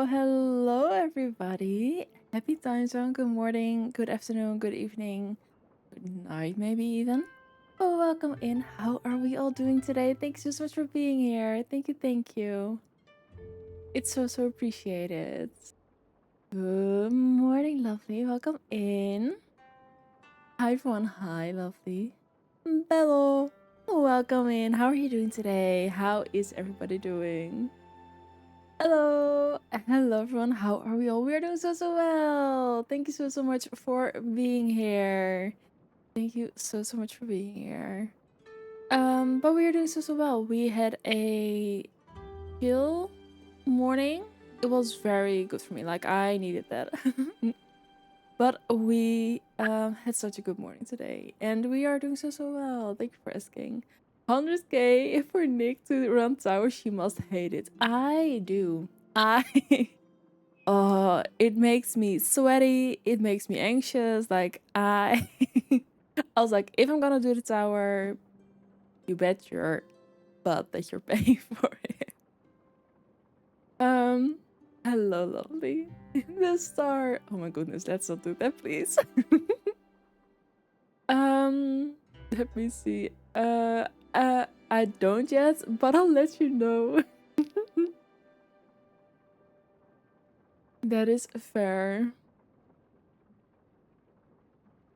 Hello, everybody. Happy time zone. Good morning, good afternoon, good evening, good night, maybe even. Oh, welcome in. How are we all doing today? Thanks so much for being here. Thank you, thank you. It's so appreciated. Good morning, lovely. Welcome in. Hi, everyone. Hi, lovely. Bello. Welcome in. How are you doing today? How is everybody doing? Hello, hello everyone. How are we all? We are doing so well. Thank you so much for being here. Thank you so much for being here. But we are doing so well. We had a chill morning. It was very good for me. Like I needed that. But we had such a good morning today, and we are doing so well. Thank you for asking. 100k for Nick to run tower. She must hate it. I do. I it makes me sweaty. It makes me anxious. Like I I was like, if I'm gonna do the tower, you bet your butt that you're paying for it. Hello, lovely. The star. Oh my goodness, let's not do that, please. Let me see. I don't yet, but I'll let you know. That is fair.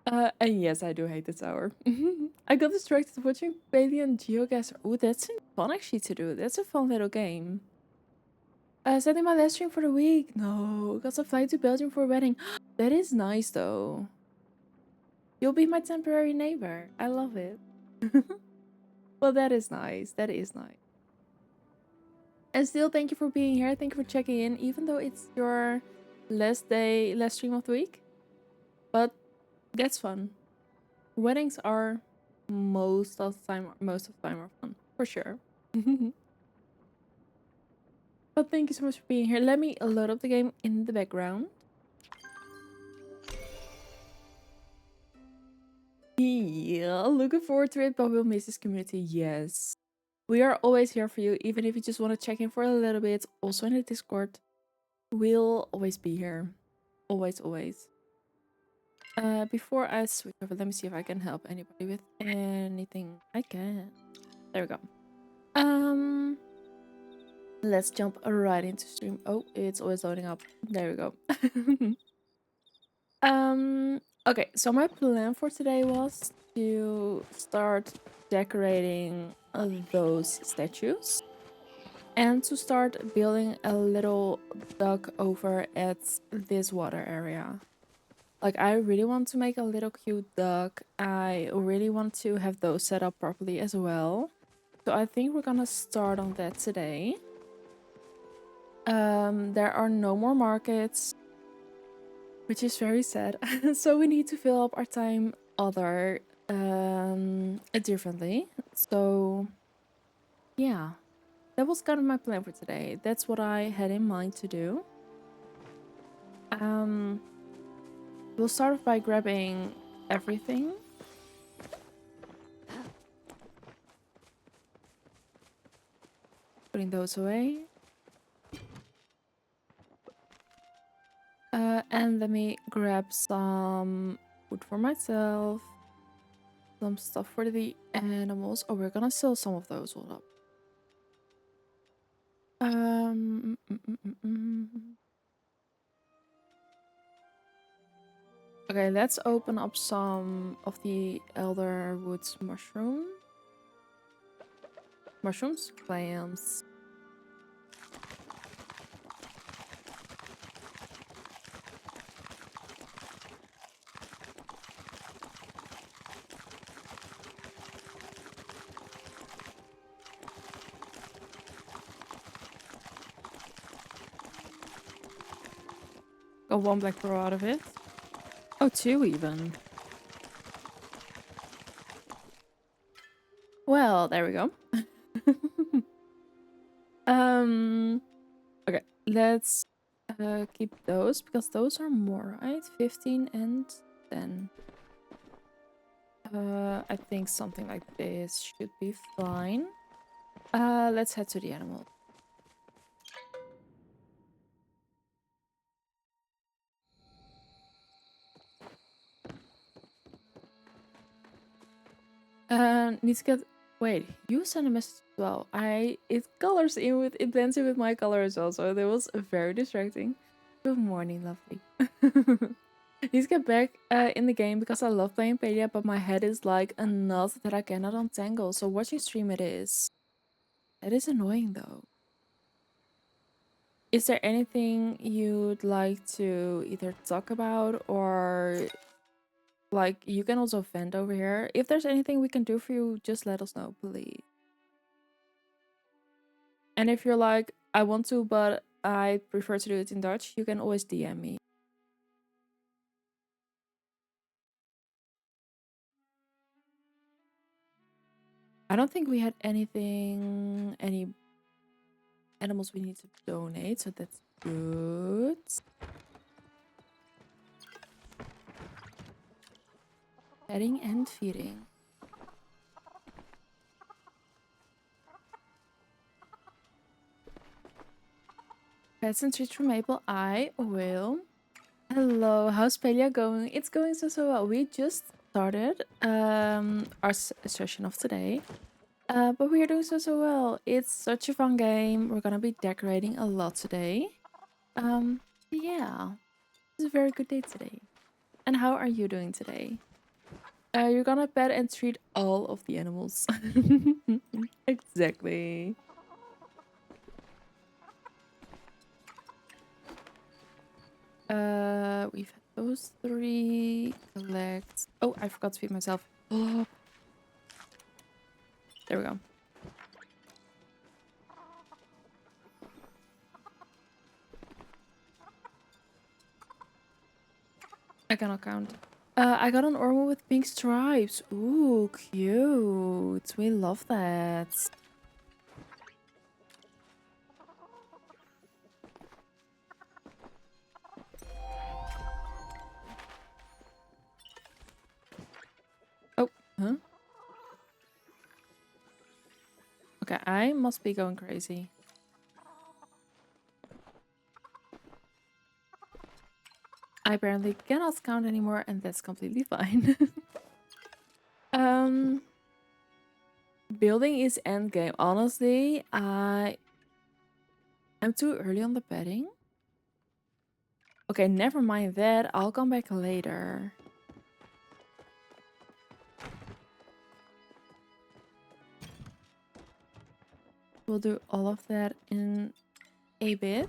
And yes, I do hate the tower. I got distracted watching Palia and Geoguessr. Oh, that's fun actually to do. That's a fun little game. Setting my last stream for the week. No, got a flight to Belgium for a wedding. That is nice though. You'll be my temporary neighbor. I love it. Well, that is nice. That is nice. And still, thank you for being here. Thank you for checking in, even though it's your last stream of the week. But that's fun. Weddings are most of the time are fun for sure. But thank you so much for being here. Let me load up the game in the background. Yeah, looking forward to it, but we'll miss this community. Yes, we are always here for you, even if you just want to check in for a little bit. Also in the Discord, we'll always be here. Always. Before I switch over, let me see if I can help anybody with anything I can. There we go. Let's jump right into stream. Oh, it's always loading up. There we go. Okay, so my plan for today was to start decorating those statues and to start building a little dock over at this water area. Like, I really want to make a little cute duck. I really want to have those set up properly as well. So I think we're gonna start on that today. There are no more markets, which is very sad. So we need to fill up our time differently. So yeah, that was kind of my plan for today. That's what I had in mind to do. We'll start off by grabbing everything. Putting those away. And let me grab some food for myself. Some stuff for the animals. Oh, we're gonna sell some of those. Hold up. Okay, let's open up some of the elderwood mushrooms, clams. Got one black pearl out of it. Oh, two even. Well, there we go. Okay, let's keep those because those are more, right? 15 and 10. I think something like this should be fine. Let's head to the animal. Needs to get. Wait, you sent a message as well. It colors in with it blends in with my color as well, so that was very distracting. Good morning, lovely. Need to get back in the game because I love playing Palia, but my head is like a knot that I cannot untangle. So watching stream it is. It is annoying though. Is there anything you'd like to either talk about or like you can also vent over here? If there's anything we can do for you, just let us know, please. And if you're like, I want to, but I prefer to do it in Dutch, you can always DM me. I don't think we had any animals we need to donate, so that's good. Petting and feeding. Pets and treats from Maple, I will. Hello, how's Palia going? It's going so well. We just started our session of today. But we are doing so well. It's such a fun game. We're gonna be decorating a lot today. Yeah. It's a very good day today. And how are you doing today? You're gonna pet and treat all of the animals. Exactly. We've had those three. Collect. Oh, I forgot to feed myself. Oh, there we go. I cannot count. I got an Ormo with pink stripes. Ooh, cute. We love that. Oh, huh? Okay, I must be going crazy. I apparently cannot count anymore, and that's completely fine. Building is endgame. Honestly, I'm too early on the betting. Okay, never mind that. I'll come back later. We'll do all of that in a bit.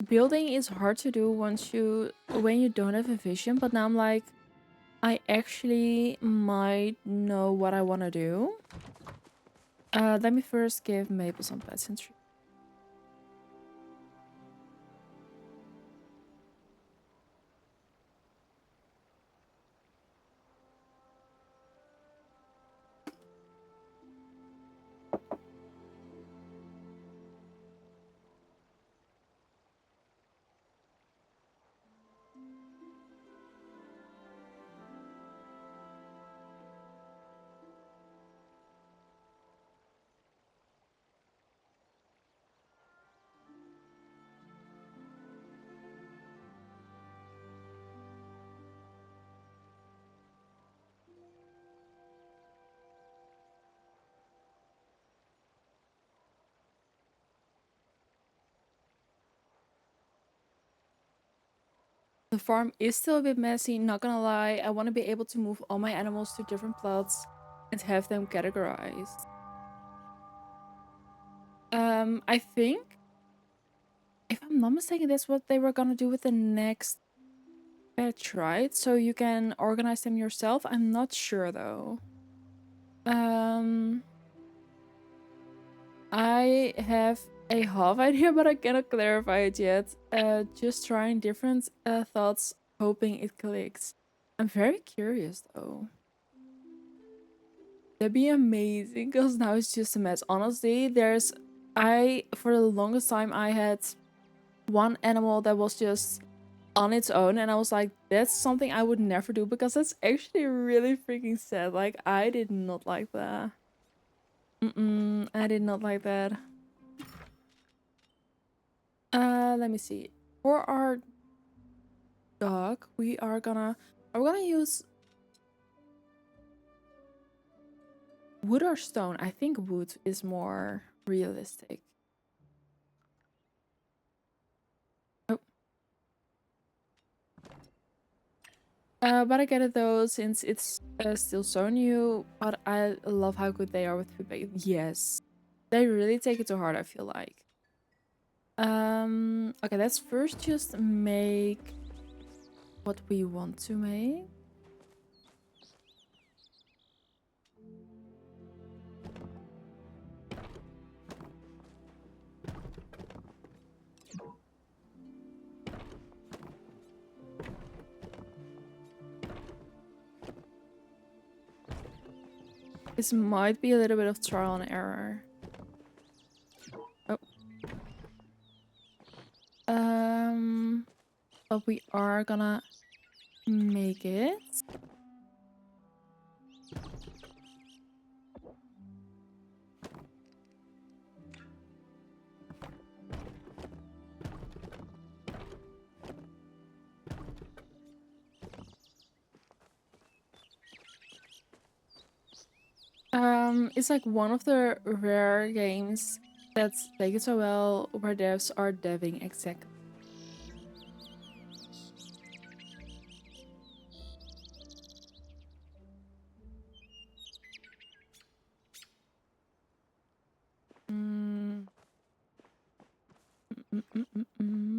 Building is hard to do when you don't have a vision, but now I'm like, I actually might know what I want to do. Let me first give Maple some pets and treats. The farm is still a bit messy, not gonna lie. I want to be able to move all my animals to different plots and have them categorized. I think, if I'm not mistaken, that's what they were gonna do with the next batch, right? So you can organize them yourself. I'm not sure though. I have a half idea, but I cannot clarify it yet. Just trying different thoughts, hoping it clicks. I'm very curious though. That'd be amazing, because now it's just a mess. Honestly, for the longest time, I had one animal that was just on its own, and I was like, that's something I would never do, because that's actually really freaking sad. Like, I did not like that. I did not like that. Let me see. For our dog, we're gonna use Wood or stone? I think wood is more realistic. Oh. But I get it though, since it's still so new. But I love how good they are with food baking. Yes, they really take it to heart, I feel like. Okay, let's first just make what we want to make. This might be a little bit of trial and error. Oh. But we are gonna make it. It's like one of the rare games that's taken so well where devs are deving exactly.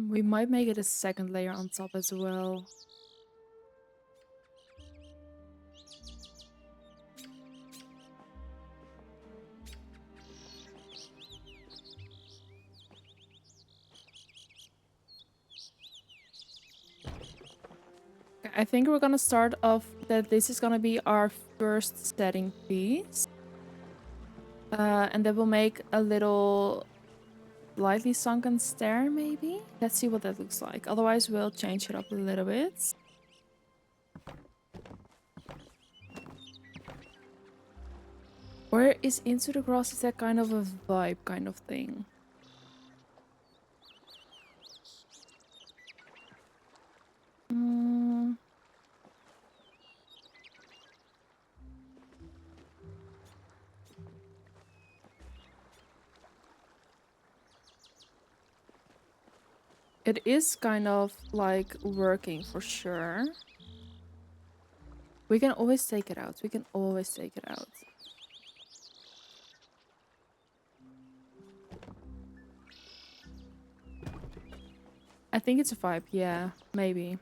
We might make it a second layer on top as well. I think we're gonna start off that this is gonna be our first setting piece. And then we'll make a little lightly sunken stair, maybe? Let's see what that looks like. Otherwise, we'll change it up a little bit. Where is Into the Grass? Is that kind of a vibe kind of thing? It is kind of like working for sure. We can always take it out. We can always take it out. I think it's a vibe. Yeah, maybe.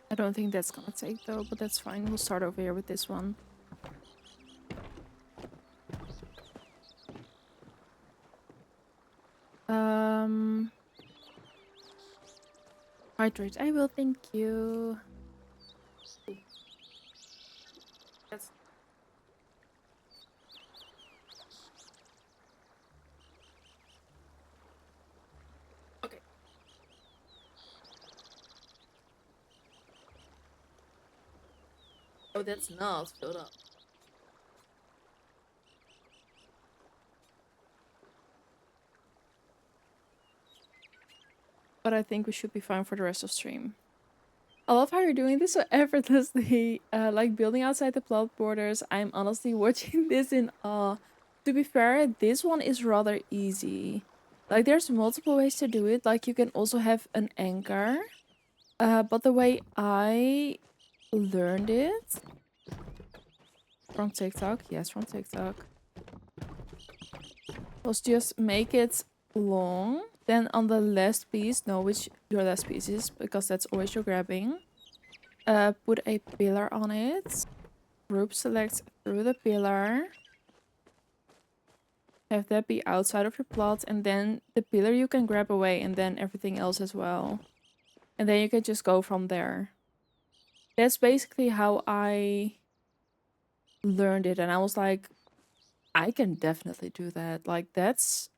I don't think that's gonna take though, but that's fine. We'll start over here with this one. Hydrate. I will, thank you. That's okay. Oh, that's not filled up. But I think we should be fine for the rest of stream. I love how you're doing this so effortlessly, like building outside the plot borders. I'm honestly watching this in awe. To be fair, this one is rather easy. Like, there's multiple ways to do it. Like, you can also have an anchor. But the way I learned it from TikTok, yes, from TikTok, was just make it long. Then on the last piece, know which your last piece is, because that's always you're grabbing. Put a pillar on it. Group select through the pillar. have that be outside of your plot, and then the pillar you can grab away, and then everything else as well. And then you can just go from there. That's basically how I learned it, and I was like, I can definitely do that. Like, that's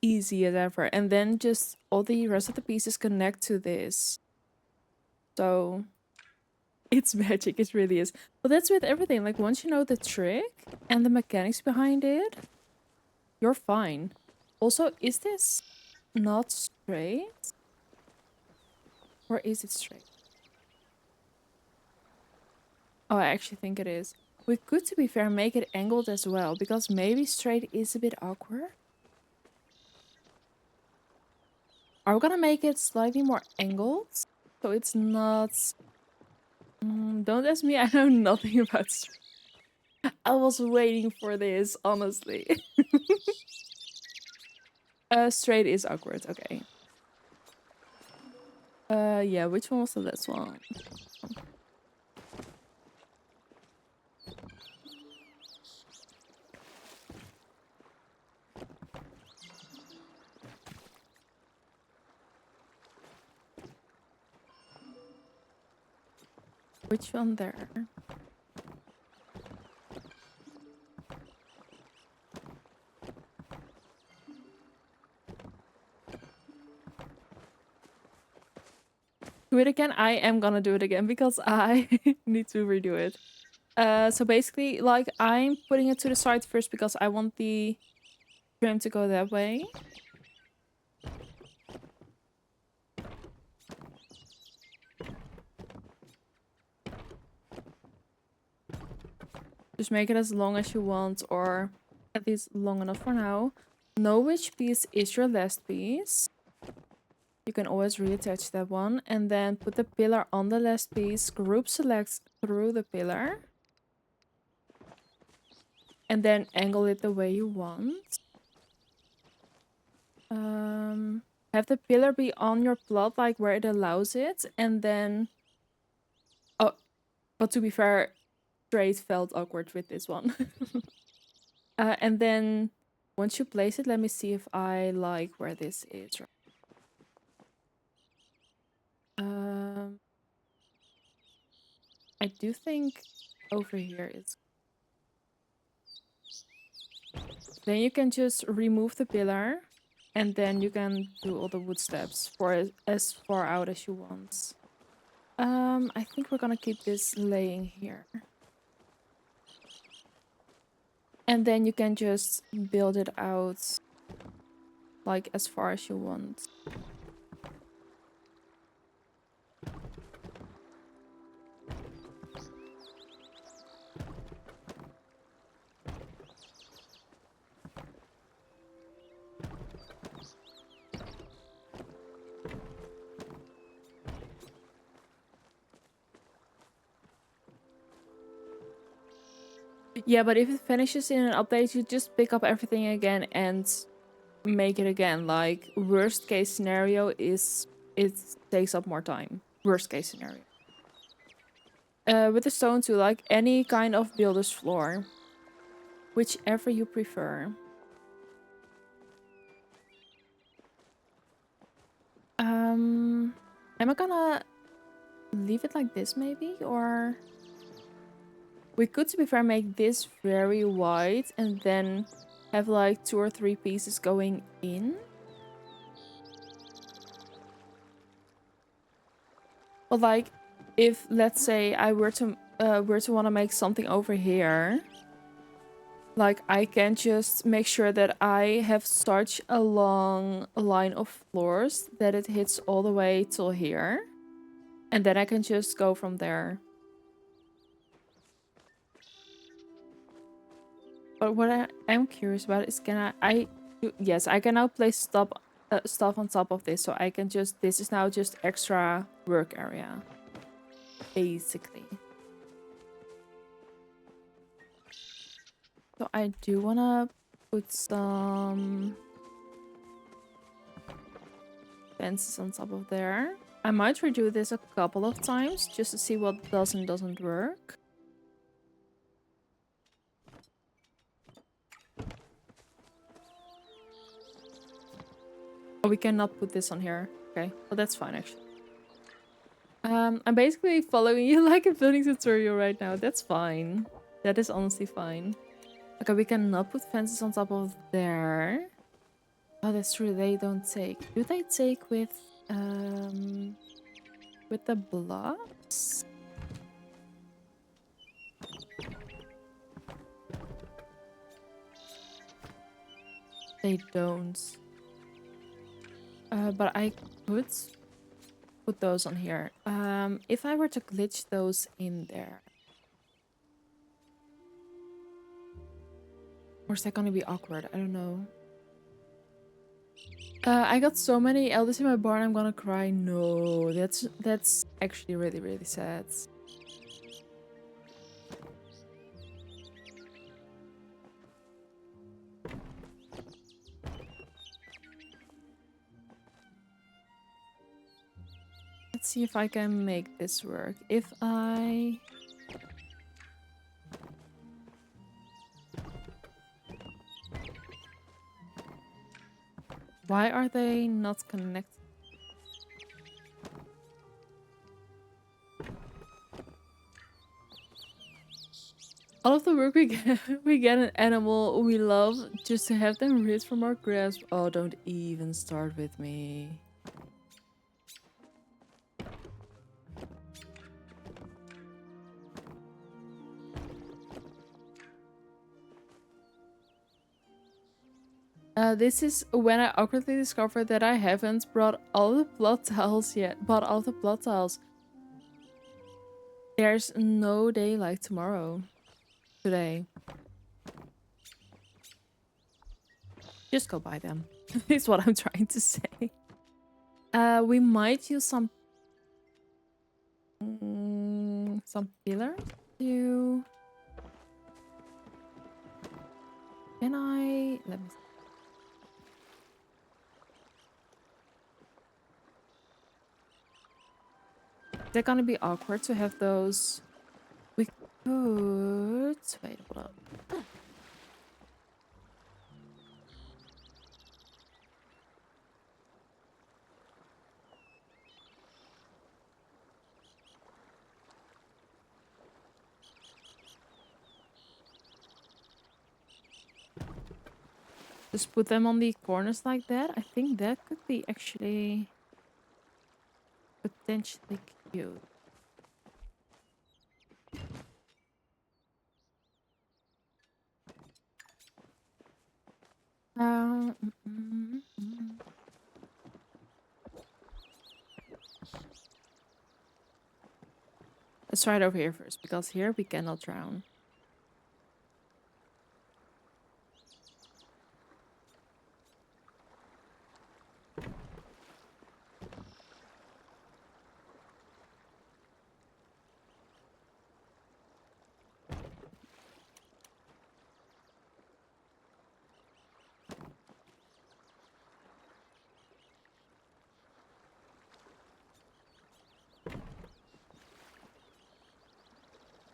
easy as ever. And then just all the rest of the pieces connect to this. So it's magic, it really is. But that's with everything. Like, once you know the trick and the mechanics behind it, you're fine. Also, is this not straight? Or is it straight? Oh, I actually think it is. We could, to be fair, make it angled as well, because maybe straight is a bit awkward. Are we gonna make it slightly more angled? So it's not... don't ask me, I know nothing about straight. I was waiting for this, honestly. Straight is awkward, okay. Yeah, which one was the last one? Which one there? Do it again? I am gonna do it again because I need to redo it. So basically, like, I'm putting it to the side first because I want the trim to go that way. Just make it as long as you want, or at least long enough for now. Know which piece is your last piece. You can always reattach that one, and then put the pillar on the last piece, group select through the pillar, and then angle it the way you want. Have the pillar be on your plot, like where it allows it, and then... Oh, but to be fair, straight felt awkward with this one. And then once you place it, let me see if I like where this is. I do think over here is... Then you can just remove the pillar, and then you can do all the wood steps for as far out as you want. I think we're gonna keep this laying here. And then you can just build it out like as far as you want. Yeah, but if it finishes in an update, you just pick up everything again and make it again. Like, worst case scenario is it takes up more time. Worst case scenario. With the stone too, like any kind of builder's floor. Whichever you prefer. Am I gonna leave it like this maybe? Or... We could, to be fair, make this very wide and then have like 2 or 3 pieces going in. But like, if let's say I were to want to make something over here, like, I can just make sure that I have such a long line of floors that it hits all the way till here, and then I can just go from there. But what I am curious about is, yes, I can now place stuff on top of this, so I can just... This is now just extra work area, basically. So I do want to put some fences on top of there. I might redo this a couple of times just to see what does and doesn't work. we cannot put this on here. Okay, well that's fine actually. I'm basically following you like a building tutorial right now. That's fine. That is honestly fine. Okay, we cannot put fences on top of there. Oh, that's true. They don't take. Do they take with the blocks? They don't. But I could put those on here. If I were to glitch those in there. Or is that gonna be awkward? I don't know. I got so many elders in my barn, I'm gonna cry. No, that's actually really, really sad. Let's see if I can make this work. If I... Why are they not connected? All of the work we get, we get an animal we love just to have them rid from our grasp. Oh, don't even start with me. This is when I awkwardly discovered that I haven't brought all the blood tiles yet. Bought all the blood tiles. There's no day like tomorrow. Today. Just go buy them. Is what I'm trying to say. We might use some pillar to... Can I... Let me see. They're gonna be awkward to have those. We could... Wait, hold up. Just put them on the corners like that. I think that could be actually potentially cute. Um, mm, mm, mm. Let's try it over here first, because here we cannot drown.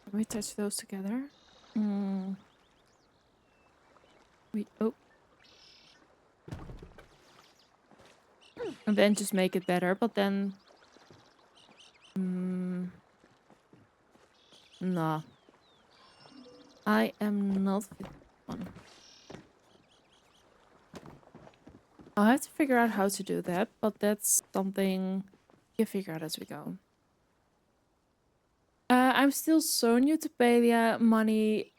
Can we touch those together? Oh. And then just make it better, but then... Nah. I am not fit one. I'll have to figure out how to do that, but that's something you figure out as we go. I'm still so new to Palia. Money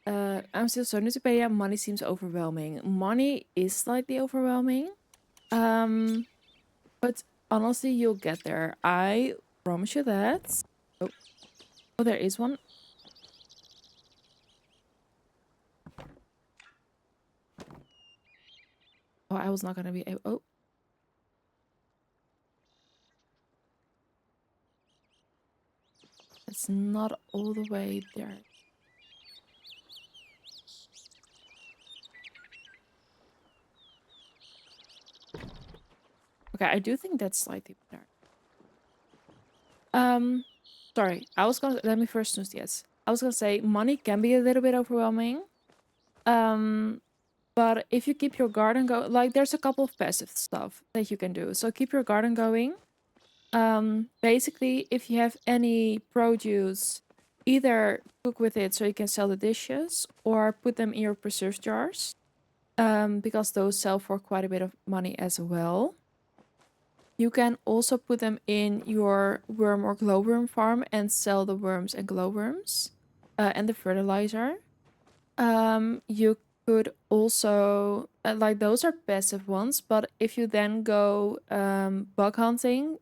seems overwhelming. Money is slightly overwhelming. But honestly, you'll get there. I promise you that. Oh, there is one. Oh, I was not gonna be able... Oh. It's not all the way there. Okay, I do think that's slightly better. Sorry. Let me first snooze. Yes. I was gonna say money can be a little bit overwhelming. But if you keep your garden going, like there's a couple of passive stuff that you can do. So keep your garden going. Basically, if you have any produce, either cook with it so you can sell the dishes or put them in your preserve jars, because those sell for quite a bit of money as well. You can also put them in your worm or glowworm farm and sell the worms and glowworms and the fertilizer. You could also like those are passive ones, but if you then go bug hunting,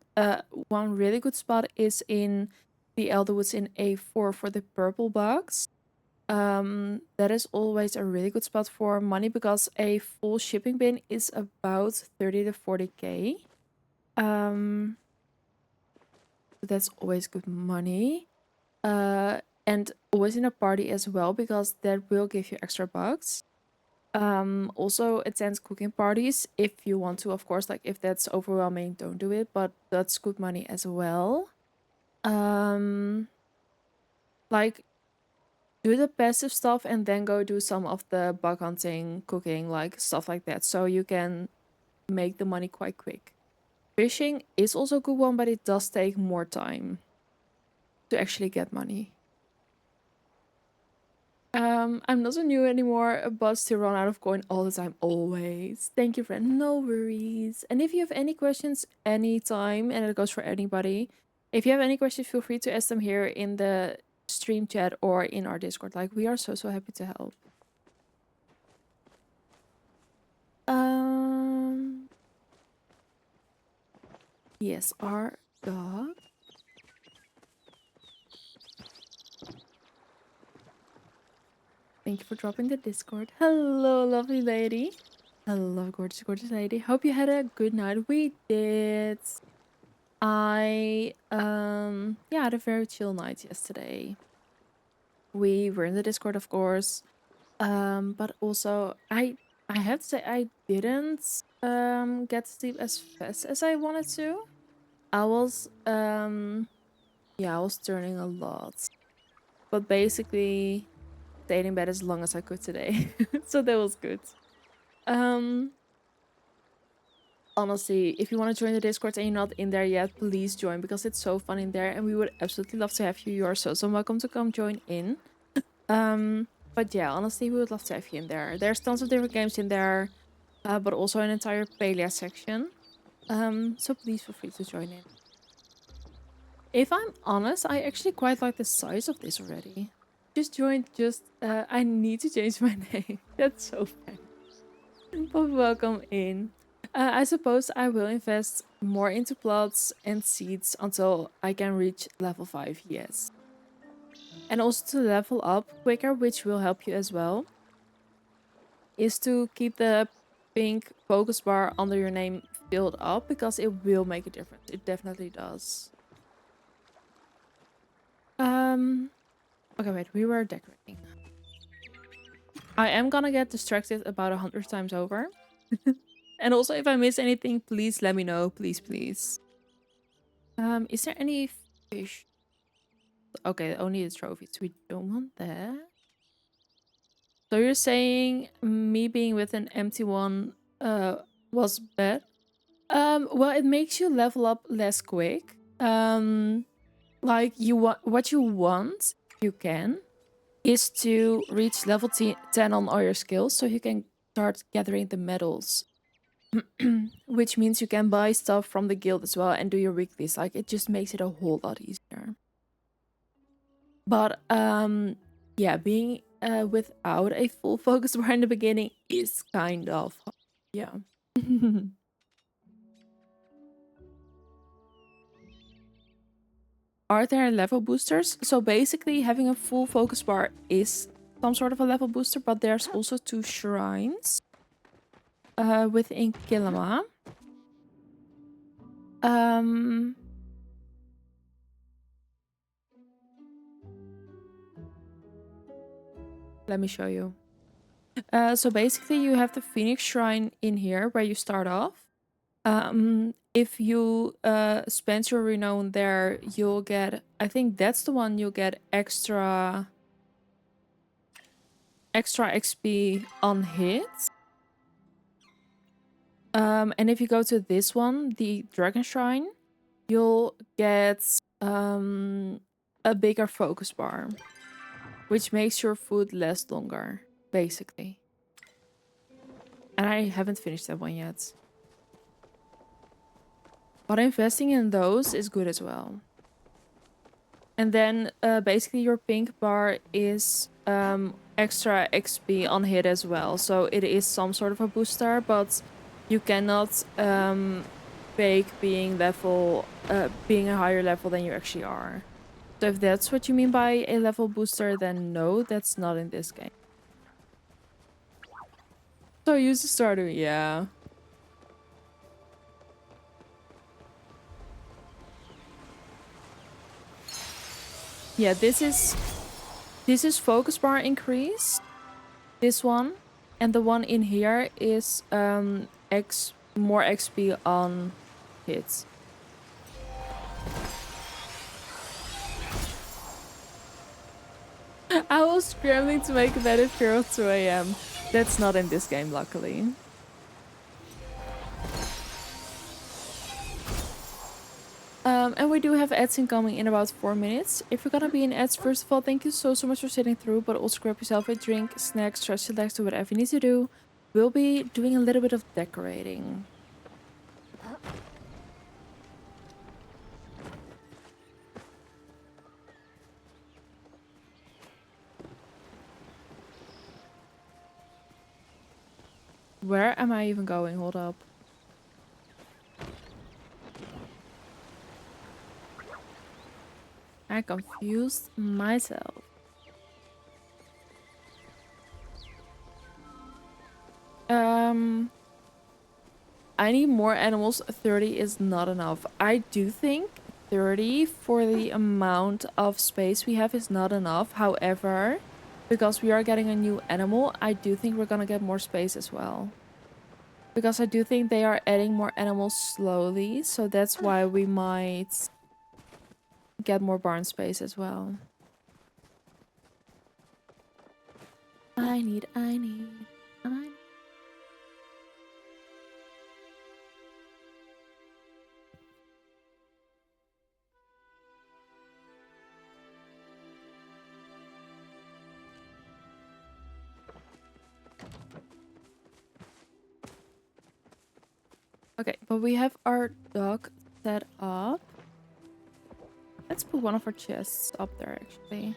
one really good spot is in the Elderwoods in A4 for the purple bugs. That is always a really good spot for money because a full shipping bin is about 30 to 40k. That's always good money. And always in a party as well because that will give you extra bucks. Also attend cooking parties if you want to, of course. Like if that's overwhelming, don't do it, but that's good money as well. Like do the passive stuff and then go do some of the bug hunting, cooking, like stuff like that, so you can make the money quite quick. Fishing is also a good one, but it does take more time to actually get money. I'm not so new anymore, but still run out of coin all the time, always. Thank you, friend. No worries. And if you have any questions anytime, and it goes for anybody, if you have any questions, feel free to ask them here in the stream chat or in our Discord. Like, we are so happy to help. Yes, our dog. Thank you for dropping the Discord. Hello, lovely lady. Hello, gorgeous lady. Hope you had a good night. We did. I had a very chill night yesterday. We were in the Discord, of course. But also I have to say I didn't get to sleep as fast as I wanted to. I was I was turning a lot. But basically stayed in bed as long as I could today. So that was good. Honestly, if you want to join the Discord and you're not in there yet, please join because it's so fun in there and we would absolutely love to have you. You are so welcome to come join in. But yeah, honestly, we would love to have you in there. There's tons of different games in there, but also an entire Palia section. So please feel free to join in. If I'm honest, I actually quite like the size of this already. Just joined, I need to change my name. That's so bad. But welcome in. I suppose I will invest more into plots and seeds until I can reach level 5, yes. And also to level up quicker, which will help you as well, is to keep the pink focus bar under your name filled up because it will make a difference. It definitely does. Okay, wait, we were decorating. I am gonna get distracted about 100 times over. And also, if I miss anything, please let me know. Please, please. Is there any fish? Okay, only the trophies. We don't want that. So you're saying me being with an empty one was bad? Well, it makes you level up less quick. Like what you want, you can, is to reach level 10 on all your skills so you can start gathering the medals. Which means you can buy stuff from the guild as well and do your weeklies. Like, it just makes it a whole lot easier. But yeah, being without a full focus bar in the beginning is kind of hard. Yeah. Are there level boosters? So basically having a full focus bar is some sort of a level booster, but there's also 2 shrines within Kilima. Let me show you. So basically you have the Phoenix Shrine in here where you start off. If you spend your renown there, you'll get, I think that's the one you'll get extra XP on hits. And if you go to this one, the Dragon Shrine, you'll get a bigger focus bar, which makes your food last longer, basically. And I haven't finished that one yet. But investing in those is good as well. And then basically your pink bar is extra XP on hit as well. So it is some sort of a booster, but you cannot fake being being a higher level than you actually are. So if that's what you mean by a level booster, then no, that's not in this game. So use the starter, yeah. Yeah, this is focus bar increase. This one. And the one in here is more XP on hits. I was scrambling to make that at 2 a.m. That's not in this game, luckily. And we do have ads incoming in about 4 minutes. If you're gonna be in ads, first of all, thank you so much for sitting through, but also grab yourself a drink, snack, stretch, relax, do whatever you need to do. We'll be doing a little bit of decorating. Where am I even going? Hold up. I confused myself. I need more animals. 30 is not enough. I do think 30 for the amount of space we have is not enough. However, because we are getting a new animal, I do think we're gonna get more space as well. Because I do think they are adding more animals slowly, so that's why we might get more barn space as well. I need. Okay, but we have our dock set up. Let's put one of our chests up there, actually.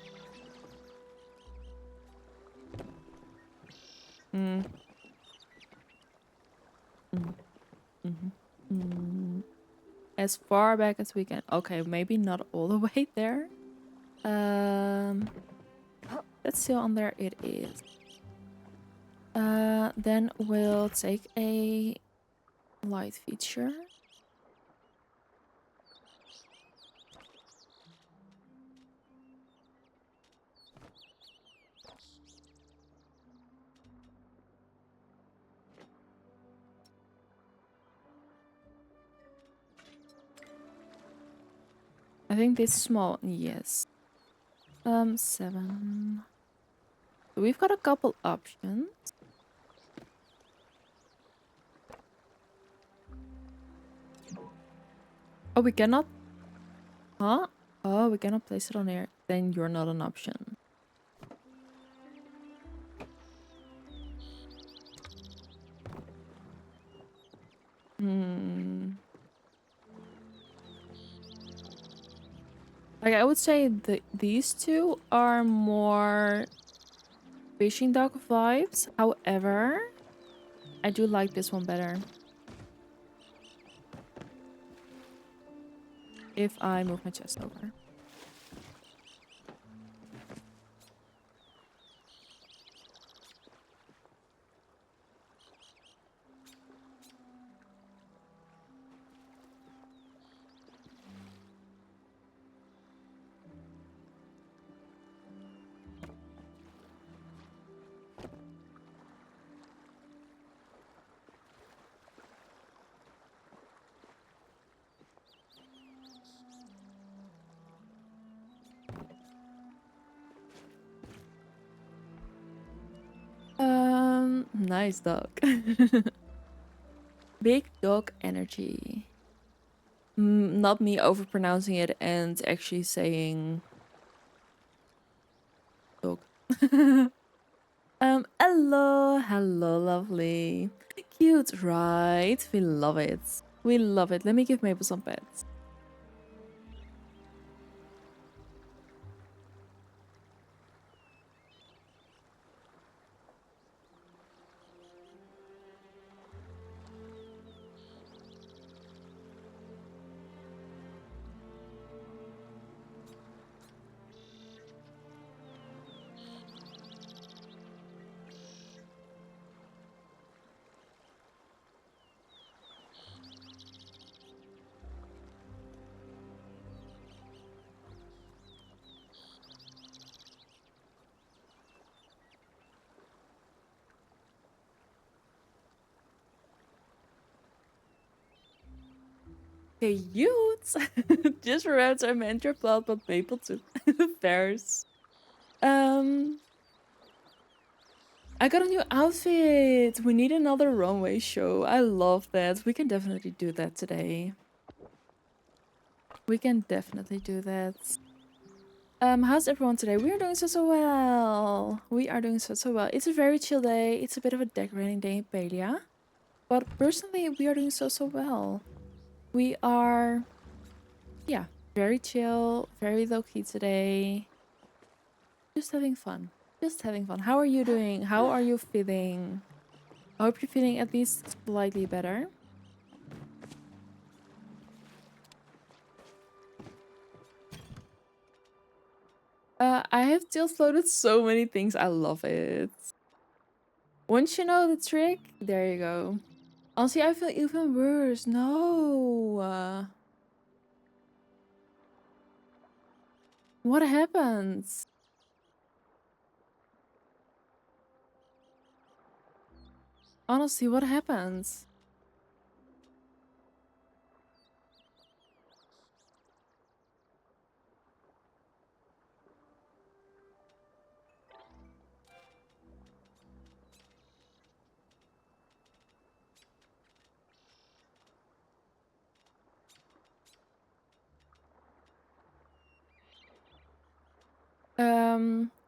As far back as we can. Okay, maybe not all the way there. Let's see on there it is. Then we'll take a light feature. I think this small, yes. 7. We've got a couple options. Oh, we cannot. Huh? Oh, we cannot place it on here. Then you're not an option. Like, I would say these two are more fishing dock vibes. However, I do like this one better. If I move my chest over. Nice dog. Big dog energy. Not me overpronouncing it and actually saying dog. Hello, lovely. Cute, right? We love it. We love it. Let me give Maple some pets. Cute! Just rats I meant your blood, but Maple too. Bears. Um, I got a new outfit. We need another runway show. I love that. We can definitely do that today. We can definitely do that. How's everyone today? We are doing so well. We are doing so well. It's a very chill day. It's a bit of a decorating day in Palia. But personally, we are doing so well. We are, yeah, very chill, very low key today. Just having fun. Just having fun. How are you doing? How are you feeling? I hope you're feeling at least slightly better. I have still floated so many things. I love it. Once you know the trick, there you go. Honestly, I feel even worse. No. What happens? Honestly, what happens?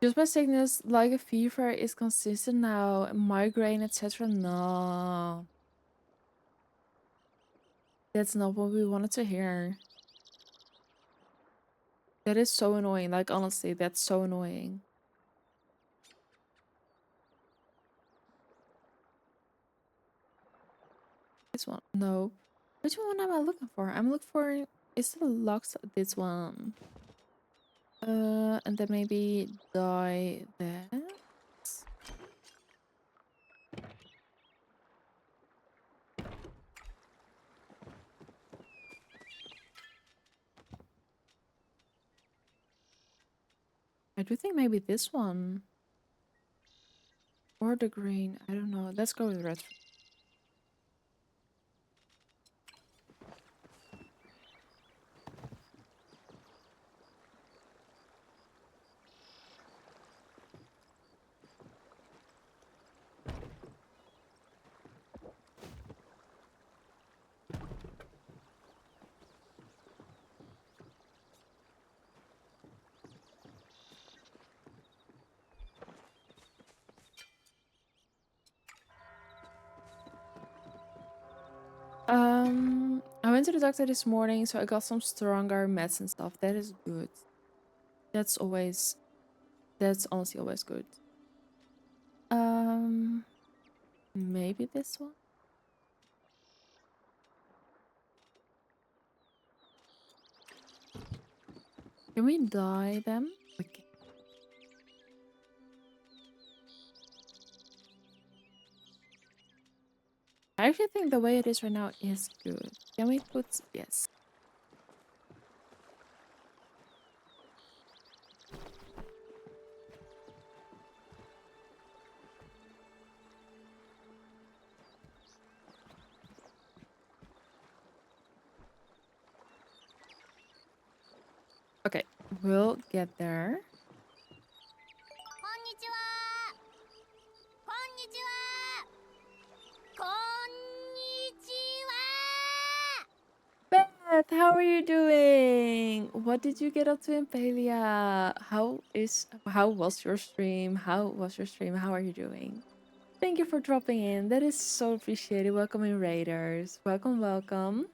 Just my sickness, like a fever, is consistent now. Migraine, etc. No. That's not what we wanted to hear. That is so annoying. Like, honestly, that's so annoying. This one. No. Which one am I looking for? I'm looking for... Is it locks? This one. And then maybe dye that. I do think maybe this one. Or the green. I don't know. Let's go with red. I went to the doctor this morning, so I got some stronger meds and stuff. That is good. That's always, that's honestly always good. Um, Maybe this one? Can we dye them? Okay. I actually think the way it is right now is good. Can we put... Yes. Okay, we'll get there. how are you doing? What did you get up to in Palia? How was your stream? How was your stream? How are you doing? Thank you for dropping in. That is so appreciated. Welcome in Raiders. Welcome, welcome.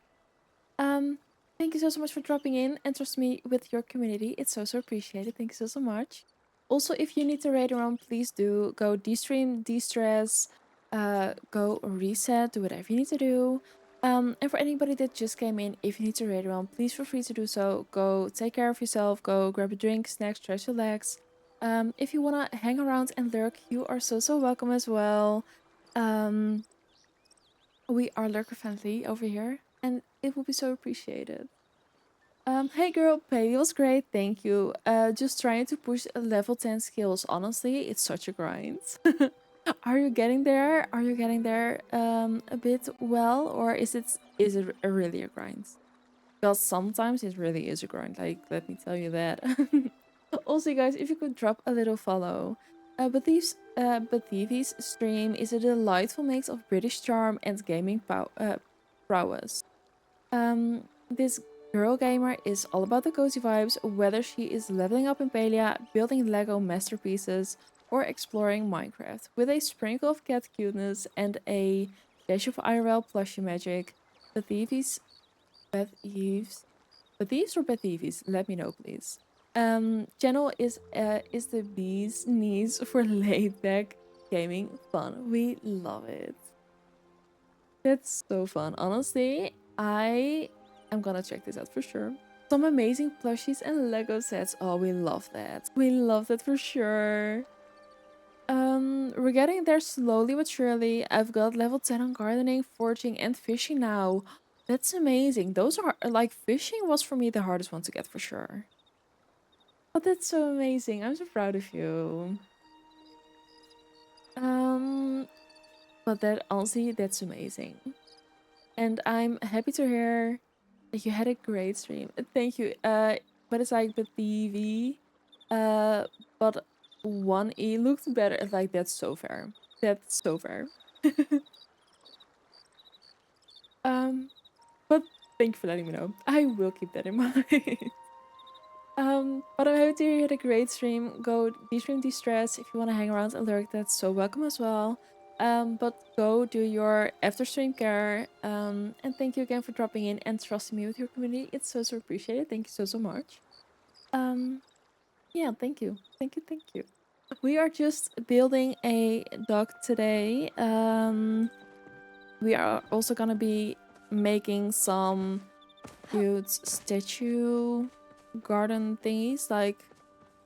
Um, Thank you so much for dropping in and trust me with your community. It's so appreciated. Thank you so much. Also, if you need to raid around, please do go de-stream, de-stress, go reset, do whatever you need to do. And for anybody that just came in, if you need to raid around, please feel free to do so. Go take care of yourself, go grab a drink, snack, stretch your legs. If you wanna hang around and lurk, you are so welcome as well. Um, we are lurker friendly over here, and it will be so appreciated. Hey girl, Pay was great, thank you. Just trying to push a level 10 skills. Honestly, it's such a grind. Are you getting there? Are you getting there a bit well, or is it really a grind? Because sometimes it really is a grind. Like, let me tell you that. Also, guys, if you could drop a little follow. Bathivi's stream is a delightful mix of British charm and gaming prowess. This girl gamer is all about the cozy vibes, whether she is leveling up in Palia, building Lego masterpieces, or exploring Minecraft. With a sprinkle of cat cuteness and a dash of IRL plushie magic, Bathivi's Bathives or Bathivis? Let me know, please. Channel is the bee's knees for laid back gaming fun. We love it. That's so fun. Honestly, I am gonna check this out for sure. Some amazing plushies and Lego sets. Oh, we love that. We love that for sure. We're getting there slowly but surely. I've got level 10 on gardening, foraging, and fishing now. That's amazing. Those are like fishing was for me the hardest one to get for sure. But that's so amazing. I'm so proud of you. Um, but that honestly, that's amazing. And I'm happy to hear that you had a great stream. Thank you. But it's like the TV, but one E looked better. Like that's so fair. That's so fair. um, but thank you for letting me know. I will keep that in mind. But I'm happy to hear you had a great stream. Go de-stream, de-stress. If you want to hang around and lurk, that's so welcome as well. But go do your after stream care. And thank you again for dropping in and trusting me with your community. It's so appreciated. Thank you so much. Um, yeah, thank you. Thank you. We are just building a dock today. We are also gonna be making some cute statue garden thingies. Like,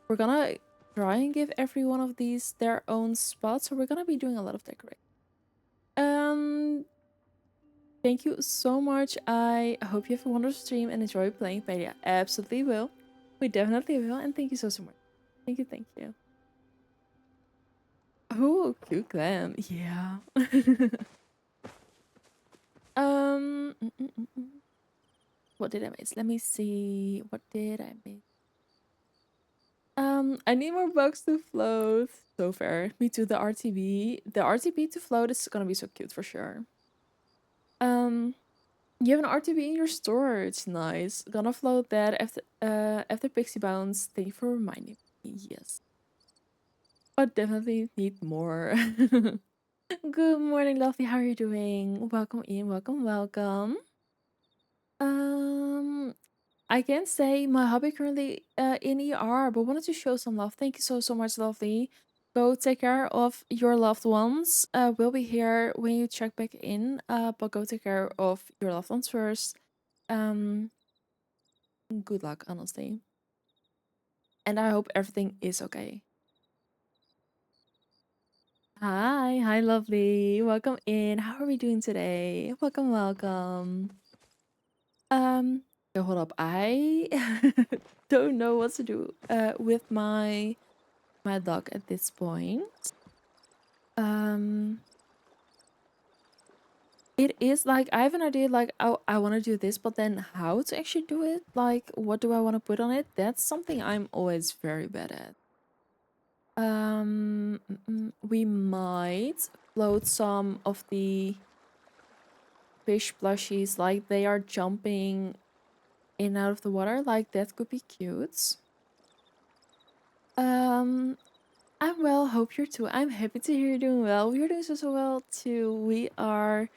we're gonna try and give every one of these their own spot, so we're gonna be doing a lot of decorating. Um, thank you so much. I hope you have a wonderful stream and enjoy playing Palia. Absolutely will. We definitely will, and thank you so much. Thank you. Oh, cute glam. Yeah. Mm, mm, mm, mm. What did I miss? Let me see. What did I miss? I need more bugs to float. So fair. Me too. The RTB. The RTB to float is gonna be so cute for sure. Um, you have an RTB in your storage. Nice. Gonna float that after Pixie Bounce. Thank you for reminding me. Yes. But definitely need more. Good morning, lovely. How are you doing? Welcome in. Welcome. Um, I can't say my hobby currently in ER, but wanted to show some love. Thank you so much, lovely. Go take care of your loved ones. We'll be here when you check back in. But go take care of your loved ones first. Um, Good luck, honestly. And I hope everything is okay. Hi, lovely. Welcome in. How are we doing today? Welcome. So hold up. I don't know what to do with my dog at this point. Um it is like I have an idea like I want to do this, but then how to actually do it? Like what do I want to put on it? That's something I'm always very bad at. We might float some of the fish plushies like they are jumping in and out of the water. Like, that could be cute. I'm well, hope you're too. I'm happy to hear you're doing well. We're doing so well too. We are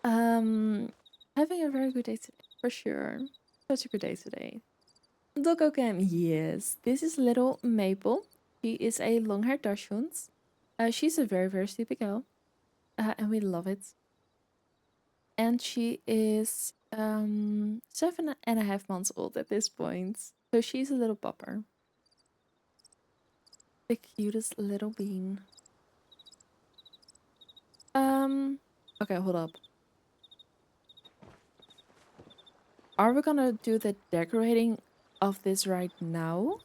having a very good day today, for sure. Such a good day today. Doggo Cam, yes. This is little Maple. She is a long-haired Dachshund. She's a very sleepy girl. And we love it. And she is 7.5 months old at this point. So she's a little pupper. The cutest little bean. Okay, hold up. Are we gonna do the decorating of this right now?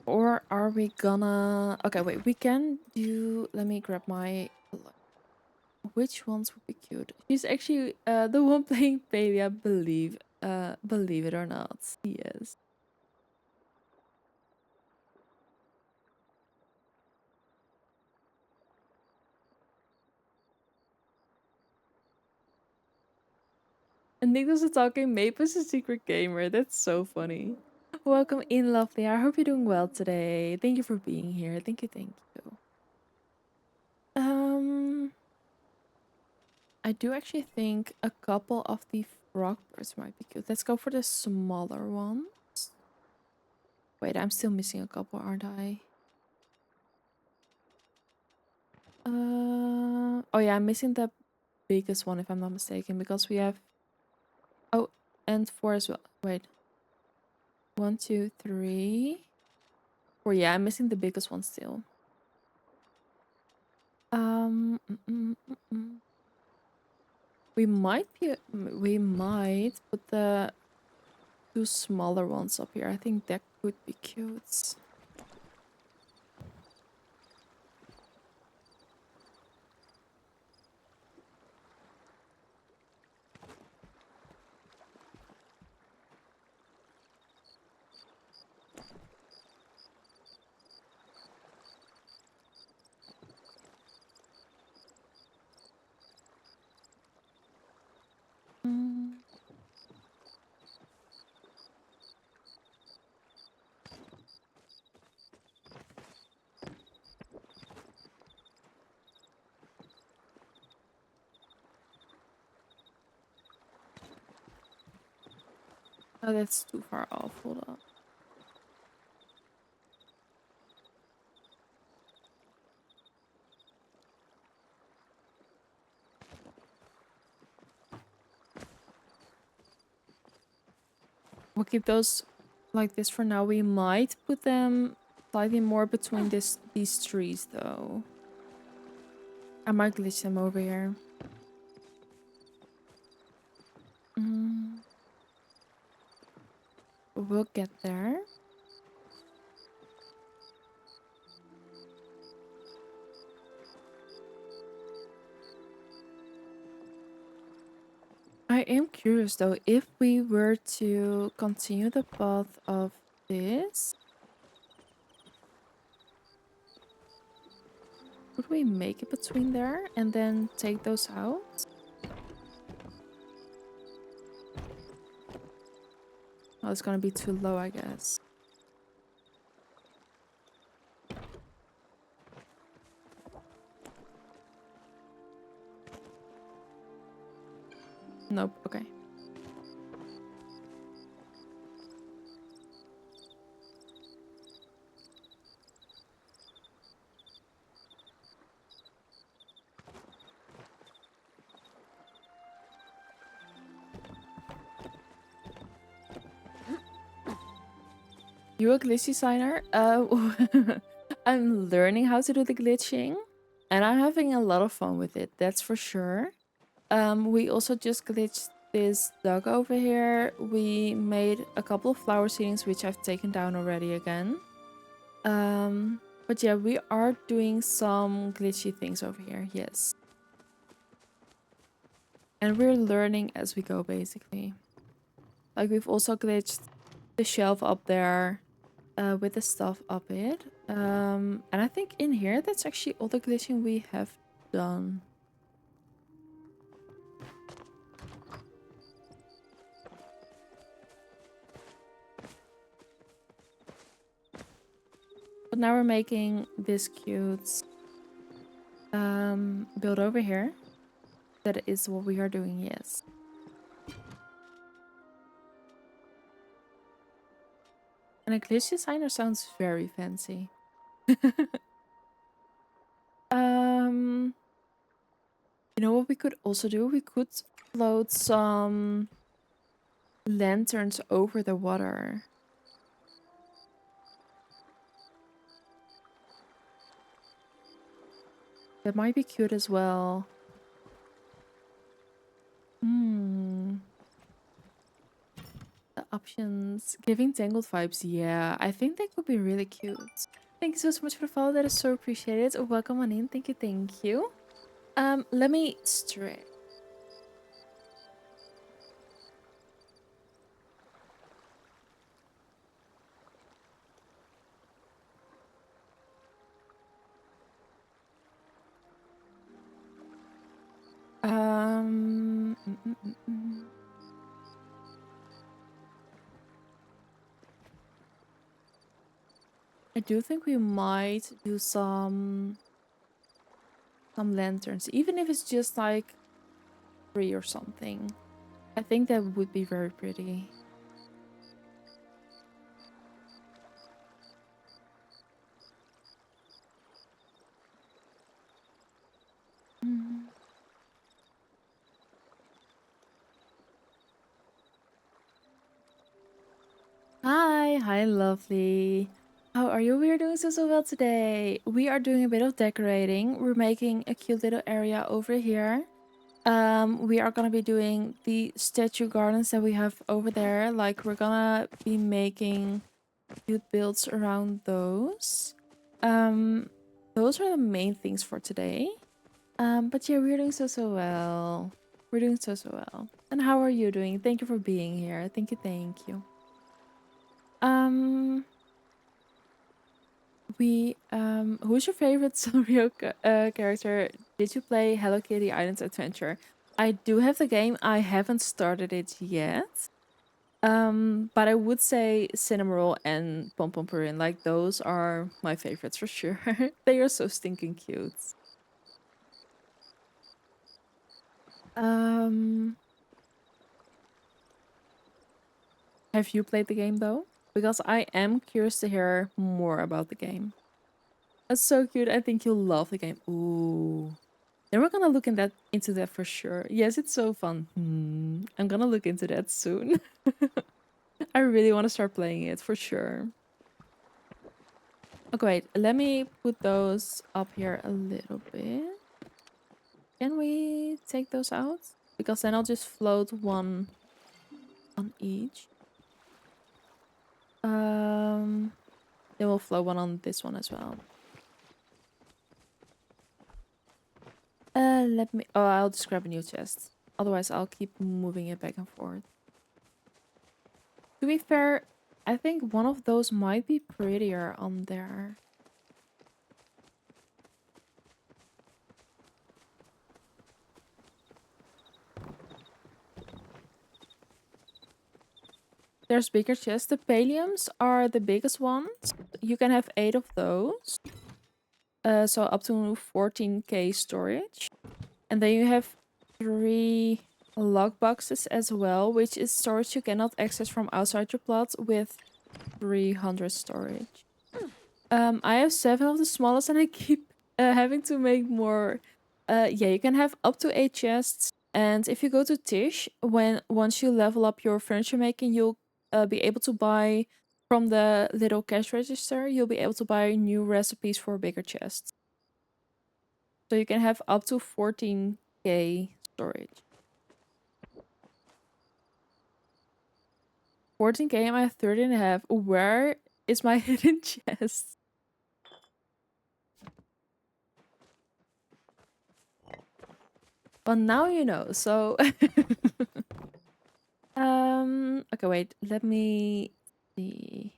Or are we gonna... Okay, wait, we can do... Let me grab my... Which ones would be cute? She's actually the one playing Palia, believe it or not. Yes. And Nicholas is talking, Maple's a secret gamer. That's so funny. Welcome in, lovely. I hope you're doing well today. Thank you for being here. Thank you, thank you. I do actually think a couple of the frog birds might be cute. Let's go for the smaller ones. Wait, I'm still missing a couple, aren't I? Oh yeah, I'm missing the biggest one if I'm not mistaken, because we have... Oh, and 4 as well. Wait. 1, 2, 3, 4. Yeah, I'm missing the biggest one still. Um, mm, mm, mm, mm. We might put the 2 smaller ones up here. I think that could be cute. Mm. Oh, that's too far off. Hold up. We'll keep those like this for now. We might put them slightly more between these trees, though. I might glitch them over here. Mm. We'll get there. I am curious though, if we were to continue the path of this, would we make it between there and then take those out? Oh, it's gonna be too low, I guess. Nope, okay. You a glitch designer? I'm learning how to do the glitching, and I'm having a lot of fun with it, that's for sure. We also just glitched this dog over here. We made a couple of flower seedings, which I've taken down already again. But yeah, we are doing some glitchy things over here, yes. And we're learning as we go, basically. Like, we've also glitched the shelf up there with the stuff up it. And I think in here, that's actually all the glitching we have done. But now we're making this cute build over here. That is what we are doing, yes. An English designer sounds very fancy. um, you know what we could also do? We could float some lanterns over the water. That might be cute as well. Hmm. The options. Giving Tangled vibes. Yeah, I think they could be really cute. Thank you so much for the follow. That is so appreciated. Welcome on in. Thank you, thank you. Let me stretch. Um, mm, mm, mm, mm. I do think we might do some lanterns, even if it's just like 3 or something. I think that would be very pretty. Mm. Hi, lovely. How are you? We are doing so well today. We are doing a bit of decorating. We're making a cute little area over here. We are gonna be doing the statue gardens that we have over there. Like we're gonna be making cute builds around those. Um, those are the main things for today. But yeah, we're doing so well. We're doing so well. And how are you doing? Thank you for being here. Thank you, thank you. Um, who's your favorite Sanrio character? Did you play Hello Kitty Islands Adventure? I do have the game. I haven't started it yet. But I would say Cinnamoroll and Pom Pom Purin, like those are my favorites for sure. They are so stinking cute. Um, have you played the game though? Because I am curious to hear more about the game. That's so cute. I think you'll love the game. Ooh. Then we're gonna look into that for sure. Yes, it's so fun. I'm gonna look into that soon. I really want to start playing it for sure. Okay, wait. Let me put those up here a little bit. Can we take those out? Because then I'll just float one on each. Then we'll float one on this one as well. Let me. Oh, I'll just grab a new chest. Otherwise, I'll keep moving it back and forth. To be fair, I think one of those might be prettier on there. There's bigger chests. The Paliums are the biggest ones. You can have 8 of those. So up to 14k storage. And then you have 3 log boxes as well, which is storage you cannot access from outside your plot with 300 storage. I have 7 of the smallest and I keep having to make more. Yeah, you can have up to 8 chests. And if you go to Tish, once you level up your furniture making, you'll be able to buy from the little cash register. You'll be able to buy new recipes for bigger chests. So you can have up to 14k storage. 14k, I'm at 30 and a half. Where is my hidden chest? Well, now you know. So, okay, wait. Let me see.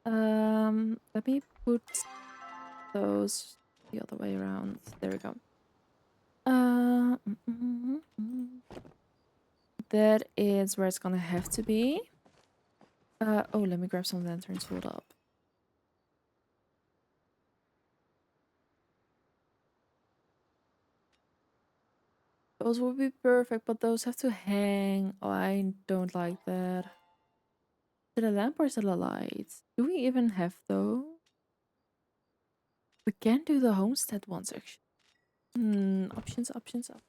Let me put those the other way around. There we go. That is where it's gonna have to be. Oh, let me grab some lanterns. Hold up. Those would be perfect, but those have to hang. Oh, I don't like that. Is it a lamp or is it a light? Do we even have those? We can do the homestead ones actually. Options, options, options.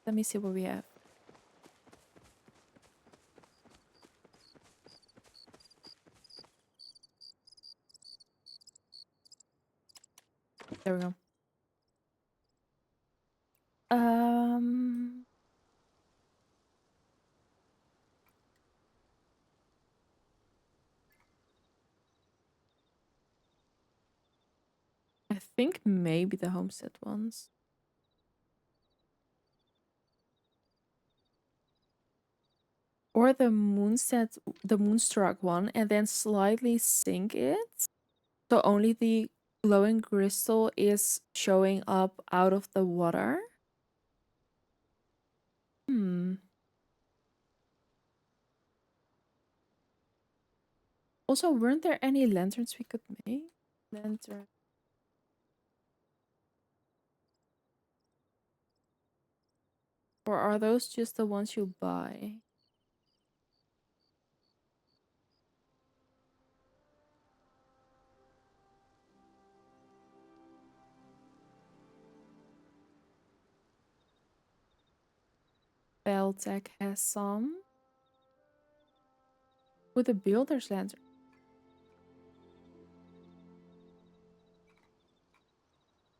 Let me see what we have. There we go. Um, I think maybe the homestead ones. Or the moonstruck one, and then slightly sink it. So only the glowing crystal is showing up out of the water. Hmm. Also, weren't there any lanterns we could make? Lantern. Or are those just the ones you buy? Beltec has some. With a builder's lantern.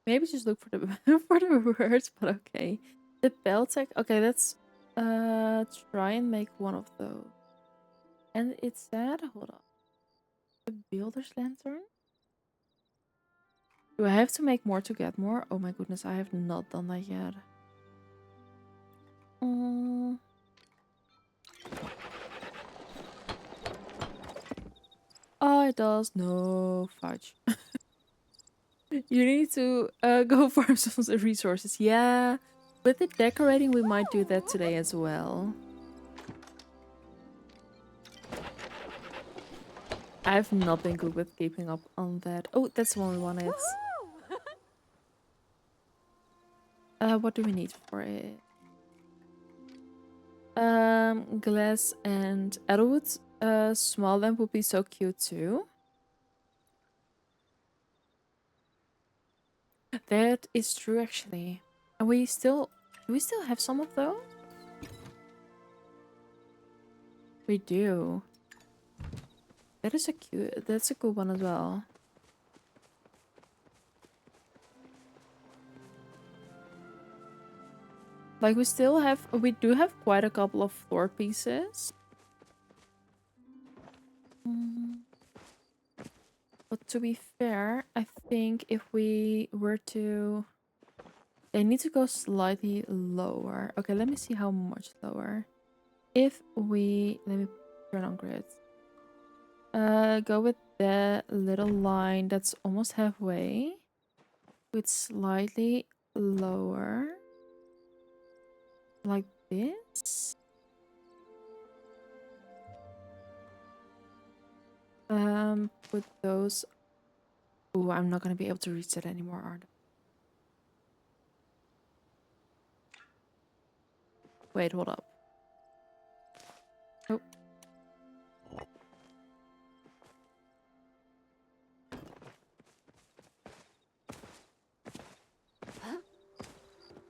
Maybe just look for the for the words, but okay. The Beltec. Okay, let's try and make one of those. And it said, hold on. The builder's lantern? Do I have to make more to get more? Oh my goodness, I have not done that yet. Mm. Oh, it does. No, fudge. You need to go farm some resources. Yeah, with the decorating, we might do that today as well. I've not been good with keeping up on that. Oh, that's the one we wanted. What do we need for it? Glass and Edelwood. Small lamp would be so cute too. That is true actually. And do we still have some of those? We do. That's a good one as well. Like we do have quite a couple of floor pieces. Mm. But to be fair, I think if we were to... They need to go slightly lower. Okay, let me see how much lower. If we... Let me turn on grid. Go with the little line that's almost halfway. With slightly lower. Like this. Put those... Ooh, I'm not gonna be able to reach that anymore, aren't I? Wait, hold up. Oh.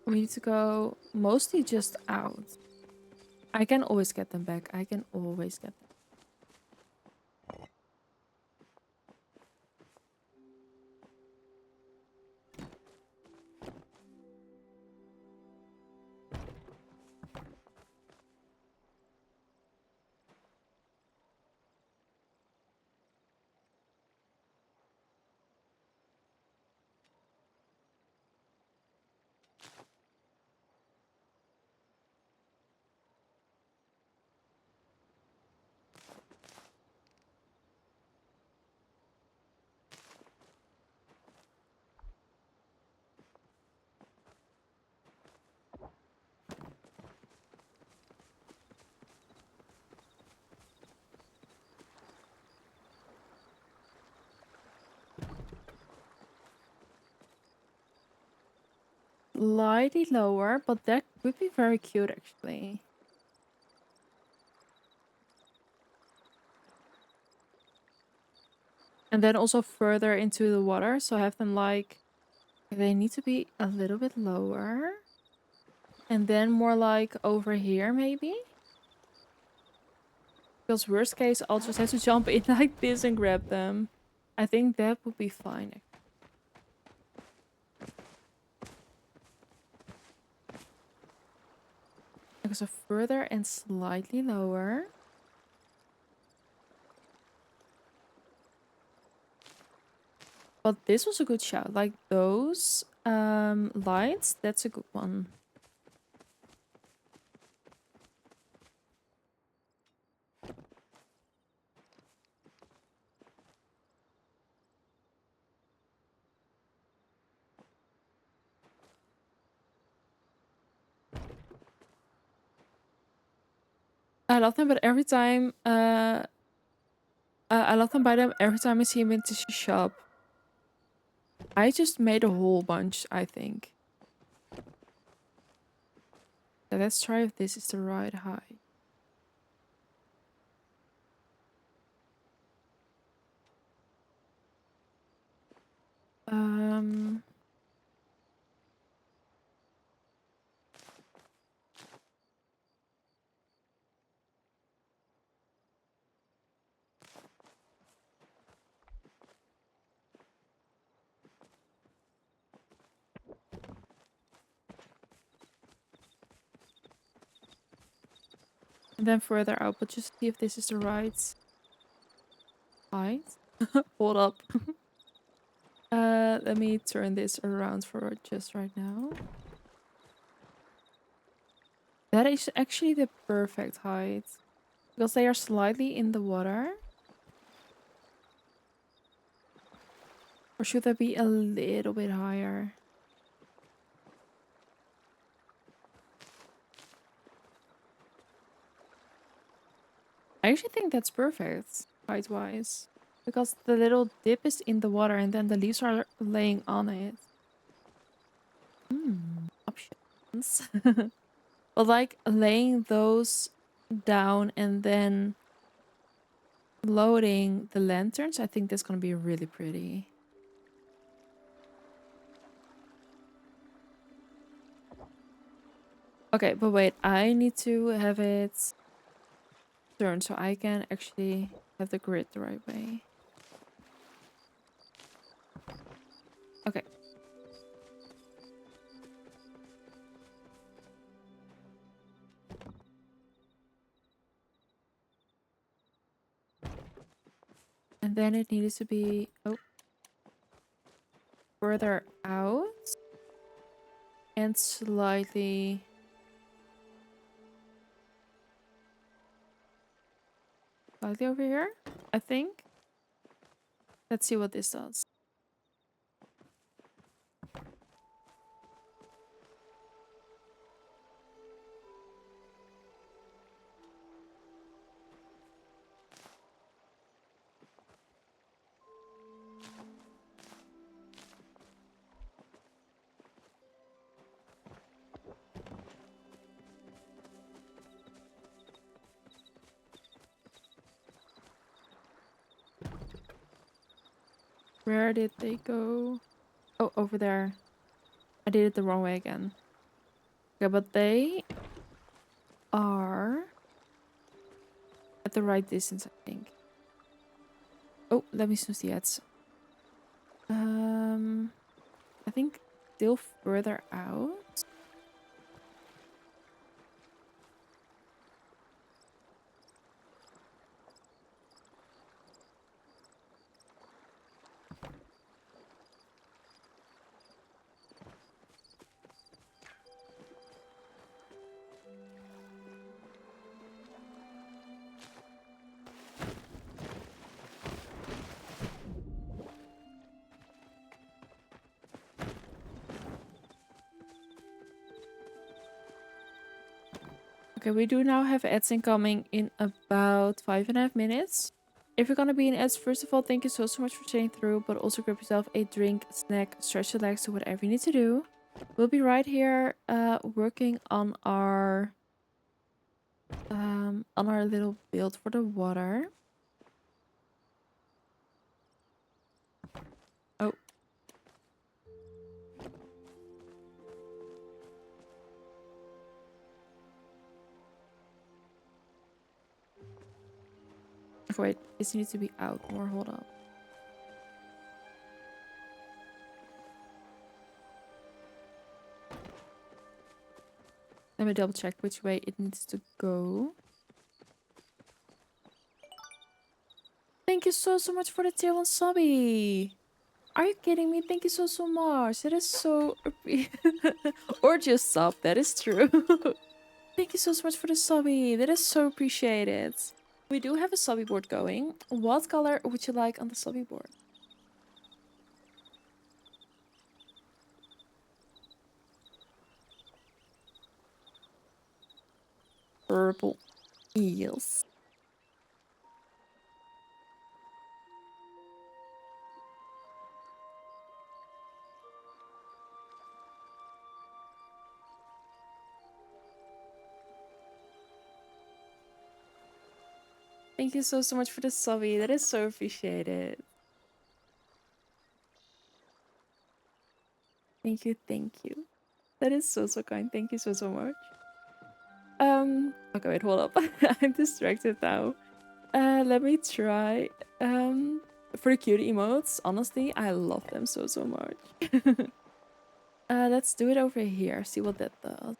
We need to go mostly just out. I can always get them back. I can always get them. slightly lower, but that would be very cute actually. And then also further into the water, so have them like, they need to be a little bit lower. And then more like over here maybe? Because worst case, I'll just have to jump in like this and grab them. I think that would be fine. Okay, so further and slightly lower. But this was a good shout. Like those lights, that's a good one. I love them, but every time I love them by them every time I see him in the shop. I just made a whole bunch, I think. So let's try if this is the right height. Um and then further out, but just see if this is the right height. Hold up. Let me turn this around for just right now. That is actually the perfect height. Because they are slightly in the water. Or should they be a little bit higher? I actually think that's perfect, height-wise. Because the little dip is in the water and then the leaves are laying on it. Options. But like laying those down and then loading the lanterns, I think that's gonna be really pretty. Okay, but wait, I need to have it turned so I can actually have the grid the right way. Okay. And then it needs to be further out and slightly over here, I think. Let's see what this does. Where did they go? Oh, over there. I did it the wrong way again. Okay, but they are at the right distance, I think. Oh, let me snooze the ads. I think still further out. Okay, we do now have ads incoming in about 5.5 minutes. If you're gonna be in ads, first of all, thank you so much for staying through, but also grab yourself a drink, snack, stretch your legs, do whatever you need to do. We'll be right here working on our little build for the water. Oh. Wait, this needs to be out more. Hold up. Let me double check which way it needs to go. Thank you so much for the tier 1 subby. Are you kidding me? Thank you so much. That is so or just sub, that is true. Thank you so much for the subby. That is so appreciated. We do have a subby board going. What color would you like on the subby board? Purple. Yes. Thank you so much for the subby. That is so appreciated. Thank you, thank you. That is so kind. Thank you so much. Okay, wait, hold up. I'm distracted now. Let me try. For the cute emotes, honestly, I love them so much. Let's do it over here. See what that does.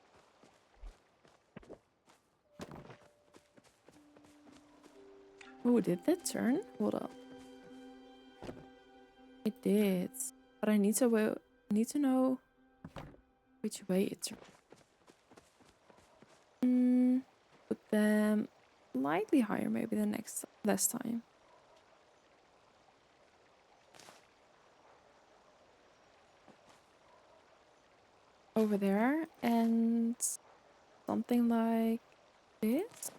Oh, did that turn? Hold up. It did, but I need to know which way it turned. Put them slightly higher, maybe the last time. Over there, and something like this.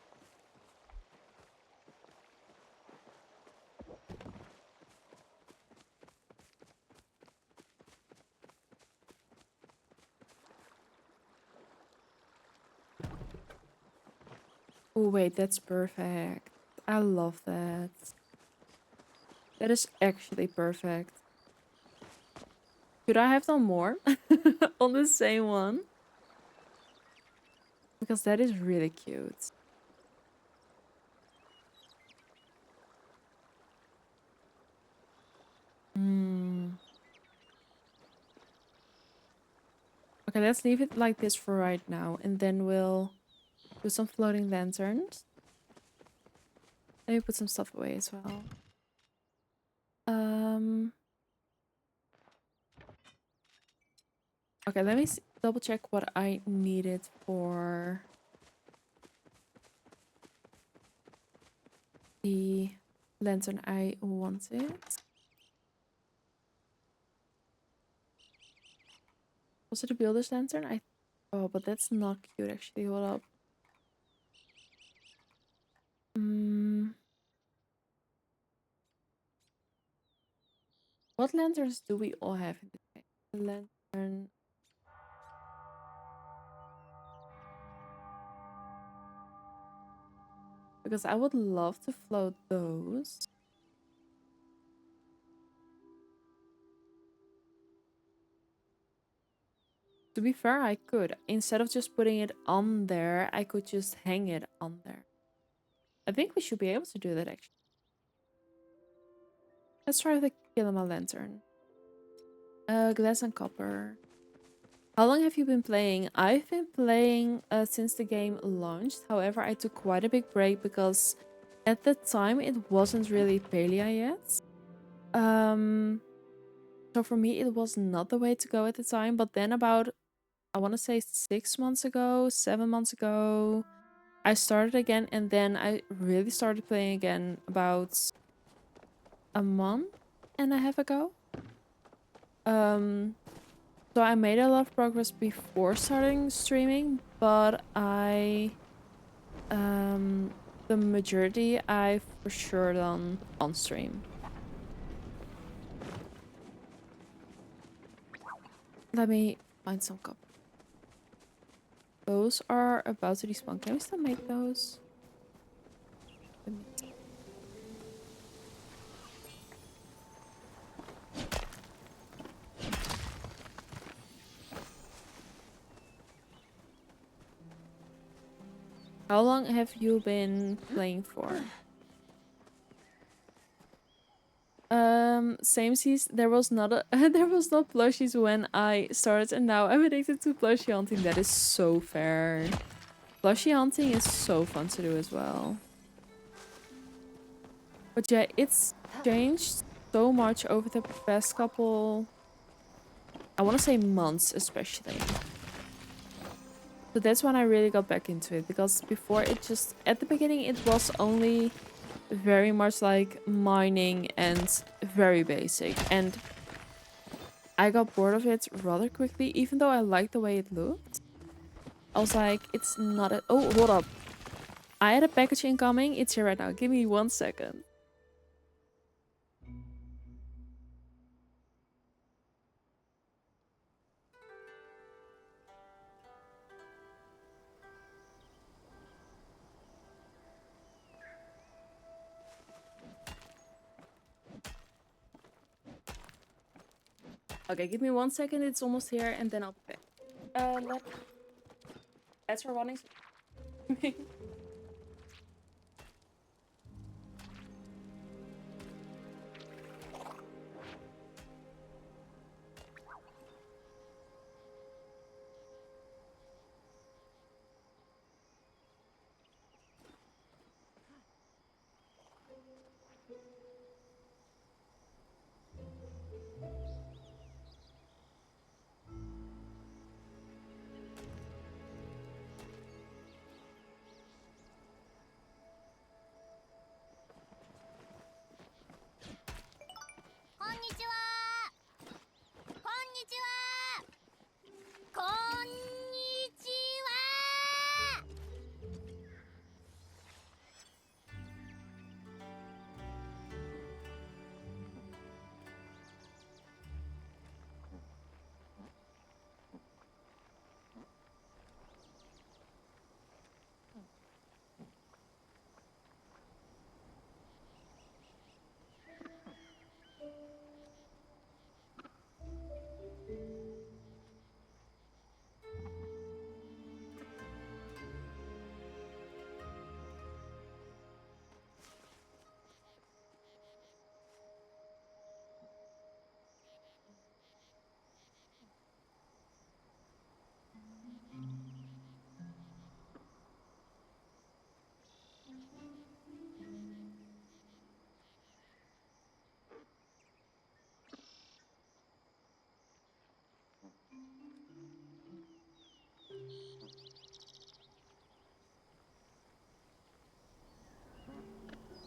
Oh wait, that's perfect. I love that. That is actually perfect. Could I have done more on the same one? Because that is really cute. Okay, let's leave it like this for right now, and then we'll do some floating lanterns. Let me put some stuff away as well. Okay, let me double check what I needed for the lantern I wanted. Was it a builder's lantern? Oh, but that's not cute actually. Hold up. What lanterns do we all have in the game? Lantern. Because I would love to float those. To be fair, I could. Instead of just putting it on there, I could just hang it on there. I think we should be able to do that actually. Let's try the Kilima lantern. Glass and copper. How long have you been playing? I've been playing since the game launched. However, I took quite a big break because at the time it wasn't really Palia yet. So for me it was not the way to go at the time. But then about, I want to say 6 months ago, 7 months ago, I started again, and then I really started playing again about a month and a half ago. So I made a lot of progress before starting streaming, but the majority I've for sure done on stream. Let me find some copper. Those are about to despawn. Can we still make those? Let me see. How long have you been playing for? Same seas. There was not a there was not plushies when I started, and now I'm addicted to plushie hunting. That is so fair. Plushie hunting is so fun to do as well. But yeah, it's changed so much over the past couple, I want to say months especially. So that's when I really got back into it, because before it just, at the beginning it was only very much like mining and very basic, and I got bored of it rather quickly. Even though I liked the way it looked, I was like, it's not a— oh, hold up, I had a package incoming. It's here right now. Give me 1 second. Okay, give me 1 second. It's almost here, and then I'll be back. That's for running.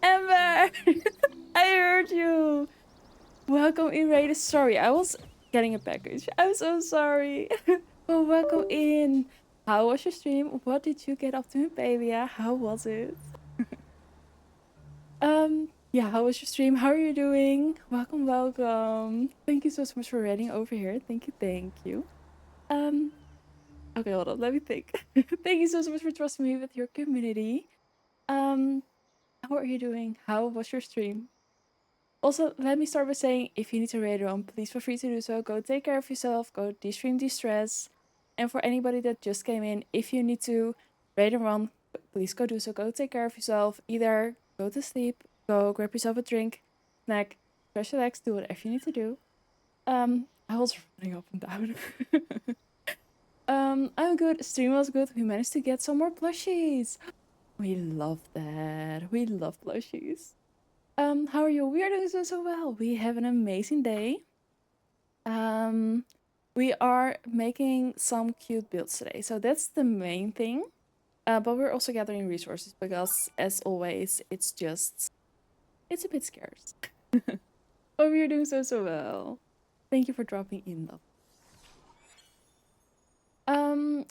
Ember! I heard you! Welcome in, Raid. Sorry, I was getting a package. I'm so sorry. Well, welcome in. How was your stream? What did you get up to in Palia? How was it? Yeah, how was your stream? How are you doing? Welcome, welcome. Thank you so much for reading over here. Thank you, thank you. Um, okay, hold on, let me think. Thank you so much for trusting me with your community. Um, how are you doing? How was your stream? Also, let me start by saying, if you need to raid on, please feel free to do so. Go take care of yourself, go de-stream, de-stress. And for anybody that just came in, if you need to raid and run, please go do so. Go take care of yourself. Either go to sleep, go grab yourself a drink, snack, stretch, relax, do whatever you need to do. I was running up and down. I'm good. Stream was good. We managed to get some more plushies. We love that. We love plushies. How are you? We are doing so well. We have an amazing day. We are making some cute builds today, so that's the main thing. But we're also gathering resources because, as always, it's a bit scarce. But we are doing so well. Thank you for dropping in, love.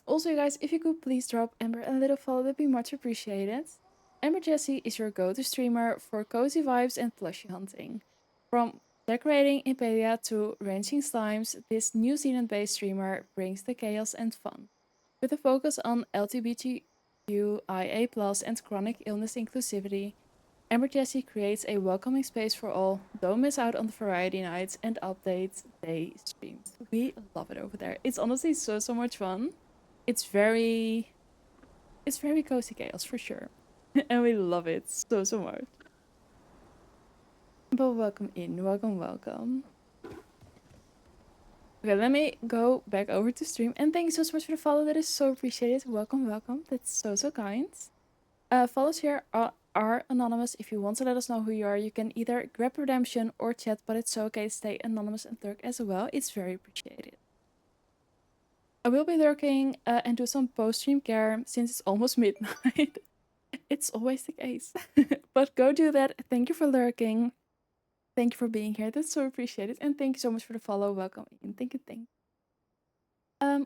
Also, you guys, if you could please drop Amber a little follow, that'd be much appreciated. Amber Jessie is your go-to streamer for cozy vibes and plushie hunting. From Decorating in Palia to ranging slimes, this New Zealand-based streamer brings the chaos and fun. With a focus on LGBTQIA+ and chronic illness inclusivity, Amber Jessie creates a welcoming space for all. Don't miss out on the variety nights and updates they streams. We love it over there. It's honestly so much fun. It's very cozy chaos for sure. And we love it so much. But welcome in, welcome. Okay, let me go back over to stream. And thank you so much for the follow. That is so appreciated. Welcome. That's so kind. Follows here are anonymous. If you want to let us know who you are, you can either grab redemption or chat, but it's okay to stay anonymous and lurk as well. It's very appreciated. I will be lurking and do some post-stream care since it's almost midnight. It's always the case. But go do that. Thank you for lurking. Thank you for being here. That's so appreciated. And thank you so much for the follow. Welcome in. Thank you.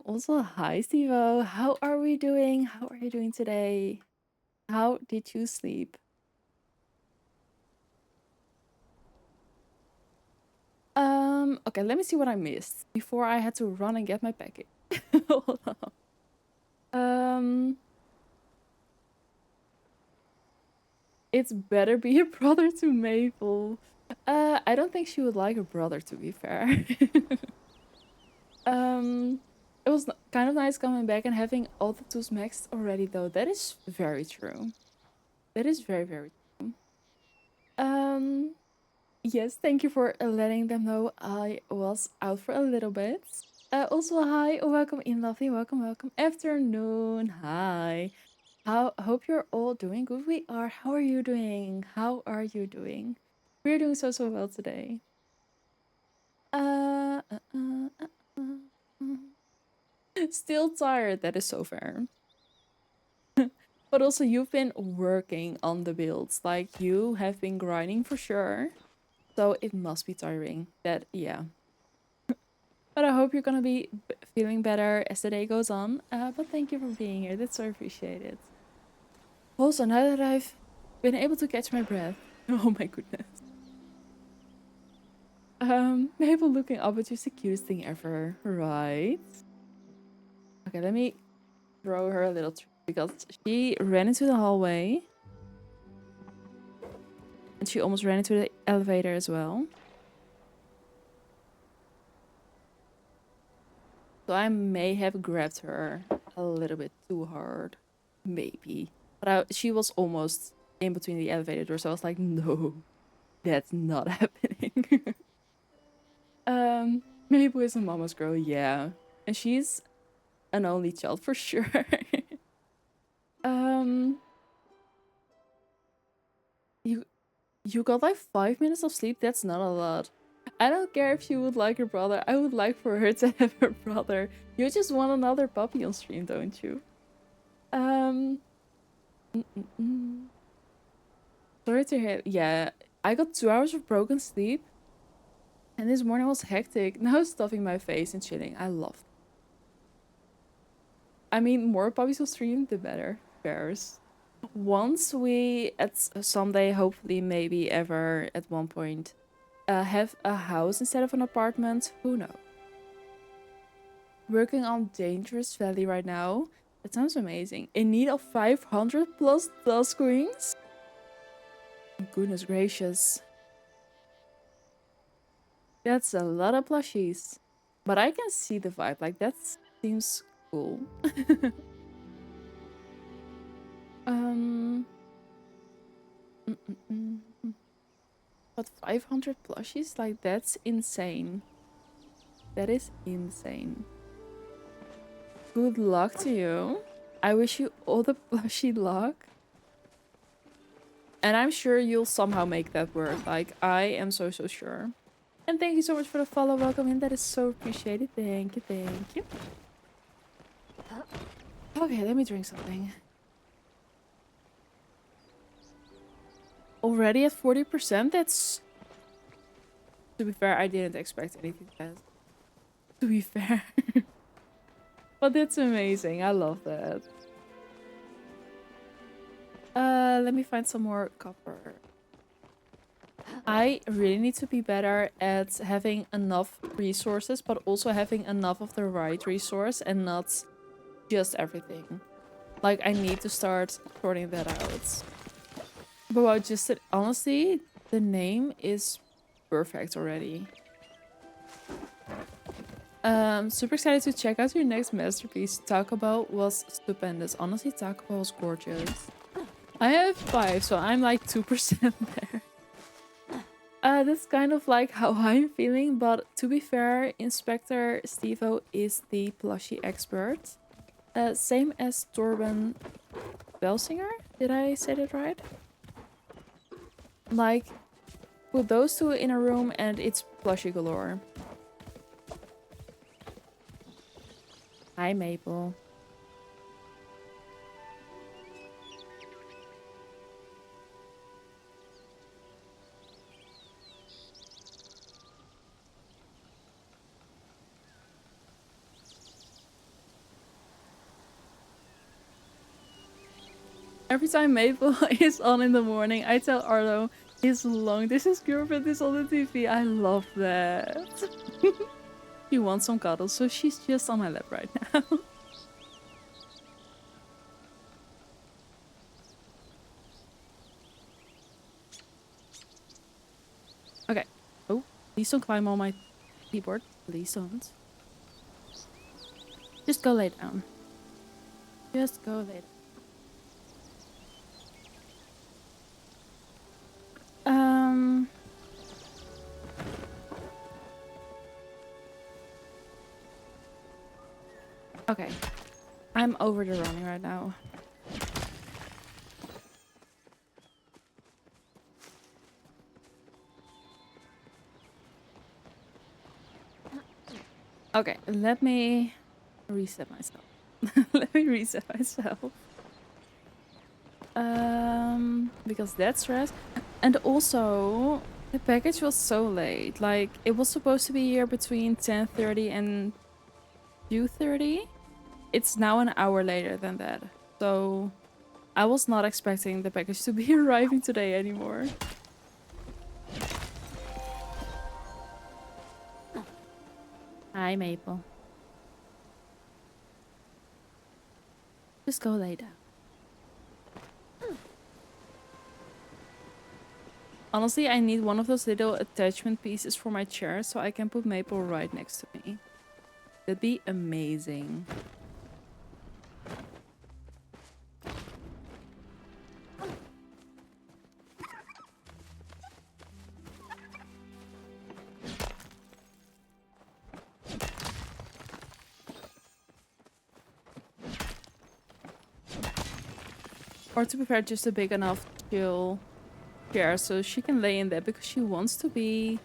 Also, hi, Stevo. How are we doing? How are you doing today? How did you sleep? Okay, let me see what I missed before I had to run and get my package. Hold on. It's better be a brother to Maple. I don't think she would like a brother, to be fair. It was kind of nice coming back and having all the tools maxed already, though. That is very true. That is very true. Yes, thank you for letting them know I was out for a little bit. Also, hi, welcome in, lovely, welcome. Afternoon, hi. Hope you're all doing good. We are. How are you doing? We're doing so well today. Still tired. That is so fair. But also, you've been working on the builds. Like, you have been grinding for sure. So it must be tiring. Yeah. But I hope you're gonna be feeling better as the day goes on. But thank you for being here. That's so appreciated. Also, now that I've been able to catch my breath. Oh my goodness. Mabel looking up at you is the cutest thing ever, right? Okay, let me throw her a little trick because she ran into the hallway. And she almost ran into the elevator as well. So I may have grabbed her a little bit too hard. Maybe. But she was almost in between the elevator doors, so I was like, no, that's not happening. Mabel is a mama's girl, yeah. And she's an only child for sure. You got like 5 minutes of sleep? That's not a lot. I don't care if she would like her brother. I would like for her to have her brother. You just want another puppy on stream, don't you? Sorry to hear. Yeah, I got 2 hours of broken sleep. And this morning was hectic. Now stuffing my face and chilling. I love it. I mean, more puppies on stream, the better. Bears. Once we, at someday, hopefully, maybe ever, at one point, have a house instead of an apartment, who knows? Working on Dangerous Valley right now. That sounds amazing. In need of 500 plus Dusk Wings? Goodness gracious. That's a lot of plushies. But I can see the vibe. Like, that seems cool. But 500 plushies? Like, that's insane. That is insane. Good luck to you. I wish you all the plushie luck. And I'm sure you'll somehow make that work. Like, I am so sure. And thank you so much for the follow. Welcome in. That is so appreciated. Thank you. Okay, let me drink something. Already at 40%? That's... To be fair, I didn't expect anything bad. To be fair. But that's amazing. I love that. Let me find some more copper. I really need to be better at having enough resources, but also having enough of the right resource and not just everything. Like, I need to start sorting that out. But wow, just honestly, the name is perfect already. Super excited to check out your next masterpiece. Taco Bell was stupendous. Honestly, Taco Bell was gorgeous. I have 5, so I'm like 2% there. That's kind of like how I'm feeling, but to be fair, Inspector Stevo is the plushie expert. Same as Torben Belsinger. Did I say that right? Like, put those two in a room and it's plushie galore. Hi, Maple. Every time Maple is on in the morning, I tell Arlo his long distance girlfriend is on the TV. I love that. She wants some cuddles, so she's just on my lap right now. Okay. Oh, please don't climb on my keyboard. Please don't. Just go lay down. Just go lay down. Okay. I'm over the running right now. Okay, let me reset myself. Let me reset myself. Because that's stress. And also, the package was so late. Like, it was supposed to be here between 10:30 and 2:30. It's now an hour later than that. So, I was not expecting the package to be arriving today anymore. Hi, Maple. Just go lay down. Honestly, I need one of those little attachment pieces for my chair so I can put Maple right next to me. That'd be amazing. Or to be fair, just a big enough chill chair so she can lay in there because she wants to be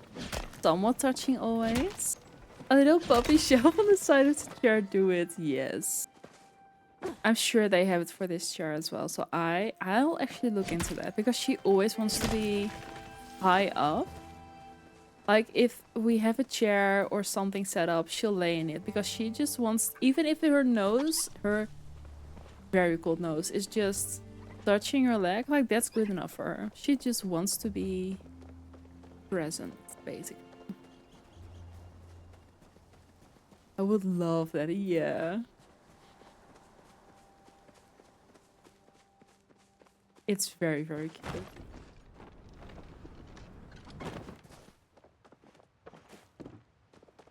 somewhat touching always. A little puppy shelf on the side of the chair, do it, yes. I'm sure they have it for this chair as well, so I'll actually look into that because she always wants to be high up. Like, if we have a chair or something set up, she'll lay in it because she just wants, even if her nose, her very cold nose, is just touching her leg, like, that's good enough for her. She just wants to be present, basically. I would love that, yeah. It's very, very cute.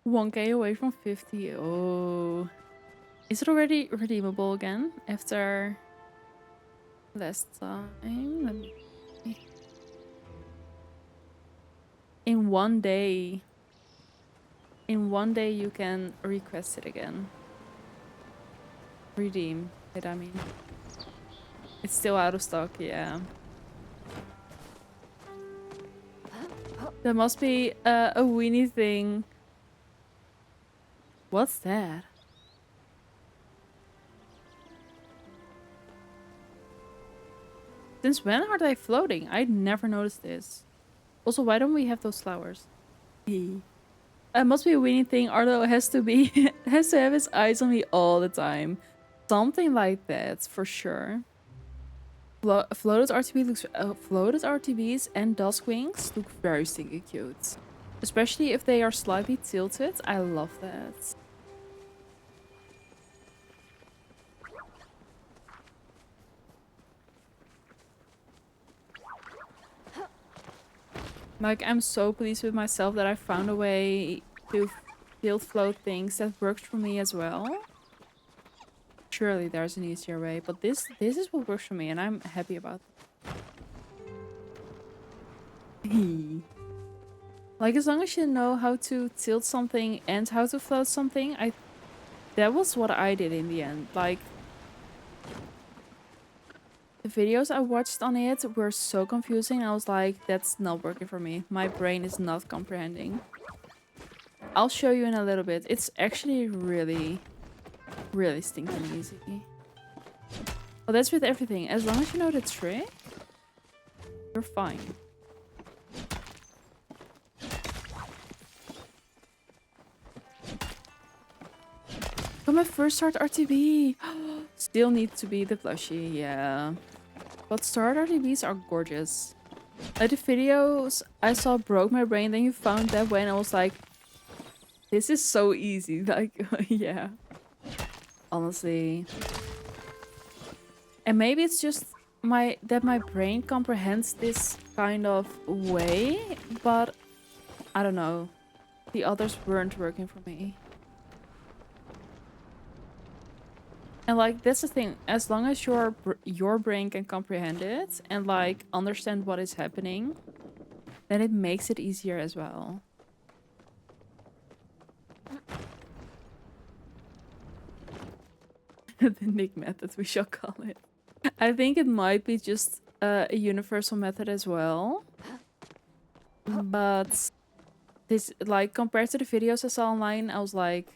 $1K away from 50. Oh. Is it already redeemable again after last time? Let me see. In 1 day. In 1 day you can request it again. Redeem it, I mean. It's still out of stock, yeah. There must be a weenie thing. What's that? Since when are they floating? I never noticed this. Also, why don't we have those flowers? Must be a weenie thing. Arlo has to be has to have his eyes on me all the time. Something like that, for sure. Floated RTB looks floated RTBs and dusk wings look very stinky cute, especially if they are slightly tilted. I love that. Like, I'm so pleased with myself that I found a way to build float things that works for me as well. Surely there's an easier way, but this is what works for me, and I'm happy about it. Like, as long as you know how to tilt something and how to float something, that was what I did in the end. Like, the videos I watched on it were so confusing. I was like, that's not working for me. My brain is not comprehending. I'll show you in a little bit. It's actually really, really stinking easy. Well, that's with everything. As long as you know the trick, you're fine. Got my first start RTB. Still need to be the plushie, yeah. But start RTBs are gorgeous. Like, the videos I saw broke my brain, then you found that way and I was like, this is so easy. Like, yeah. Honestly. And maybe it's just that my brain comprehends this kind of way, but I don't know. The others weren't working for me. And like, that's the thing, as long as your brain can comprehend it and like understand what is happening, then it makes it easier as well. The Nick method, we shall call it. I think it might be just a universal method as well. But this, like, compared to the videos I saw online, I was like,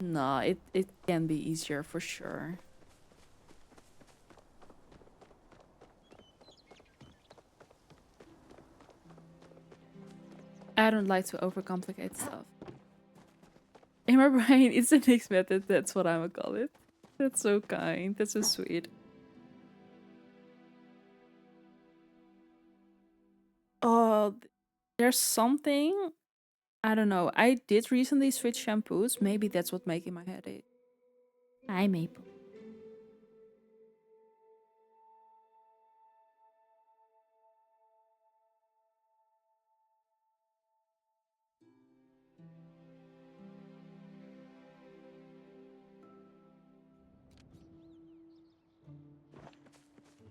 nah, it can be easier for sure. I don't like to overcomplicate stuff. In my brain, it's the Nick's method, that's what I'm gonna call it. That's so kind, that's so sweet. Oh, there's something, I don't know. I did recently switch shampoos. Maybe that's what making my head ache. Hi, Maple.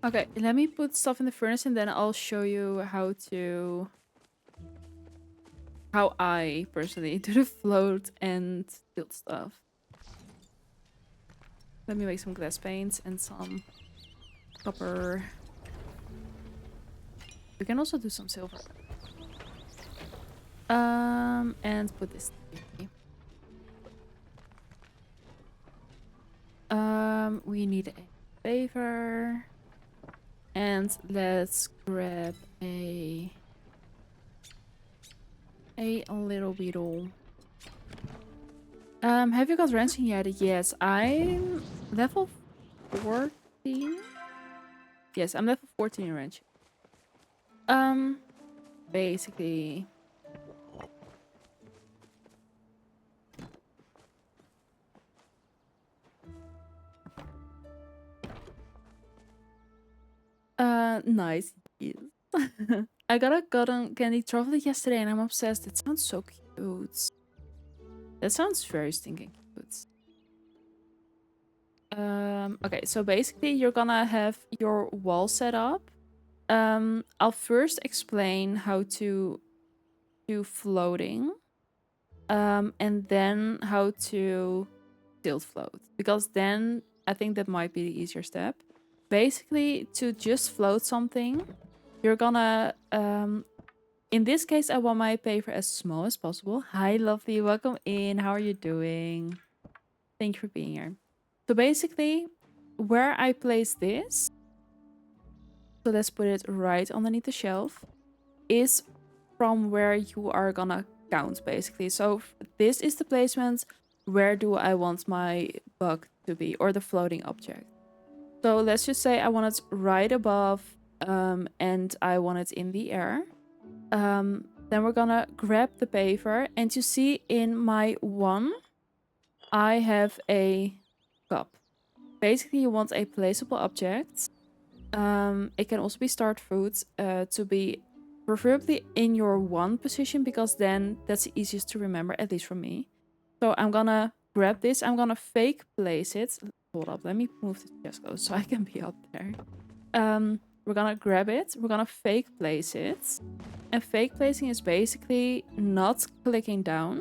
Okay, let me put stuff in the furnace and then I'll show you how I personally do the float and build stuff. Let me make some glass paints and some copper. We can also do some silver. And put this. We need a paver. And let's grab a little beetle. Have you got ranching yet? Yes, I'm level 14. Yes, I'm level 14 in ranching. Basically. Nice. Yes. I got a cotton candy truffle yesterday and I'm obsessed. It sounds so cute. That sounds very stinking cute. Okay, so basically you're gonna have your wall set up. I'll first explain how to do floating. And then how to tilt float. Because then I think that might be the easier step. Basically, to just float something, you're gonna in this case, I want my paper as small as possible. Hi, lovely. Welcome in. How are you doing? Thank you for being here. So basically, where I place this, so let's put it right underneath the shelf, is from where you are gonna count, basically. So this is the placement. Where do I want my bug to be, or the floating object? So let's just say I want it right above and I want it in the air. Then we're gonna grab the paver, and you see in my one, I have a cup. Basically, you want a placeable object. It can also be start food to be preferably in your one position, because then that's the easiest to remember, at least for me. So I'm gonna grab this. I'm gonna fake place it. Hold up, let me move the chest close so I can be up there. We're gonna grab it. We're gonna fake place it. And fake placing is basically not clicking down,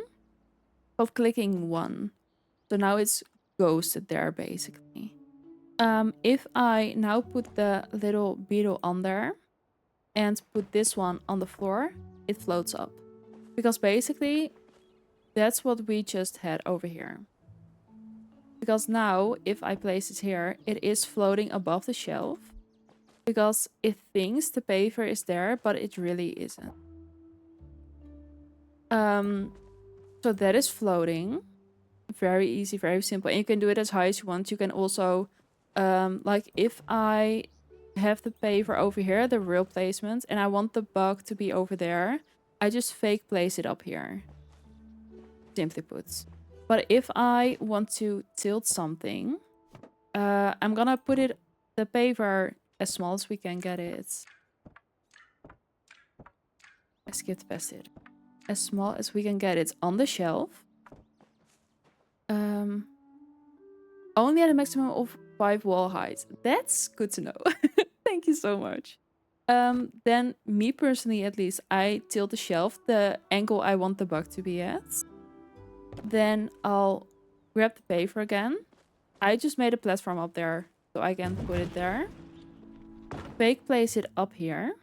but clicking one. So now it's ghosted there, basically. If I now put the little beetle on there and put this one on the floor, it floats up. Because basically, that's what we just had over here. Because now, if I place it here, it is floating above the shelf. Because it thinks the paver is there, but it really isn't. So that is floating. Very easy, very simple. And you can do it as high as you want. You can also, like if I have the paver over here, the real placement, and I want the bug to be over there, I just fake place it up here. Simply put. But if I want to tilt something, I'm gonna put it, the paver, as small as we can get it. I skipped past it. As small as we can get it on the shelf. Only at a maximum of 5 wall height. That's good to know. Thank you so much. Then me personally, at least, I tilt the shelf the angle I want the bug to be at. Then I'll grab the paver again. I just made a platform up there, so I can put it there. Fake place it up here.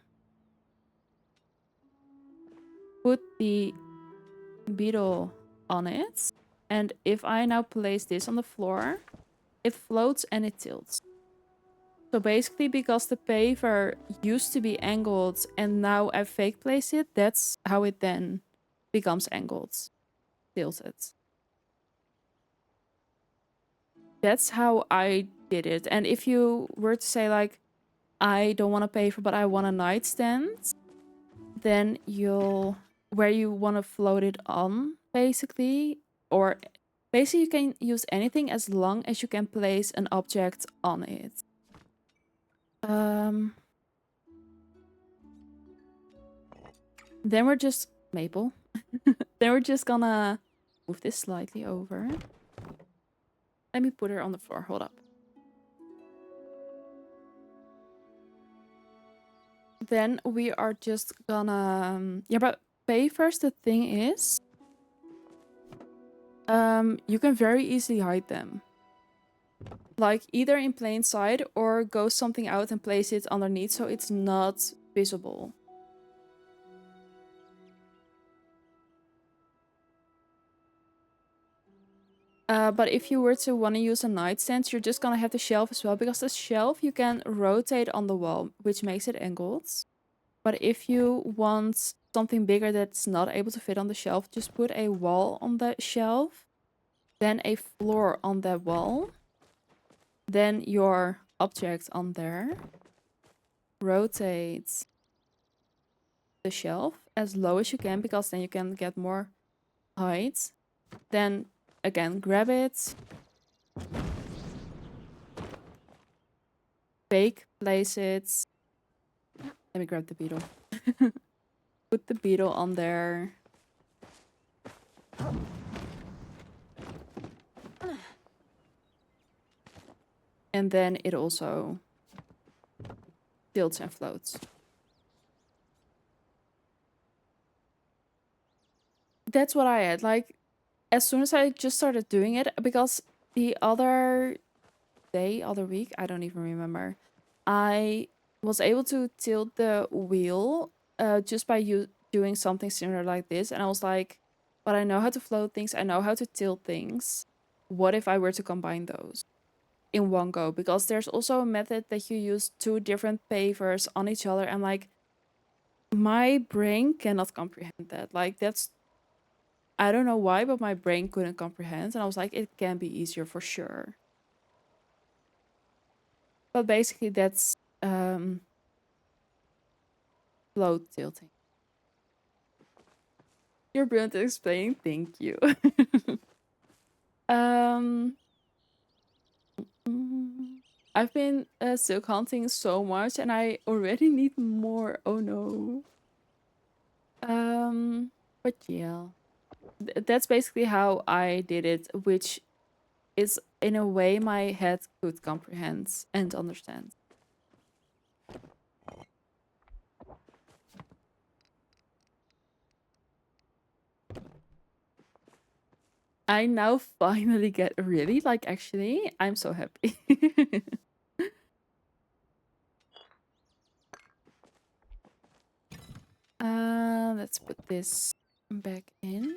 Put the beetle on it. And if I now place this on the floor, it floats and it tilts. So basically, because the paver used to be angled and now I fake place it, that's how it then becomes angled, tilted. That's how I did it. And if you were to say like, I don't want a paver, but I want a nightstand, then you'll, where you want to float it on, basically, or basically you can use anything as long as you can place an object on it. Then we're just Maple. Then we're just gonna move this slightly over. Let me put her on the floor. Hold up. Then we are just gonna yeah, but pavers, the thing is, you can very easily hide them. Like either in plain sight or go something out and place it underneath so it's not visible. But if you were to want to use a nightstand, you're just gonna have the shelf as well, because the shelf you can rotate on the wall, which makes it angled. But if you want something bigger that's not able to fit on the shelf, just put a wall on the shelf, then a floor on that wall, then your object on there. Rotate the shelf as low as you can, because then you can get more height. Then again, grab it, fake place it. Let me grab the beetle. Put the beetle on there. And then it also tilts and floats. That's what I had. Like, as soon as I just started doing it, because the other day, other week, I don't even remember, I was able to tilt the wheel just by doing something similar like this. And I was like, but I know how to float things. I know how to tilt things. What if I were to combine those in one go? Because there's also a method that you use 2 different pavers on each other. And like, my brain cannot comprehend that. Like, that's, I don't know why, but my brain couldn't comprehend. And I was like, it can be easier for sure. But basically, that's float tilting. You're brilliant at explaining. Thank you. um, mm, I've been silk hunting so much, and I already need more. Oh no. But yeah, that's basically how I did it, which is in a way my head could comprehend and understand. I now finally get really like actually, I'm so happy. Let's put this back in.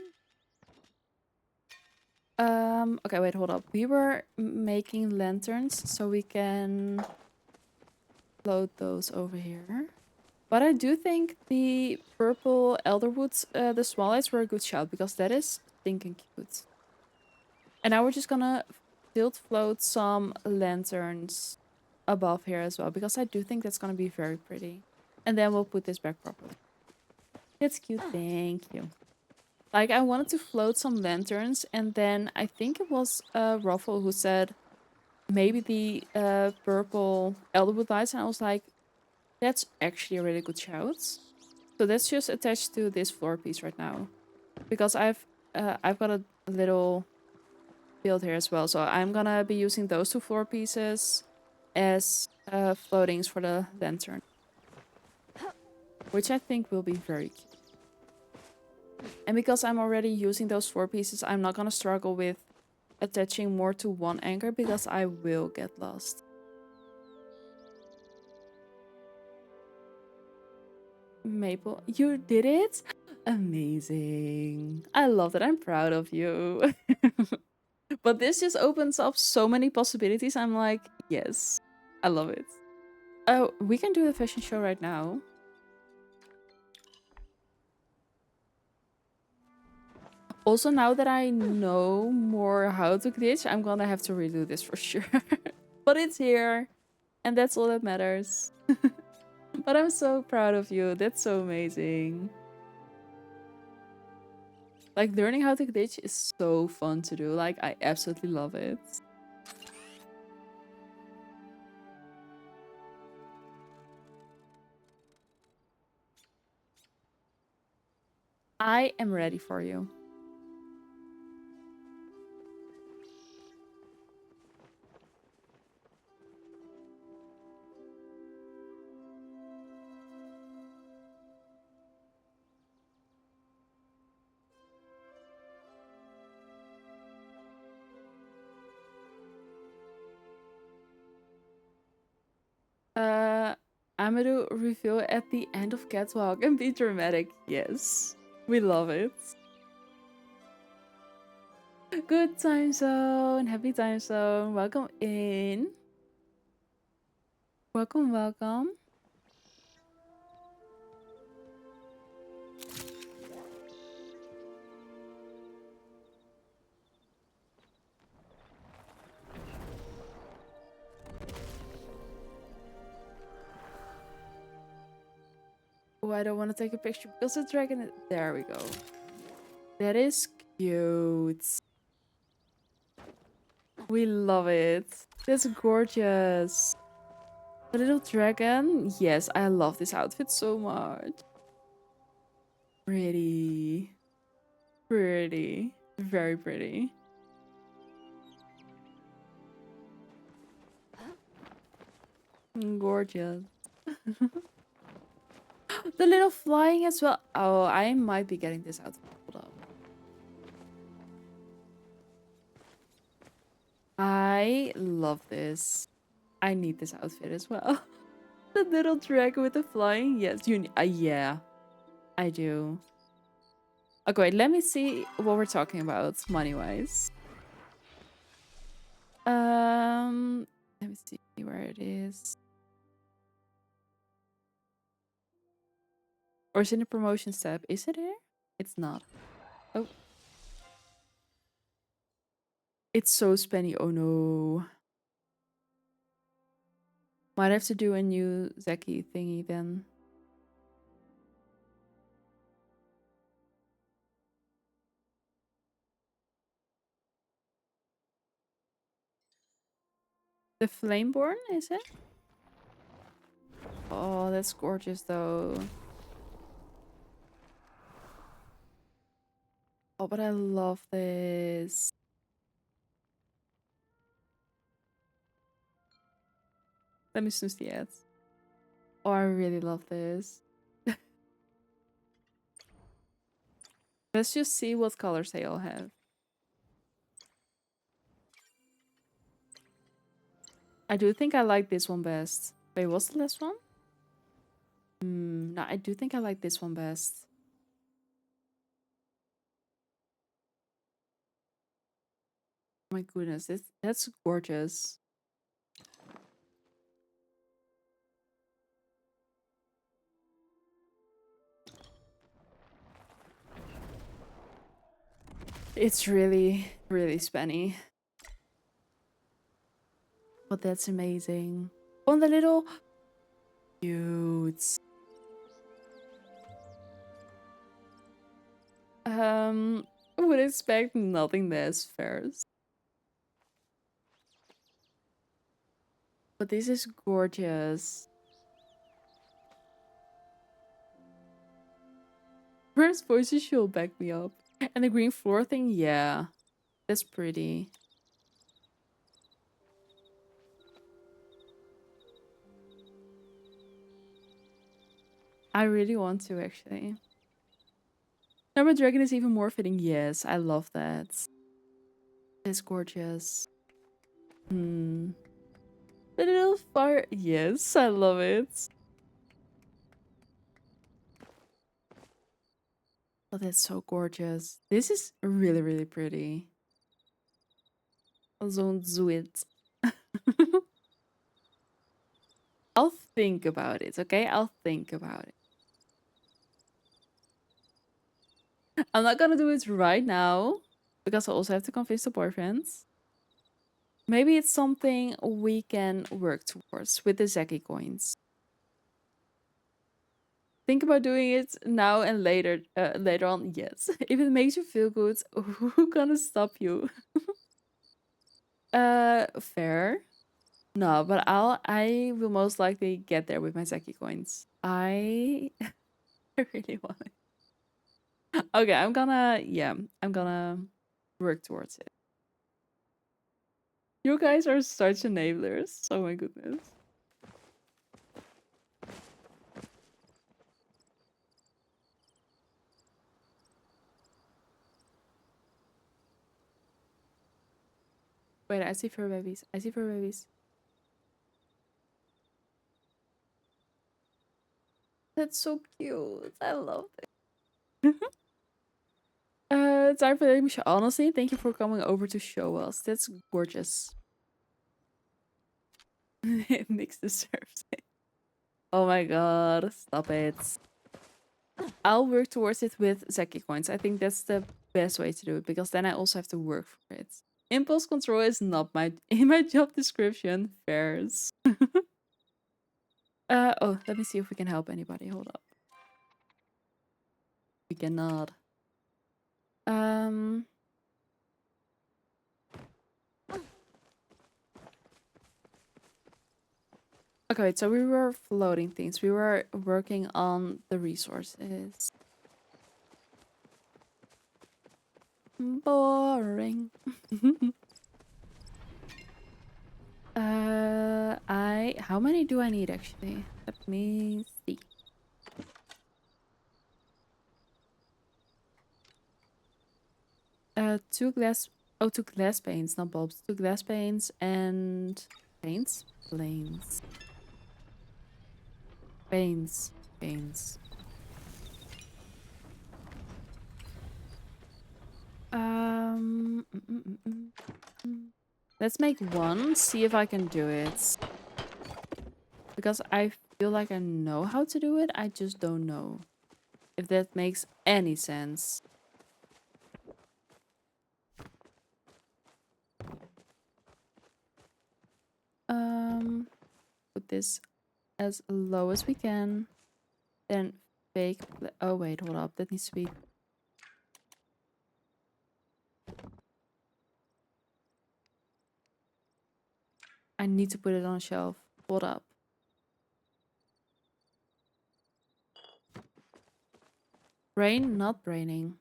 Okay, wait, hold up. We were making lanterns so we can load those over here. But I do think the purple elderwoods, the swallows were a good shout because that is stinking cute. And now we're just gonna tilt float some lanterns above here as well because I do think that's gonna be very pretty. And then we'll put this back properly. That's cute, thank you. Like I wanted to float some lanterns and then I think it was Ruffle who said maybe the purple elderwood lights and I was like, that's actually a really good shout. So that's just attached to this floor piece right now. Because I've got a little field here as well. So I'm gonna be using those two floor pieces as floatings for the lantern. Which I think will be very cute. And because I'm already using those floor pieces, I'm not gonna struggle with attaching more to one anchor because I will get lost. Maple, you did it? Amazing. I love that. I'm proud of you. But this just opens up so many possibilities. I'm like, yes, I love it. Oh, we can do the fashion show right now. Also, now that I know more how to glitch, I'm gonna have to redo this for sure. But it's here, and that's all that matters. But I'm so proud of you. That's so amazing. Like, learning how to glitch is so fun to do. Like, I absolutely love it. I am ready for you. Uh, I'm gonna reveal at the end of Catwalk and be dramatic. Yes, we love it. Good time zone, happy time zone. Welcome in. Welcome, welcome. Oh, I don't want to take a picture because the dragon is... There we go. That is cute. We love it. That's gorgeous. The little dragon. Yes, I love this outfit so much. Pretty. Pretty. Very pretty. Gorgeous. The little flying as well. Oh, I might be getting this outfit. Hold up. I love this. I need this outfit as well. The little dragon with the flying. Yes, yeah, I do. Okay, wait, let me see what we're talking about money-wise. Let me see where it is. Or is it in the promotion tab? Is it here? It's not. Oh. It's so spenny. Oh no. Might have to do a new Zeki thingy then. The Flameborn, is it? Oh, that's gorgeous though. Oh, but I love this. Let me snooze the ads. Oh, I really love this. Let's just see what colors they all have. I do think I like this one best. Wait, what's the last one? No, I do think I like this one best. Oh my goodness, that's gorgeous. It's really, really spanny. But that's amazing. On the little cute. Would expect nothing less first. But this is gorgeous. First voices she'll back me up. And the green floor thing, yeah. That's pretty. I really want to actually. Number Dragon is even more fitting. Yes, I love that. It's gorgeous. The little fire. Yes, I love it. Oh, that's so gorgeous. This is really, really pretty. Don't do it. I'll think about it, okay? I'll think about it. I'm not gonna do it right now because I also have to convince the boyfriends. Maybe it's something we can work towards with the Zeki coins. Think about doing it now and later on, yes. If it makes you feel good, who gonna stop you? Fair. No, but I will most likely get there with my Zeki coins. I I really want it. Okay, I'm gonna work towards it. You guys are such enablers. Oh my goodness. Wait, I see fur babies. I see fur babies. That's so cute. I love it. Time for the show. Honestly, thank you for coming over to show us. That's gorgeous. It makes deserves it. Oh my god, stop it. I'll work towards it with Zeki coins. I think that's the best way to do it because then I also have to work for it. Impulse control is not my in my job description. Fairs. Oh, let me see if we can help anybody. Hold up. We cannot. Um Okay, so we were floating things. We were working on the resources. Boring. How many do I need actually? Let me see. Two glass. Oh, two glass panes, not bulbs. Two glass panes and paints. Planes. Panes. Panes. Um. mm, mm, mm, mm, mm. Let's make one. See if I can do it. Because I feel like I know how to do it. I just don't know if that makes any sense. Put put this as low as we can. Then fake. Oh, wait, hold up. That needs to be. I need to put it on a shelf. Hold up. Brain, not braining.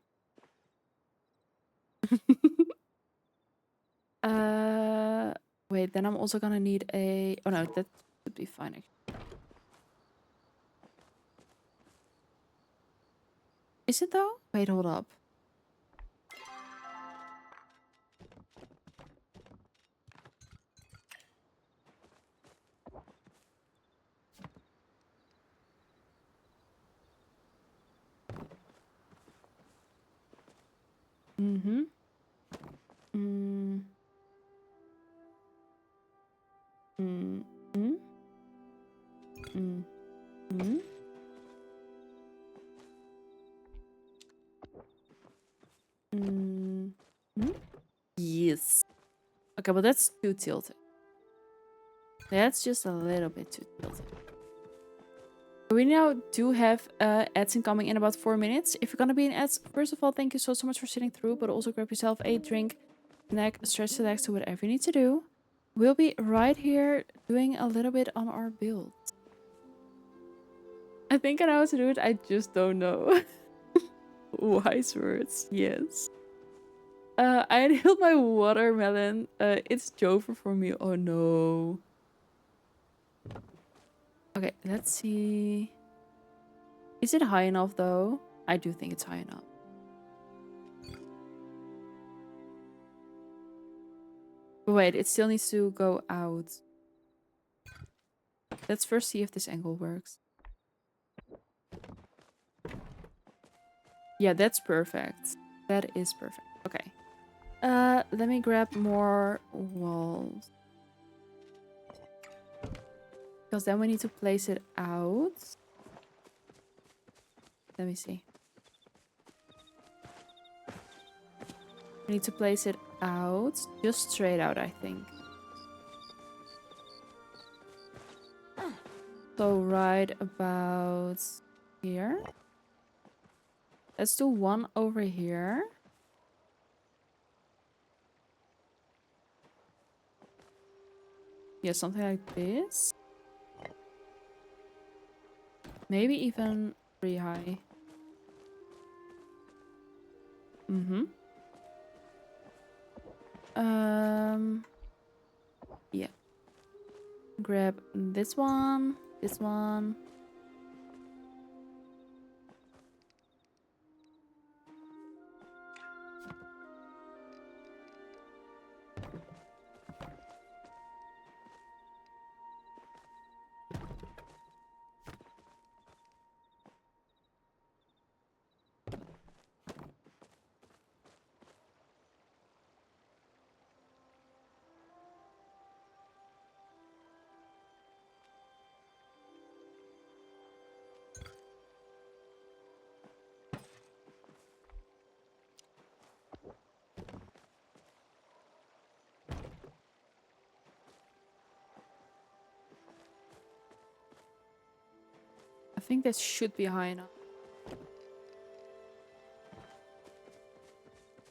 Wait, then I'm also gonna need a. Oh no, that should be fine. Is it though? Wait, hold up. Mm-hmm. Mm. Mm. Mm. Mm. Mm. Mm. Mm. Yes. Okay, but that's too tilted. That's just a little bit too tilted. We now do have ads incoming in about 4 minutes. If you're gonna be in ads, first of all, thank you so much for sitting through, but also grab yourself a drink, snack, stretch the legs, do whatever you need to do. We'll be right here doing a little bit on our build. I think I know how to do it, I just don't know. Wise words, yes. I inhaled my watermelon. It's Jover for me. Oh no. Okay, let's see. Is it high enough though? I do think it's high enough. But wait, it still needs to go out. Let's first see if this angle works. Yeah, that's perfect. That is perfect. Okay. Let me grab more walls. Because then we need to place it out. Let me see. We need to place it out. Just straight out, I think. So right about here. Let's do one over here. Yeah, something like this. Maybe even pretty high. Mm-hmm. Yeah. Grab this one, this one. I think that should be high enough.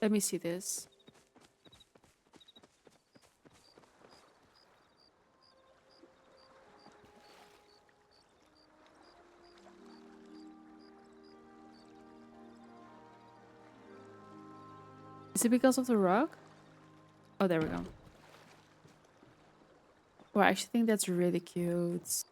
Let me see this. Is it because of the rock? Oh, there we go. Oh, I actually think that's really cute.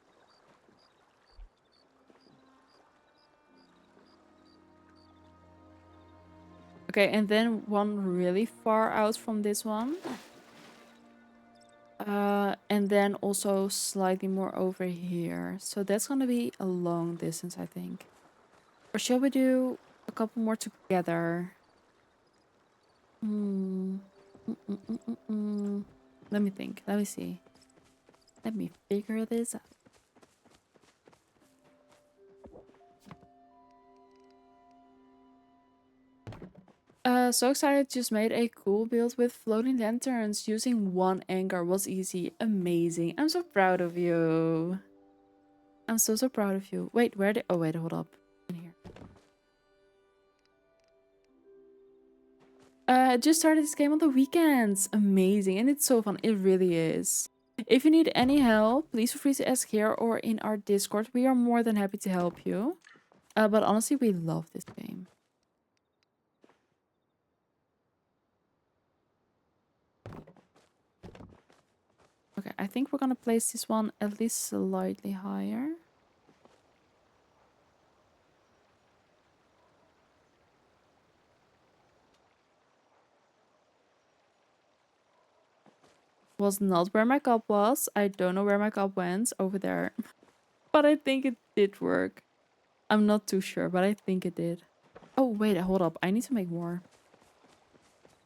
Okay, and then one really far out from this one. And then also slightly more over here. So that's gonna be a long distance, I think. Or shall we do a couple more together? Let me think. Let me see. Let me figure this out. So excited, just made a cool build with floating lanterns. Using one anchor was easy. Amazing. I'm so proud of you. I'm so proud of you. Wait, where did... Oh, wait, hold up. In here. Just started this game on the weekends. Amazing. And it's so fun. It really is. If you need any help, please feel free to ask here or in our Discord. We are more than happy to help you. But honestly, we love this game. Okay, I think we're gonna place this one at least slightly higher. Was not where my cup was. I don't know where my cup went. Over there. But I think it did work. I'm not too sure, but I think it did. Oh, wait, hold up. I need to make more.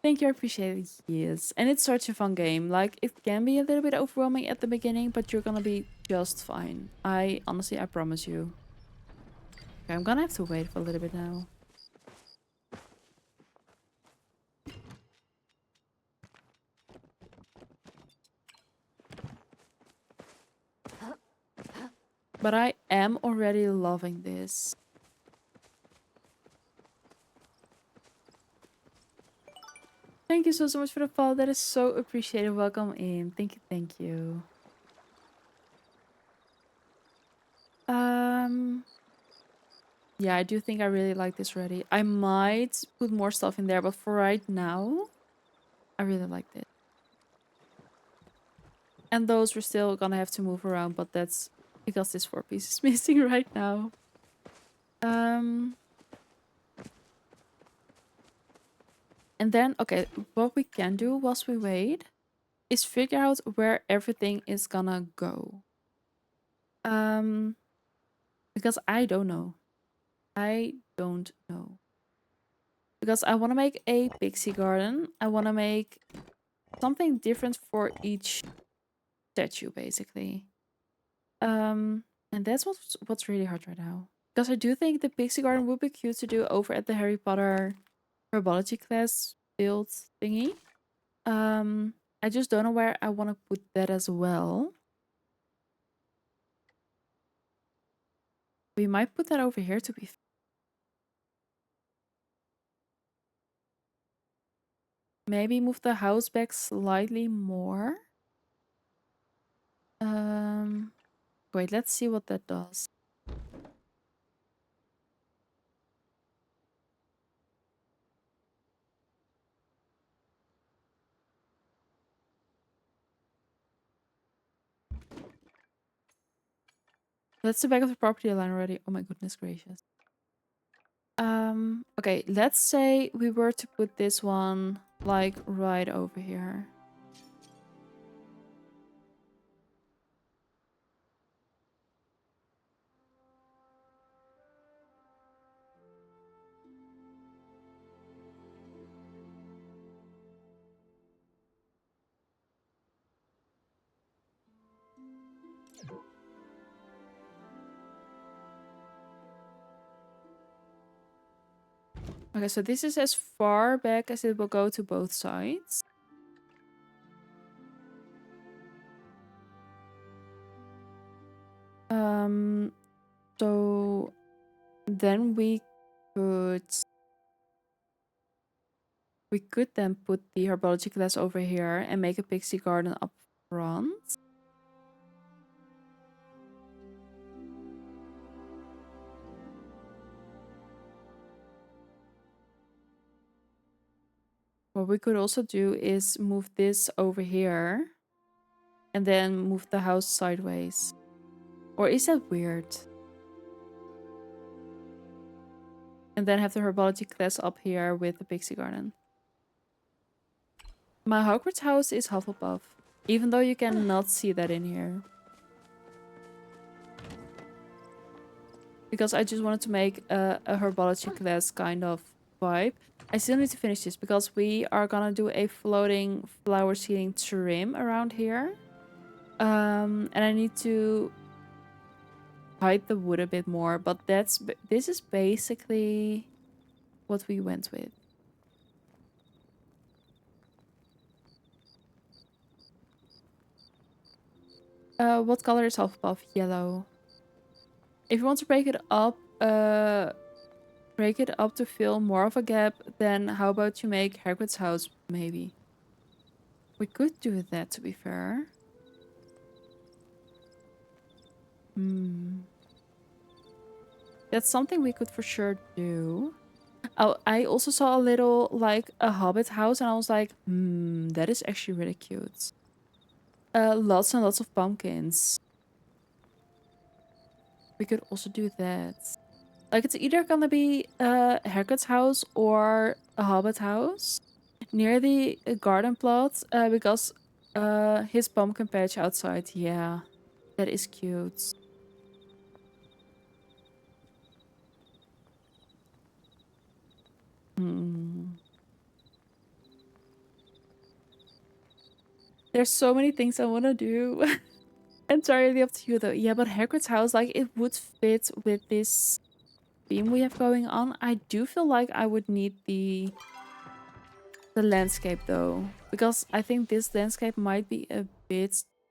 Thank you, I appreciate it. Yes. And it's such a fun game. Like, it can be a little bit overwhelming at the beginning, but you're gonna be just fine. I promise you. Okay, I'm gonna have to wait for a little bit now. But I am already loving this. Thank you so much for the follow. That is so appreciated. Welcome in. Thank you, thank you. Yeah, I do think I really like this already. I might put more stuff in there, but for right now, I really like it. And those we're still gonna have to move around, but that's because this 4 piece is missing right now. And then, okay, what we can do whilst we wait is figure out where everything is gonna go. Because I don't know. I don't know. Because I want to make a pixie garden. I want to make something different for each statue, basically. And that's what's really hard right now. Because I do think the pixie garden would be cute to do over at the Harry Potter herbology class build thingy. I just don't know where I want to put that as well. We might put that over here to be... Maybe move the house back slightly more. Wait, let's see what that does. That's the back of the property line already. Oh my goodness gracious. Okay, let's say we were to put this one like right over here. Okay, so this is as far back as it will go to both sides. So then we could then put the herbology class over here and make a pixie garden up front. What we could also do is move this over here and then move the house sideways. Or is that weird? And then have the herbology class up here with the pixie garden. My Hogwarts house is Hufflepuff, even though you cannot see that in here. Because I just wanted to make a herbology class kind of vibe. I still need to finish this because we are gonna do a floating flower seeding trim around here. And I need to hide the wood a bit more, but this is basically what we went with. What color is Hufflepuff? Yellow. If you want to break it up to fill more of a gap, then how about you make Hagrid's house, maybe? We could do that, to be fair. Hmm. That's something we could for sure do. Oh, I also saw a little, like, a hobbit house, and I was like, that is actually really cute. Lots and lots of pumpkins. We could also do that. Like, it's either gonna be Hagrid's house or a hobbit house near the garden plot, because his pumpkin patch outside, yeah, that is cute. Hmm. There's so many things I want to do. Entirely up to you though. Yeah, but Hagrid's house, like, it would fit with this theme we have going on. I do feel like I would need the landscape though, because I think this landscape might be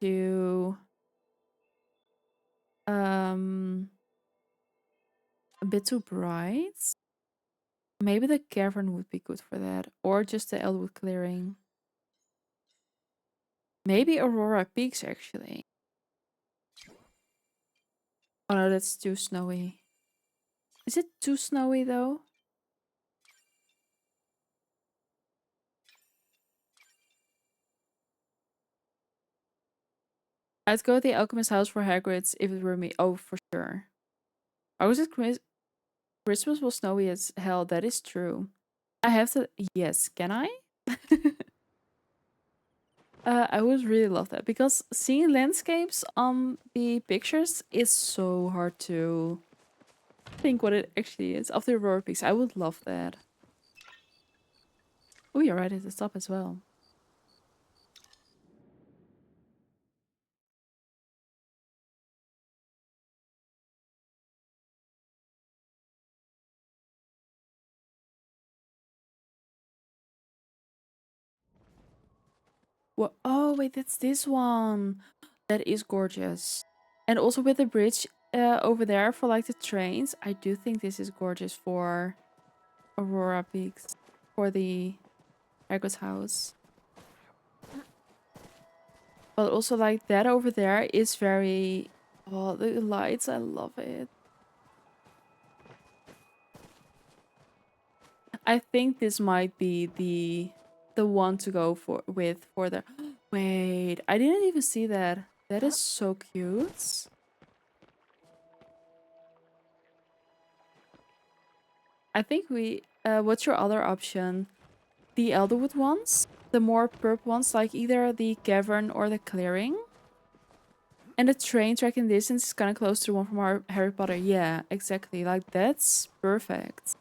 too um a bit too bright. Maybe the cavern would be good for that, or just the Elwood clearing. Maybe Aurora Peaks actually. Oh no, that's too snowy. Is it too snowy though? I'd go to the alchemist house for Hagrid's if it were me. Oh, for sure. I was at Christmas was snowy as hell. That is true. I have to. Yes, can I? I would really love that because seeing landscapes on the pictures is so hard to think what it actually is. Of the Aurora Peaks, I would love that. Oh, you're right at the top as well. Well, oh wait, that's this one. That is gorgeous, and also with the bridge over there for like the trains. I do think this is gorgeous for Aurora Peaks, for the Hagrid's house. But also like that over there is very, oh, the lights, I love it. I think this might be the one to go for the wait, I didn't even see that. That is so cute. I think we what's your other option? The Elderwood ones? The more purple ones, like either the cavern or the clearing? And the train track in distance is kind of close to the one from Harry Potter. Yeah, exactly. Like, that's perfect.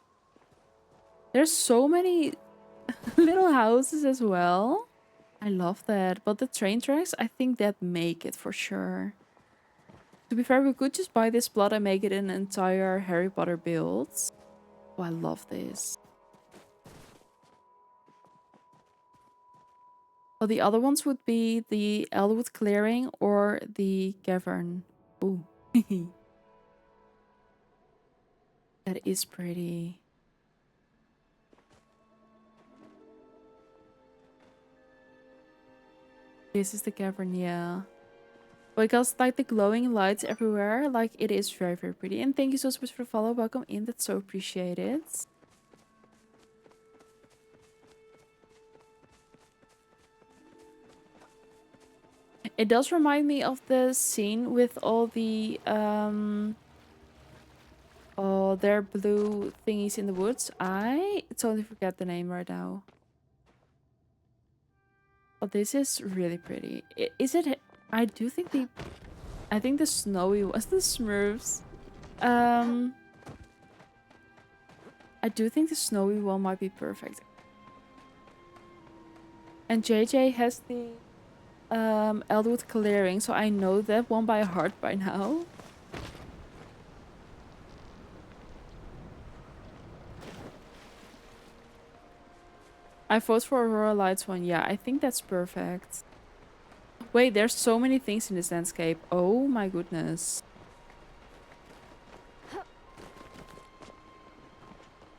There's so many little houses as well. I love that. But the train tracks, I think that make it for sure. To be fair, we could just buy this plot and make it an entire Harry Potter build. Oh, I love this. Well, the other ones would be the Elwood Clearing or the Cavern. Ooh. That is pretty. This is the Cavern, yeah. Because like the glowing lights everywhere, like it is very, very pretty. And thank you so much for the follow. Welcome in. That's so appreciated. It does remind me of the scene with all the all their blue thingies in the woods. I totally forget the name right now. But this is really pretty. Is it? I do think I think the snowy was the Smurfs. Um, I do think the snowy one might be perfect. And JJ has the Eldwood Clearing, so I know that one by heart by now. I vote for Aurora Lights one. Yeah, I think that's perfect. Wait, there's so many things in this landscape. Oh my goodness.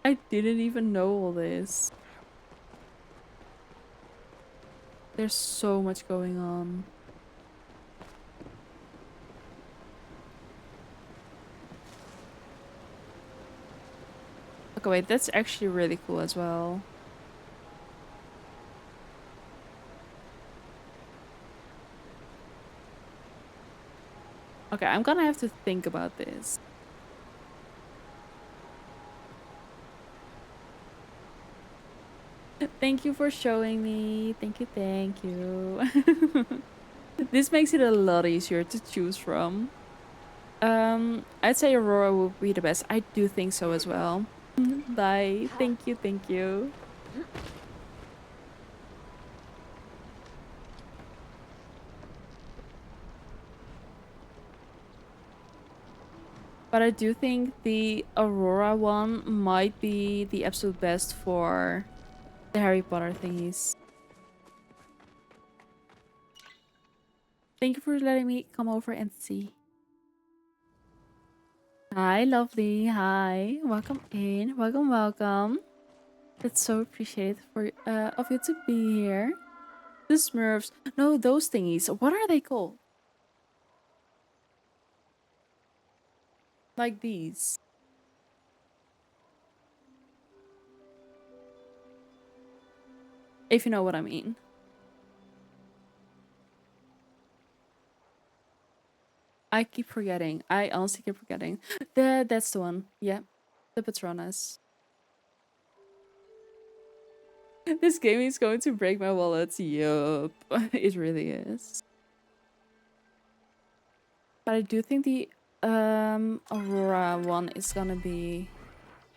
I didn't even know all this. There's so much going on. Okay, wait, that's actually really cool as well. Okay, I'm gonna have to think about this. Thank you for showing me. Thank you, thank you. This makes it a lot easier to choose from. I'd say Aurora would be the best. I do think so as well. Bye. Thank you, thank you. But I do think the Aurora one might be the absolute best for the Harry Potter thingies. Thank you for letting me come over and see. Hi, lovely. Hi. Welcome in. Welcome, welcome. It's so appreciated for of you to be here. The Smurfs. No, those thingies. What are they called? Like these. If you know what I mean. I keep forgetting. I honestly keep forgetting. That's the one. Yeah. The Patronus. This game is going to break my wallet. Yup. It really is. But I do think the Aurora one is gonna be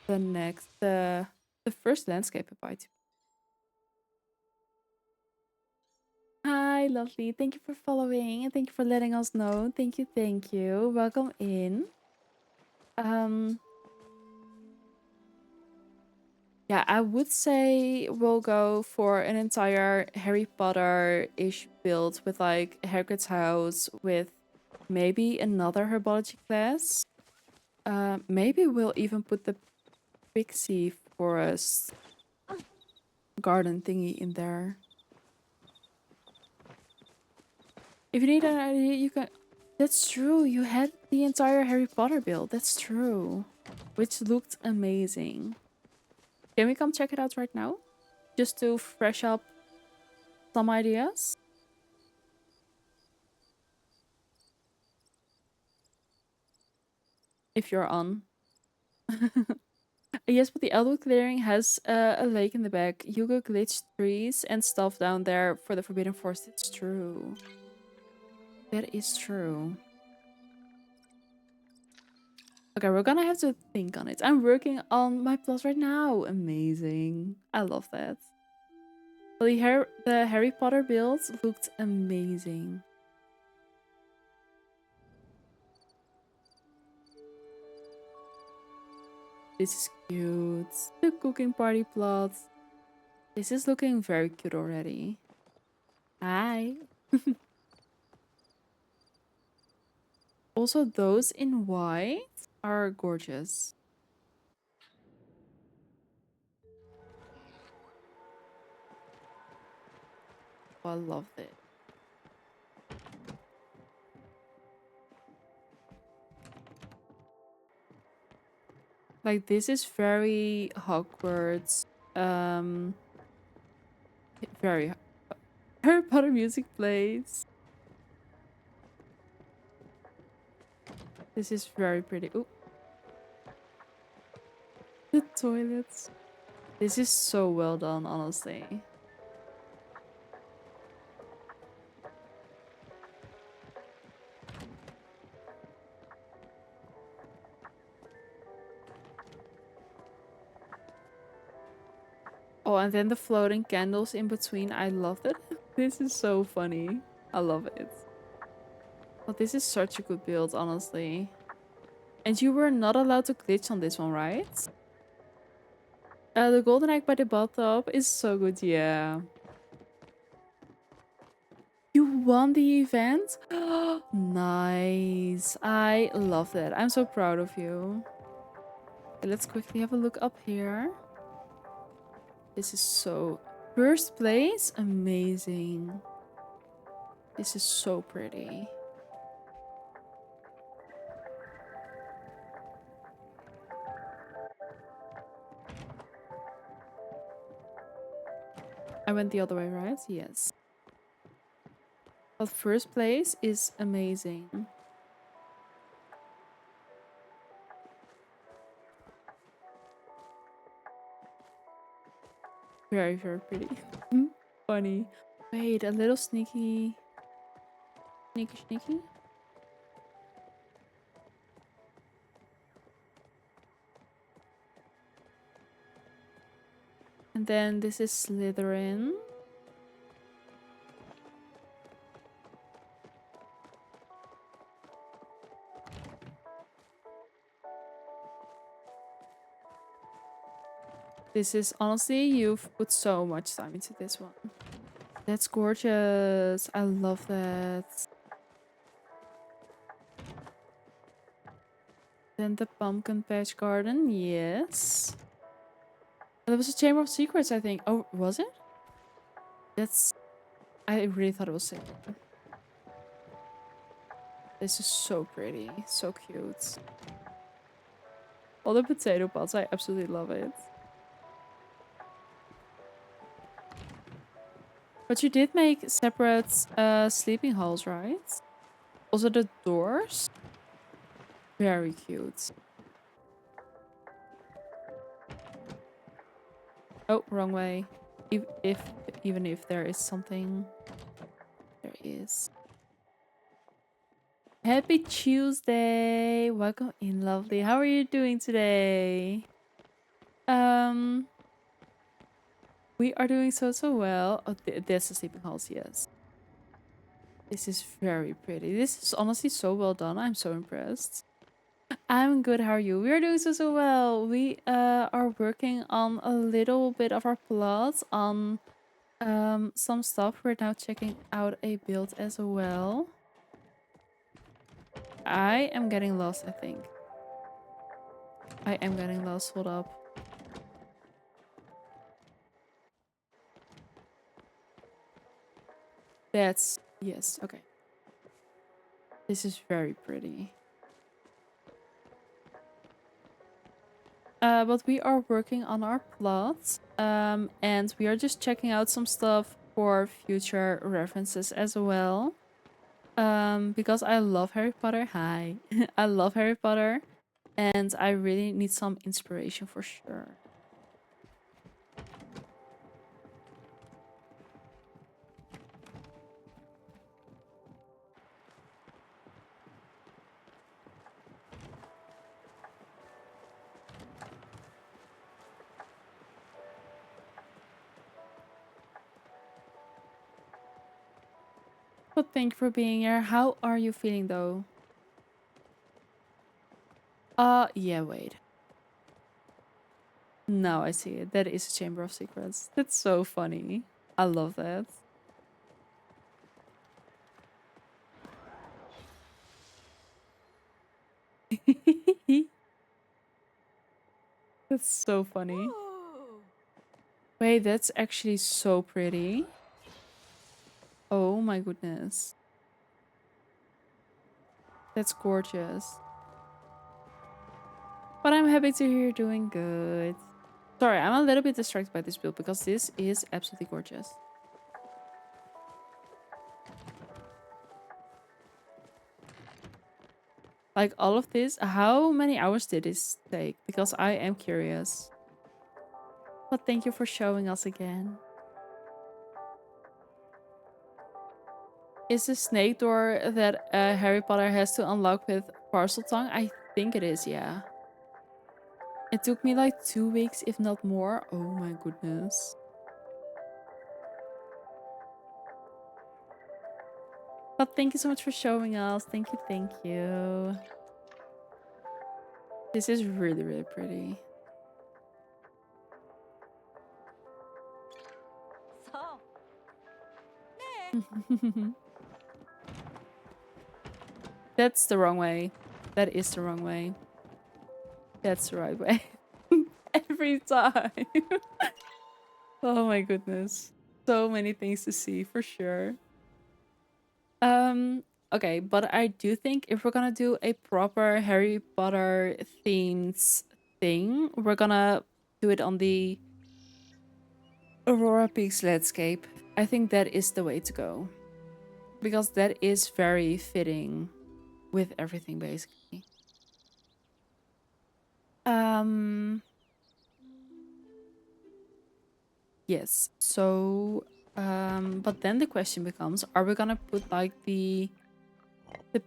the next the first landscape I buy. Hi, lovely. Thank you for following and thank you for letting us know. Thank you, thank you. Welcome in. Um Yeah, I would say we'll go for an entire Harry Potter-ish build with like Hagrid's house with maybe another herbology class. Maybe we'll even put the pixie forest garden thingy in there. If you need an idea, you can... That's true, you had the entire Harry Potter build. That's true. Which looked amazing. Can we come check it out right now? Just to fresh up some ideas? If you're on. Yes, but the Elwood Clearing has a lake in the back. Hugo glitched trees and stuff down there for the Forbidden Forest. It's true. That is true. Okay, we're gonna have to think on it. I'm working on my plot right now. Amazing. I love that. Well, the Harry Potter build looked amazing. This is cute. The cooking party plot. This is looking very cute already. Hi. Also, those in white are gorgeous. Oh, I love it. Like, this is very Hogwarts. Um, very Harry Potter music plays. This is very pretty. Oh, the toilets. This is so well done, honestly. Oh, and then the floating candles in between. I love it. This is so funny. I love it. Oh, this is such a good build, honestly. And you were not allowed to glitch on this one, right? The golden egg by the bathtub is so good, yeah. You won the event? Nice. I love that. I'm so proud of you. Okay, let's quickly have a look up here. This is so... First place? Amazing. This is so pretty. I went the other way, right? Yes. But first place is amazing. Very, very pretty. Funny. Wait, a little sneaky... Sneaky, sneaky? And then this is Slytherin. This is honestly, you've put so much time into this one. That's gorgeous. I love that. Then the pumpkin patch garden. Yes. There was a Chamber of Secrets, I think. Oh, was it? That's... I really thought it was sacred. This is so pretty. So cute. All the potato pots. I absolutely love it. But you did make separate sleeping halls, right? Also the doors. Very cute. Oh, wrong way. Even if there is something, there is. Happy Tuesday! Welcome in, lovely. How are you doing today? We are doing so well. Oh, there's the sleeping halls. Yes. This is very pretty. This is honestly so well done. I'm so impressed. I'm good. How are you? We are doing so well. We are working on a little bit of our plot on some stuff. We're now checking out a build as well. I am getting lost, I think. I am getting lost. Hold up. That's... Yes, okay. This is very pretty. But we are working on our plot. And we are just checking out some stuff for future references as well. Because I love Harry Potter. Hi. I love Harry Potter. And I really need some inspiration for sure. But thank you for being here. How are you feeling though? Yeah, wait. Now I see it. That is a Chamber of Secrets. That's so funny. I love that. That's so funny. Wait, that's actually so pretty. Oh my goodness. That's gorgeous. But I'm happy to hear you're doing good. Sorry, I'm a little bit distracted by this build because this is absolutely gorgeous. Like all of this, how many hours did this take? Because I am curious. But thank you for showing us again. Is the snake door that Harry Potter has to unlock with parcel tongue? I think it is, yeah. It took me like 2 weeks, if not more. Oh my goodness. But thank you so much for showing us. Thank you, thank you. This is really, really pretty. That's the wrong way. That is the wrong way. That's the right way. Every time. Oh my goodness. So many things to see for sure. Um, okay, but I do think if we're gonna do a proper Harry Potter themed thing, we're gonna do it on the Aurora Peaks landscape. I think that is the way to go. Because that is very fitting with everything basically. Um yes. So but then the question becomes, are we gonna put like the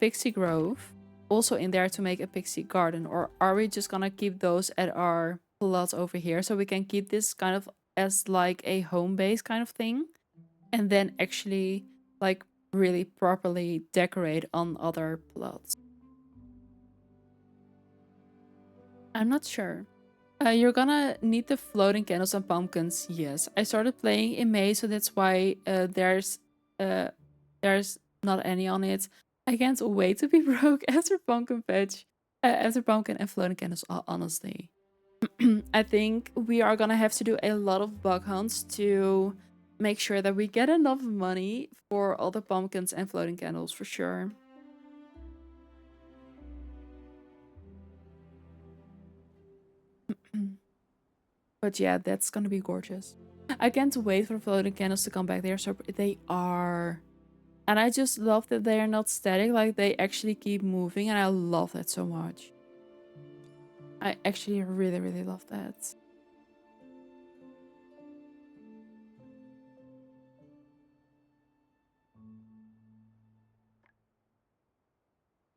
Pixie Grove also in there to make a Pixie Garden, or are we just gonna keep those at our plot over here so we can keep this kind of as like a home base kind of thing, and then actually like really properly decorate on other plots? I'm not sure. You're gonna need the floating candles and pumpkins. Yes, I started playing in May, so that's why uh there's not any on it. I can't wait to be broke after after pumpkin and floating candles. Honestly, I think we are gonna have to do a lot of bug hunts to make sure that we get enough money for all the pumpkins and floating candles for sure. But yeah, that's gonna be gorgeous. I can't wait for floating candles to come back. They are. And I just love that they are not static, like they actually keep moving, and I love that so much. I actually really, really love that.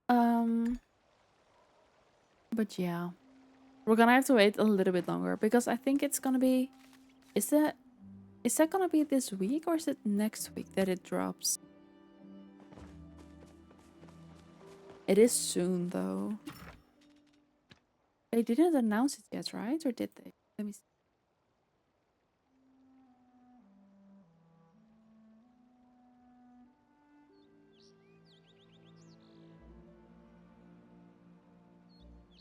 Um, but yeah, we're gonna have to wait a little bit longer because I think it's gonna be. Is that gonna be this week or is it next week that it drops? It is soon though. They didn't announce it yet, right? Or did they? Let me see.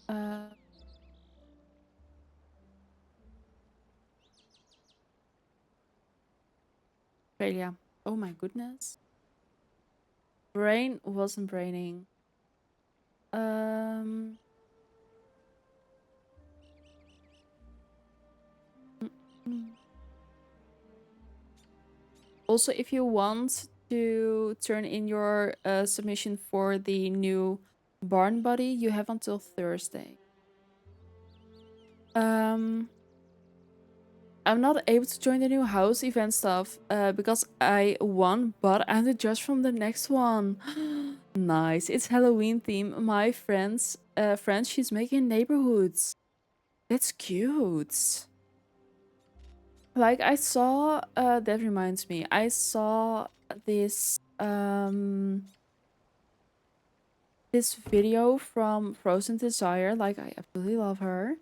Uh, Palia. Oh my goodness. Brain wasn't braining. Um. mm, mm. Also, if you want to turn in your submission for the new barn body, you have until Thursday. Um, I'm not able to join the new house event stuff because I won, but I'm the judge from the next one. Nice. It's Halloween theme. My friend, she's making neighborhoods. That's cute. Like I saw, that reminds me. I saw this this video from Frozen Desire. Like I absolutely love her.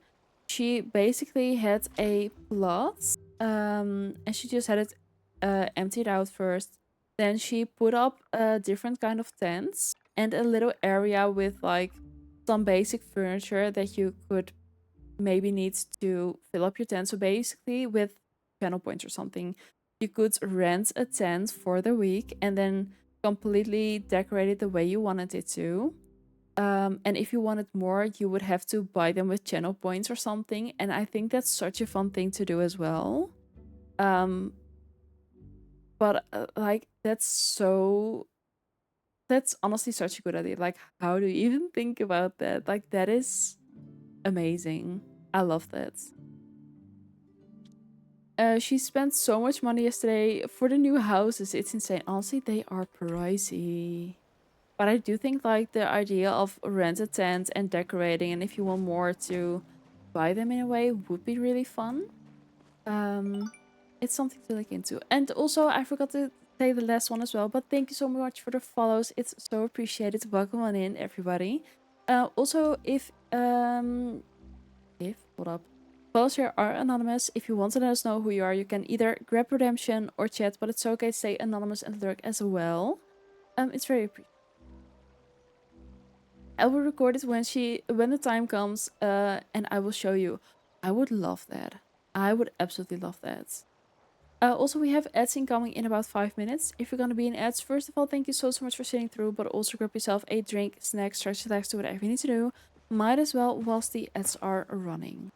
She basically had a plot, and she just had it emptied out first. Then she put up different kind of tents and a little area with like some basic furniture that you could maybe need to fill up your tent. So basically, with channel points or something, you could rent a tent for the week and then completely decorate it the way you wanted it to. And if you wanted more, you would have to buy them with channel points or something. And I think that's such a fun thing to do as well. Um, but like that's honestly such a good idea. Like, how do you even think about that? Like, that is amazing. I love that. She spent so much money yesterday for the new houses. It's insane. Honestly, they are pricey. But I do think like the idea of rent a tent and decorating, and if you want more to buy them in a way, would be really fun. Um, it's something to look into. And also, I forgot to say the last one as well. But thank you so much for the follows. It's so appreciated. Welcome on in, everybody. Also, if hold up, follows here are anonymous. If you want to let us know who you are, you can either grab redemption or chat. But it's okay to say anonymous and lurk as well. It's very appreciated. I will record it when the time comes, and I will show you. I would love that. I would absolutely love that. Also, we have ads incoming in about 5 minutes. If you're gonna be in ads, first of all, thank you so much for sitting through. But also grab yourself a drink, snack, stretch, relax, do whatever you need to do. Might as well whilst the ads are running.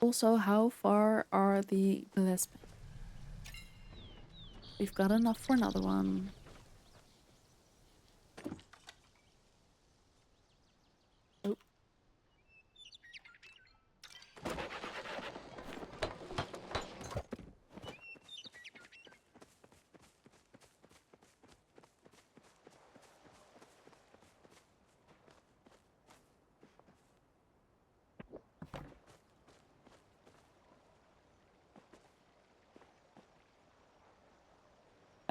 Also, how far are the glass? We've got enough for another one. Oh.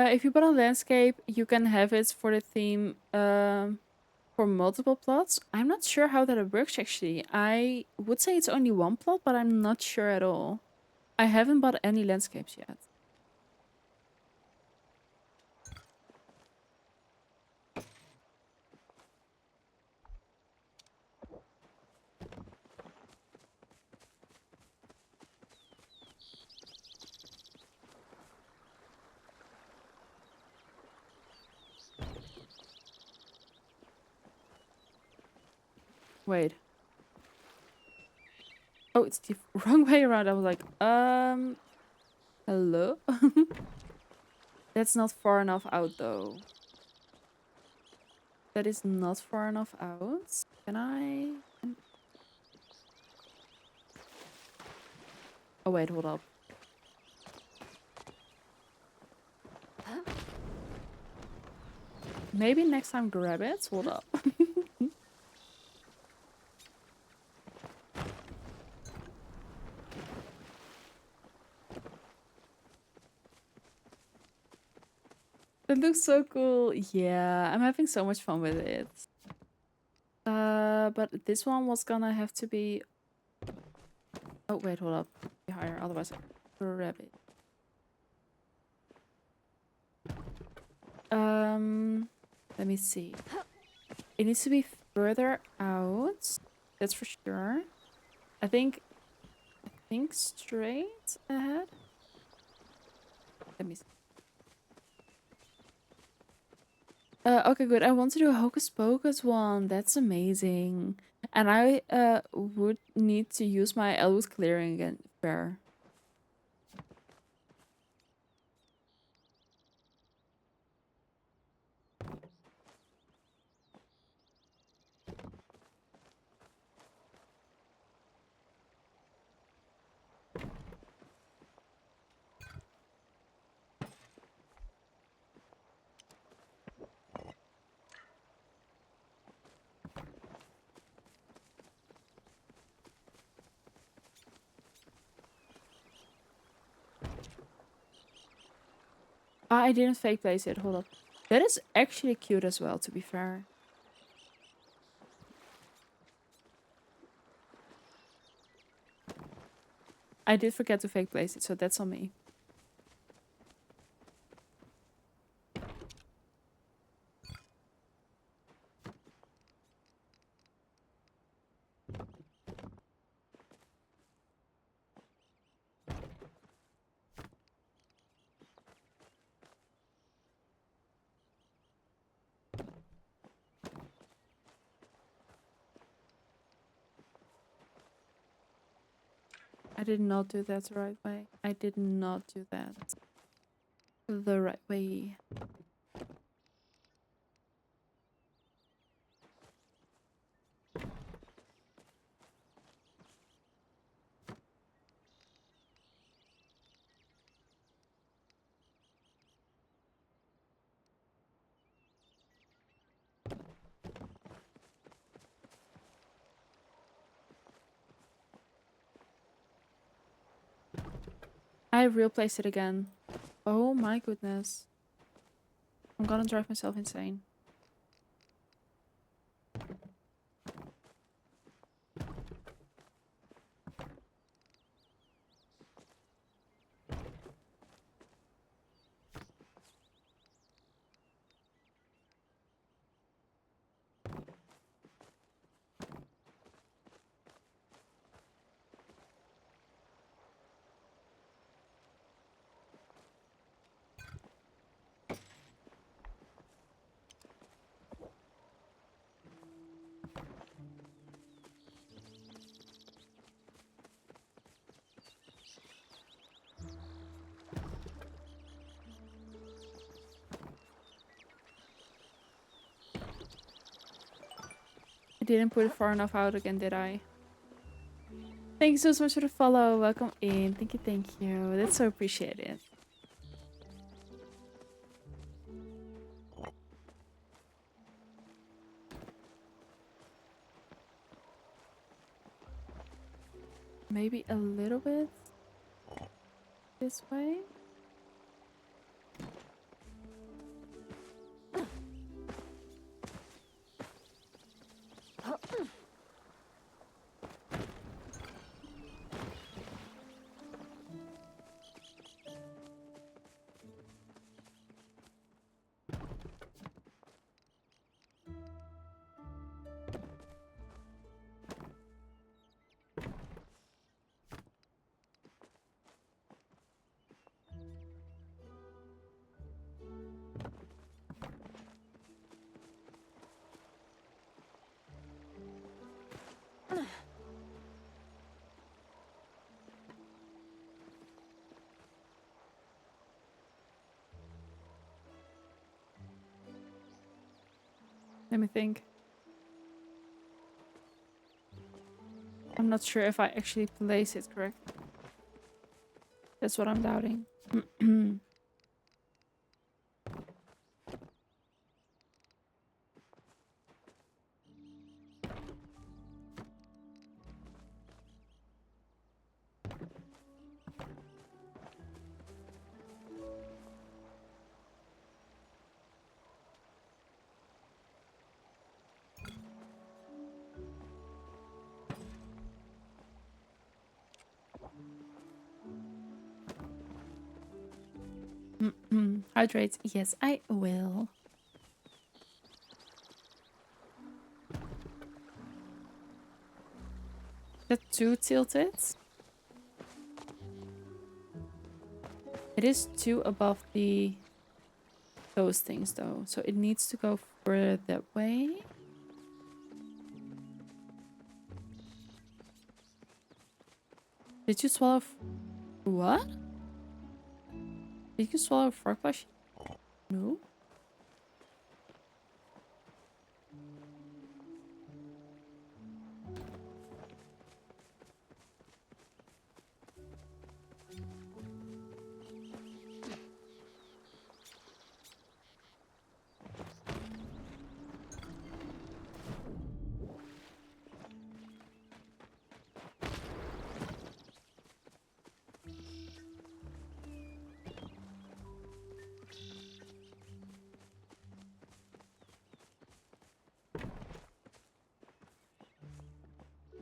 If you put on landscape, you can have it for the theme for multiple plots. I'm not sure how that works actually. I would say it's only one plot, but I'm not sure at all. I haven't bought any landscapes yet. Wait. Oh, it's the wrong way around. I was like, hello? That's not far enough out though. That is not far enough out. Can I? Oh wait, hold up. Maybe next time grab it. Hold up. It looks so cool. Yeah, I'm having so much fun with it. But this one was gonna have to be... Oh, wait, hold up. Be higher, otherwise I grab it. Let me see. It needs to be further out. That's for sure. I think straight ahead. Let me see. Okay, good. I want to do a Hocus Pocus one. That's amazing. And I would need to use my Elwood clearing again. Fair. I didn't fake place it. Hold up. That is actually cute as well, to be fair. I did forget to fake place it, so that's on me. I did not do that the right way. I did not do that the right way. I real placed it again. Oh my goodness. I'm gonna drive myself insane. I didn't put it far enough out again, did I? Thank you so much for the follow. Welcome in. Thank you, thank you. That's so appreciated. Maybe a little bit this way. Let me think. I'm not sure if I actually place it correct. That's what I'm doubting. Hydrate. Yes, I will. Is that too tilted? It is too above those things though, so it needs to go further that way. Did you swallow? What? Did you swallow a frog flesh? No.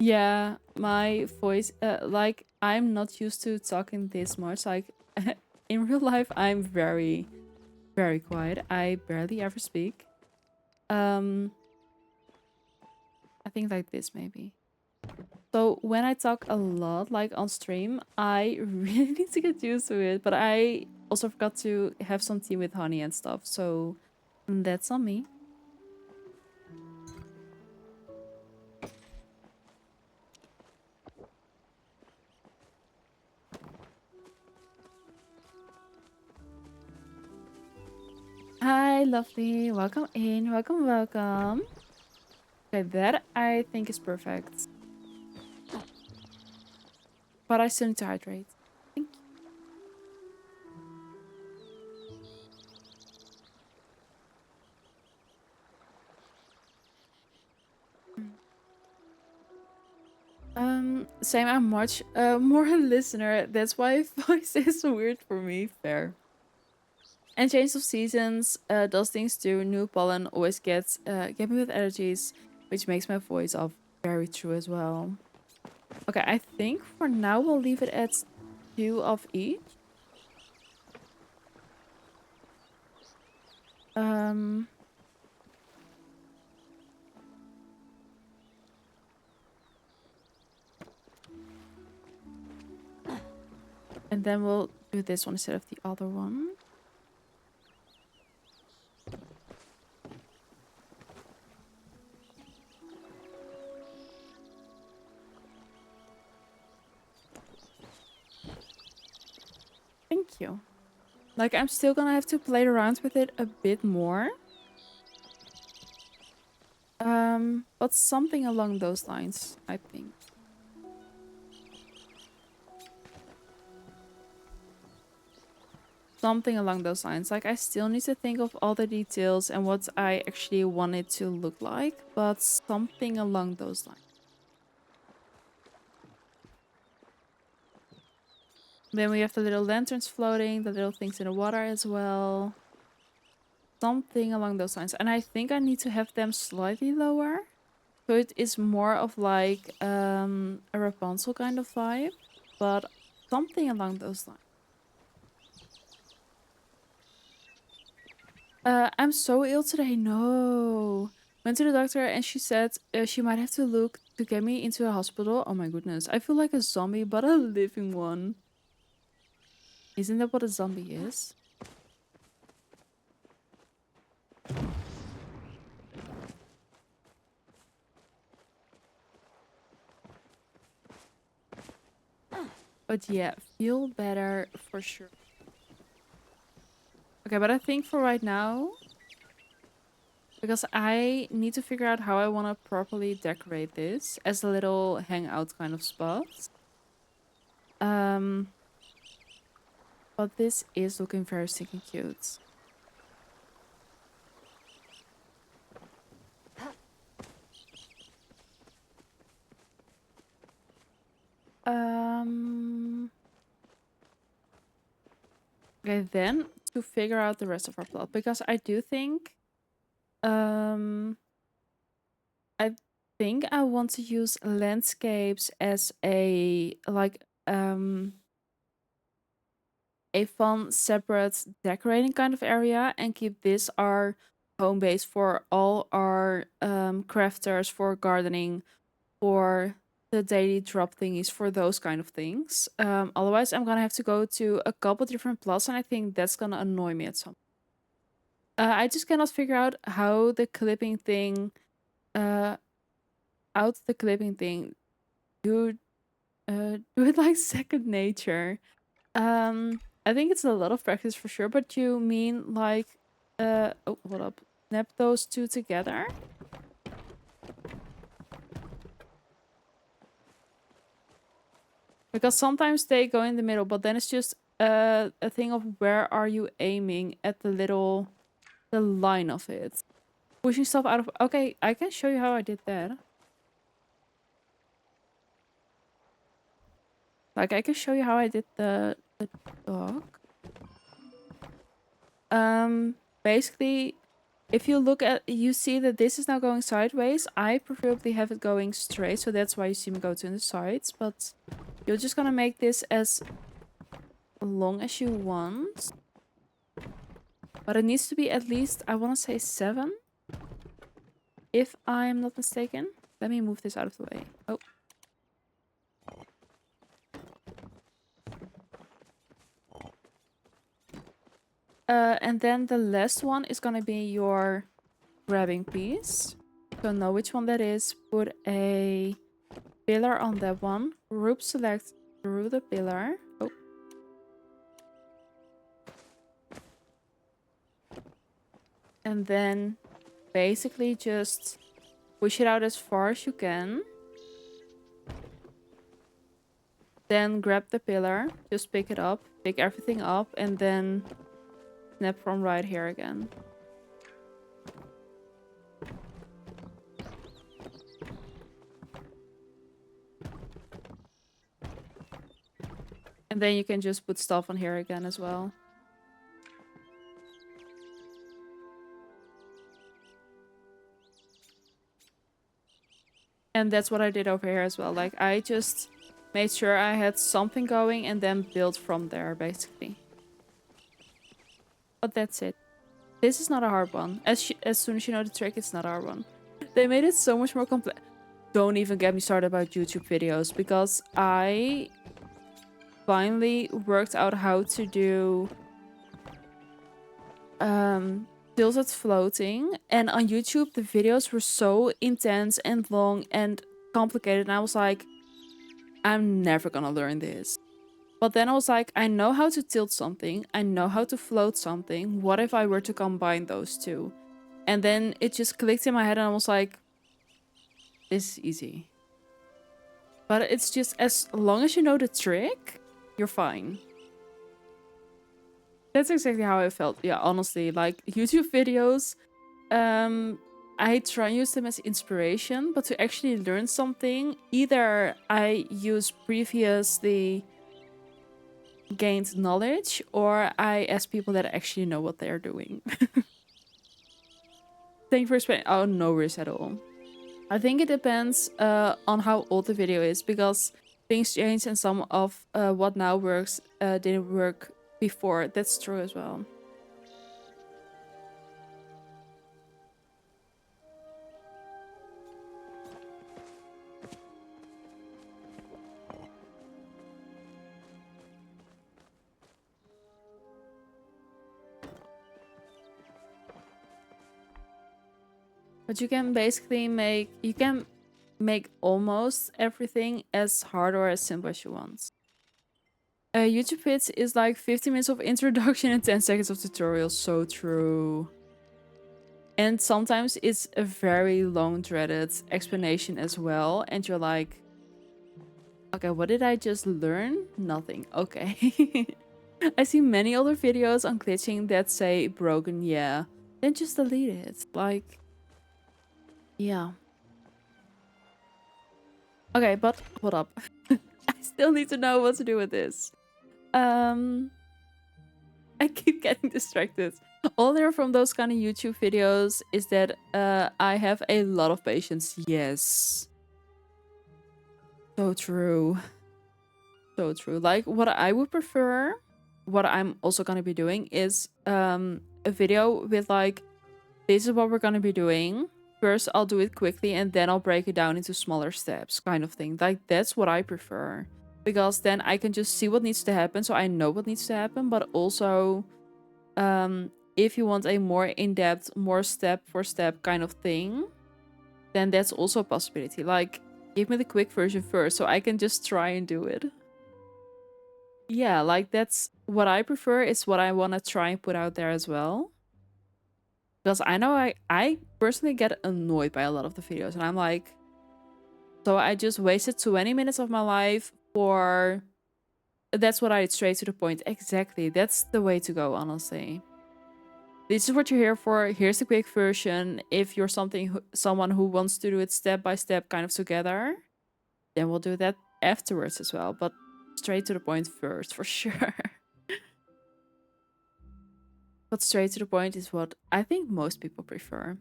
Yeah, my voice, like, I'm not used to talking this much. Like, in real life, I'm very, very quiet. I barely ever speak. I think like this, maybe. So when I talk a lot, like on stream, I really need to get used to it. But I also forgot to have some tea with honey and stuff. So that's on me. Hi, lovely. Welcome in. Welcome, welcome. Okay, that I think is perfect. But I still need to hydrate. Thank you. Same. I'm much more a listener. That's why voice is weird for me. Fair. And change of seasons does things too. New pollen always get me with allergies, which makes my voice off. Very true as well. Okay, I think for now we'll leave it at 2 of each. Um, and then we'll do this one instead of the other one. you. Like, I'm still gonna have to play around with it a bit more. But something along those lines, I think. Something along those lines. Like, I still need to think of all the details and what I actually want it to look like, but something along those lines. Then we have the little lanterns floating, the little things in the water as well. Something along those lines. And I think I need to have them slightly lower. So it is more of like a Rapunzel kind of vibe, but something along those lines. I'm so ill today. No. Went to the doctor and she said she might have to look to get me into a hospital. Oh my goodness. I feel like a zombie, but a living one. Isn't that what a zombie is? But yeah, feel better for sure. Okay, but I think for right now, because I need to figure out how I want to properly decorate this as a little hangout kind of spot. But this is looking very stinking cute. Okay, then to figure out the rest of our plot, because I do think, I think I want to use landscapes as a a fun separate decorating kind of area and keep this our home base for all our crafters, for gardening, for the daily drop thingies, for those kind of things. Otherwise I'm gonna have to go to a couple different plots and I think that's gonna annoy me at some. I just cannot figure out how the clipping thing out the clipping thing do do it like second nature. I think it's a lot of practice for sure, but you mean like oh, hold up. Snap those two together? Because sometimes they go in the middle, but then it's just a thing of where are you aiming at the line of it. Pushing stuff out of... Okay, I can show you how I did that. Like, I can show you how I did the dog. Basically, if you look at... You see that this is now going sideways. I preferably have it going straight, so that's why you see me go to the sides. But you're just gonna make this as long as you want. But it needs to be at least, I want to say 7. If I'm not mistaken. Let me move this out of the way. Oh. And then the last one is gonna be your grabbing piece. So know which one that is. Put a pillar on that one. Group select through the pillar. Oh. And then basically just push it out as far as you can. Then grab the pillar. Just pick it up. Pick everything up and then snap from right here again. And then you can just put stuff on here again as well. And that's what I did over here as well. Like, I just made sure I had something going and then built from there, basically. But that's it. This is not a hard one. As soon as you know the trick, it's not a hard one. They made it so much more complex. Don't even get me started about YouTube videos, because I finally worked out how to do tilted floating, and on YouTube the videos were so intense and long and complicated, and I was like, I'm never gonna learn this. But then I was like, I know how to tilt something. I know how to float something. What if I were to combine those two? And then it just clicked in my head and I was like, this is easy. But it's just as long as you know the trick, you're fine. That's exactly how I felt. Yeah, honestly, like YouTube videos, I try and use them as inspiration, but to actually learn something, either I use previously gained knowledge or I ask people that actually know what they're doing. Thank you for explaining. Oh, no worries at all. I think it depends on how old the video is, because things change and some of what now works didn't work before. That's true as well. But you can basically make almost everything as hard or as simple as you want. YouTube Hits is like 15 minutes of introduction and 10 seconds of tutorial. So true. And sometimes it's a very long dreaded explanation as well. And you're like, okay, what did I just learn? Nothing. Okay. I see many other videos on glitching that say broken, yeah. Then just delete it. Like, yeah. Okay, but hold up. I still need to know what to do with this. I keep getting distracted. All there from those kind of YouTube videos is that I have a lot of patience. Yes. So true. So true. Like what I would prefer, what I'm also gonna be doing is a video with like, this is what we're gonna be doing. First I'll do it quickly and then I'll break it down into smaller steps, kind of thing. Like that's what I prefer. Because then I can just see what needs to happen, so I know what needs to happen, but also if you want a more in-depth, more step-for-step kind of thing, then that's also a possibility. Like, give me the quick version first so I can just try and do it. Yeah, like that's what I prefer, is what I want to try and put out there as well. Because I know I personally get annoyed by a lot of the videos and I'm like, so I just wasted 20 minutes of my life for... That's what I straight to the point. Exactly. That's the way to go, honestly. This is what you're here for. Here's the quick version. If you're someone who wants to do it step by step kind of together, then we'll do that afterwards as well. But straight to the point first, for sure. But straight to the point is what I think most people prefer.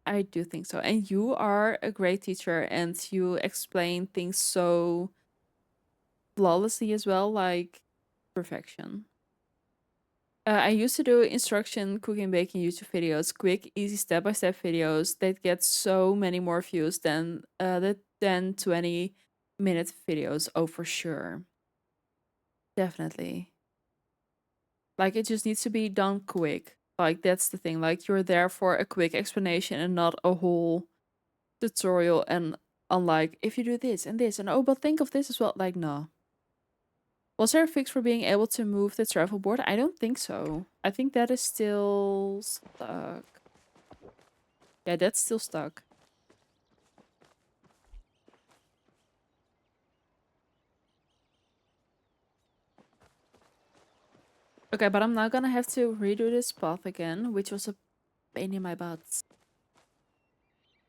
I do think so. And you are a great teacher and you explain things so flawlessly as well, like perfection. I used to do instruction, cooking, baking YouTube videos, quick, easy step-by-step videos that get so many more views than the 10, 20-minute videos. Oh, for sure. Definitely. Like, it just needs to be done quick. Like, that's the thing. Like, you're there for a quick explanation and not a whole tutorial. And unlike, if you do this and this, and oh, but think of this as well. Like, no. Was there a fix for being able to move the travel board? I don't think so. I think that is still stuck. Yeah, that's still stuck. Okay, but I'm now gonna have to redo this path again, which was a pain in my butt.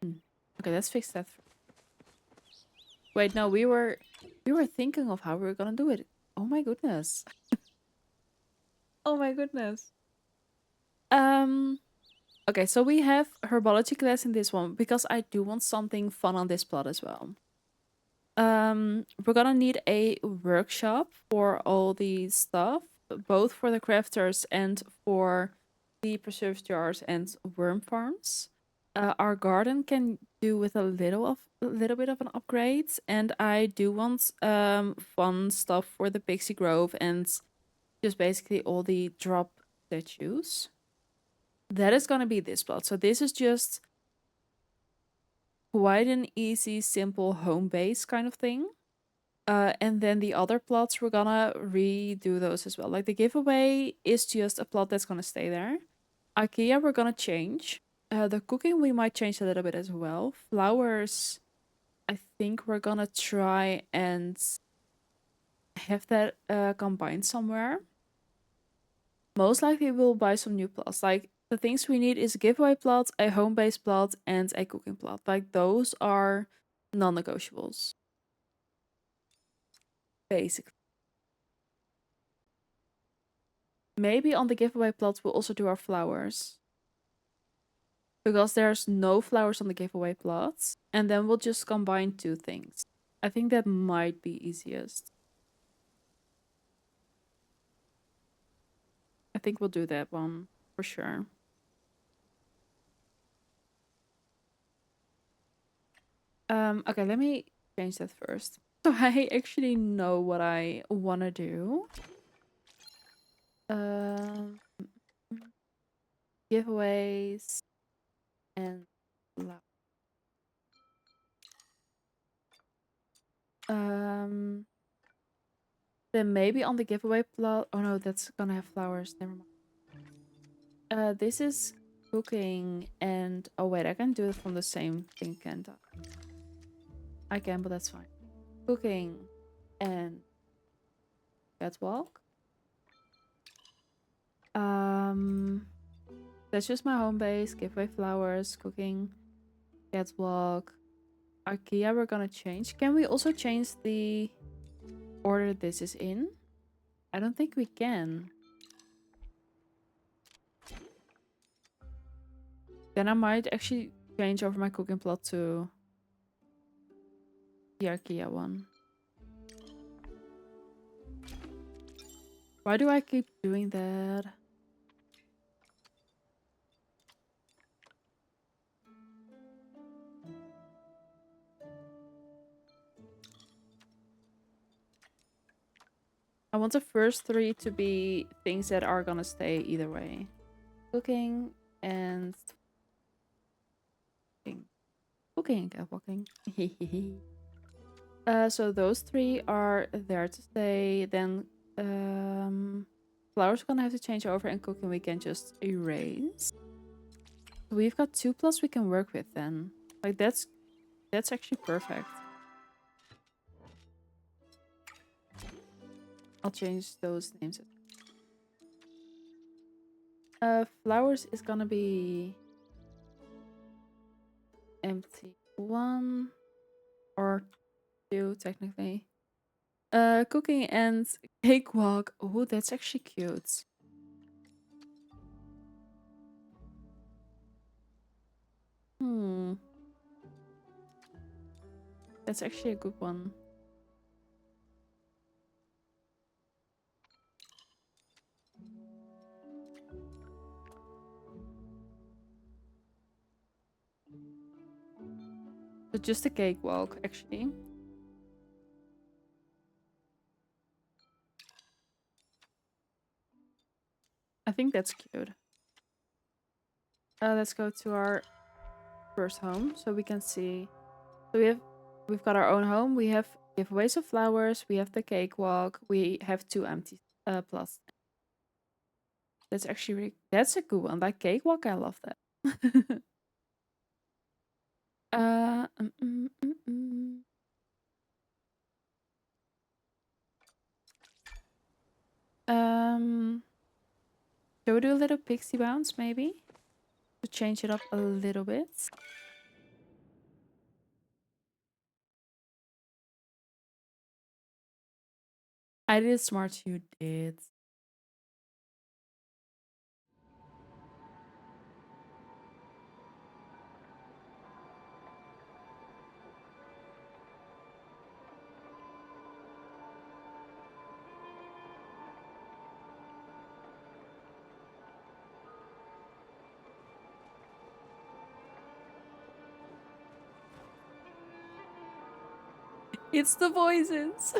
Okay, let's fix that. Wait, no, we were thinking of how we were gonna do it. Oh my goodness. Oh my goodness. Okay, so we have herbology class in this one because I do want something fun on this plot as well. We're gonna need a workshop for all the stuff, both for the crafters and for the preserved jars and worm farms. Our garden can do with a little bit of an upgrade, and I do want fun stuff for the pixie grove and just basically all the drop statues. That is gonna be this plot. So this is just quite an easy, simple home base kind of thing. And then the other plots, we're gonna redo those as well. Like the giveaway is just a plot that's gonna stay there. IKEA, we're gonna change. The cooking, we might change a little bit as well. Flowers, I think we're gonna try and have that combined somewhere. Most likely we'll buy some new plots. Like the things we need is a giveaway plot, a home-based plot, and a cooking plot. Like those are non-negotiables. Basically. Maybe on the giveaway plots we'll also do our flowers. Because there's no flowers on the giveaway plots. And then we'll just combine two things. I think that might be easiest. I think we'll do that one for sure. Okay, let me change that first. So I actually know what I want to do. Um, giveaways and um, then maybe on the giveaway plot. Oh no, that's gonna have flowers. Never mind. This is cooking and oh wait, I can do it from the same thing, can't I? I can, but that's fine. Cooking and catwalk. That's just my home base. Giveaway flowers, cooking, catwalk. IKEA, we're gonna change. Can we also change the order this is in? I don't think we can. Then I might actually change over my cooking plot to the IKEA one. Why do I keep doing that? I want the first three to be things that are gonna stay either way. Cooking and cooking and walking. So those three are there to stay. Then flowers gonna have to change over, and cooking we can just erase. We've got 2 plus we can work with then. Like that's actually perfect. I'll change those names. Flowers is gonna be empty 1 or 2 technically. Cooking and cakewalk. Oh, that's actually cute. Hmm. That's actually a good one. So just a cakewalk, actually. I think that's cute. Let's go to our first home so we can see. So we've got our own home. We have giveaways of flowers. We have the cakewalk. We have 2 empty plus. That's actually really, that's a good one. Like cakewalk, I love that. uh, mm, mm, mm, mm. Um, shall we do a little pixie bounce maybe to change it up a little bit? I did smart. You did. It's the voices.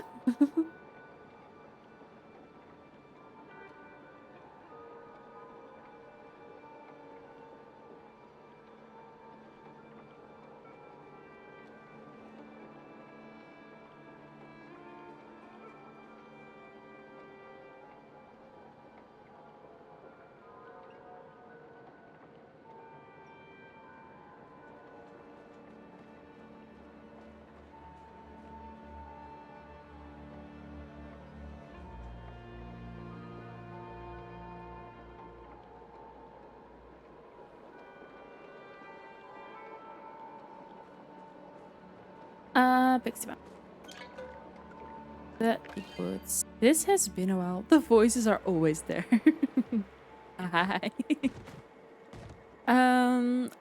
Pixie Bound. That equals. This has been a while. The voices are always there. Hi.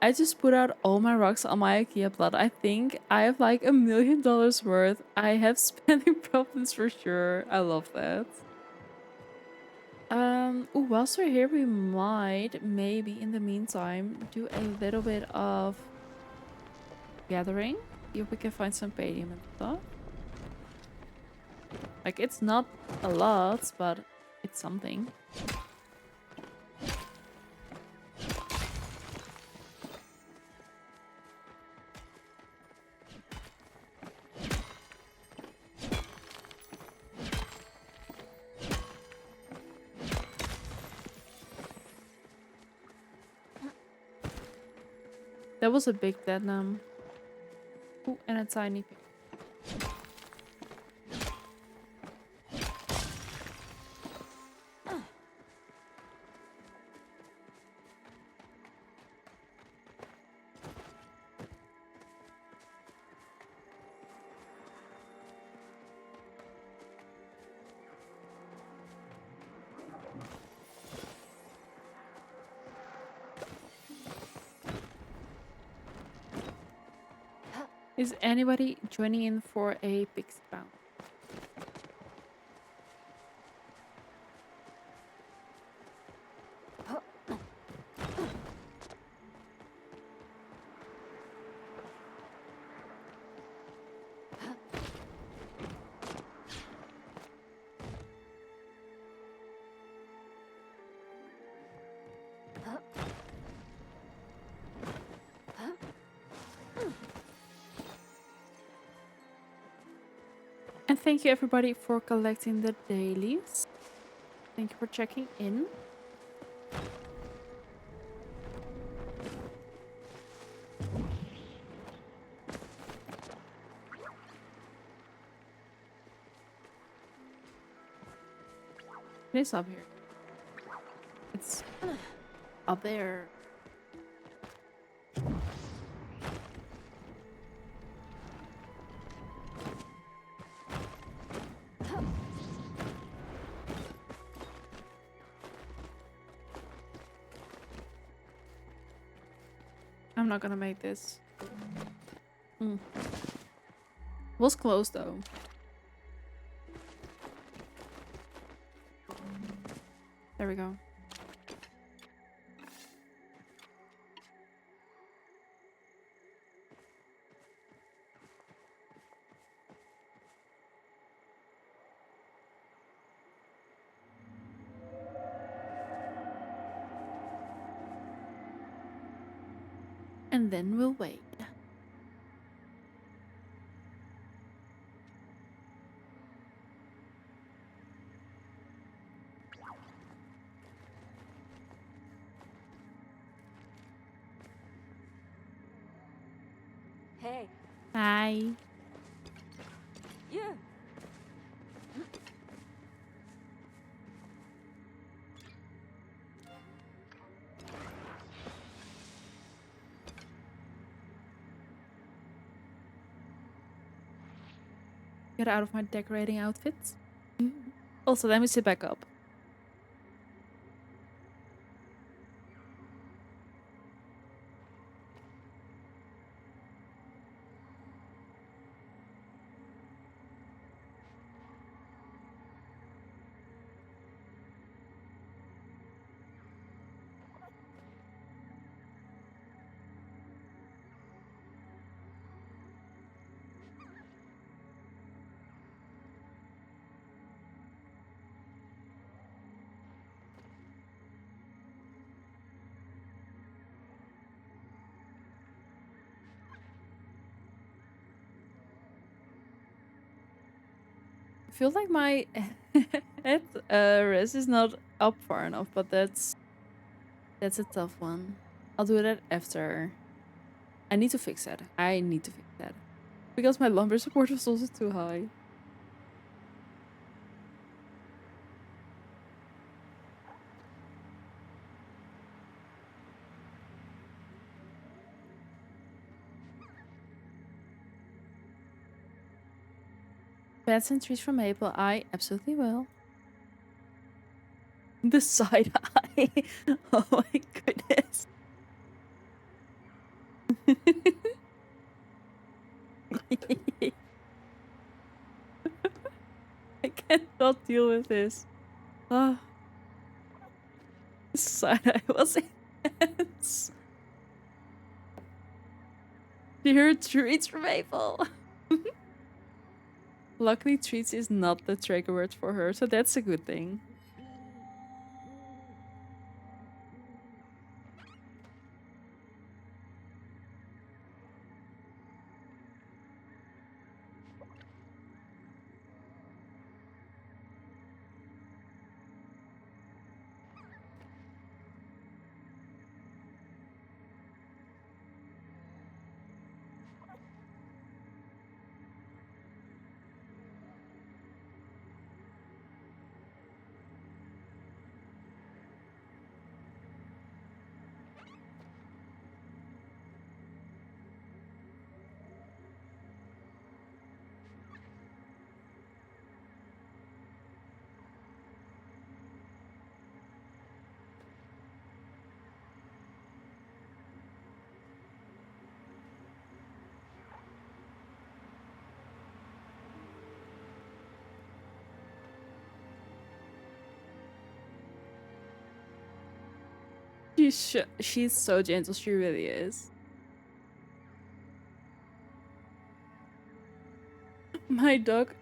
I just put out all my rocks on my IKEA plot. I think I have like $1 million worth. I have spending problems for sure. I love that. Ooh, whilst we're here, we might maybe in the meantime do a little bit of gathering. See if we can find some palladium and stuff. Like, it's not a lot, but it's something. That was a big deadnam. Ooh, and a tiny pig. Is anybody joining in for a pixie bound? And thank you everybody for collecting the dailies. Thank you for checking in. It is up here. It's up there. I'm not gonna make this. Was close though. There we go. And then we'll wait. Hey. Hi. Yeah. Get out of my decorating outfits. Also, let me sit back up. I feel like my head rest is not up far enough, but that's a tough one. I'll do that after. I need to fix that. I need to fix that. Because my lumber support was also too high. Beds and trees from Maple. I absolutely will. The side eye. Oh my goodness. I cannot deal with this. Oh, side eye was intense. She heard treats from Maple. Luckily, treats is not the trigger word for her, so that's a good thing. She's so gentle, she really is. My dog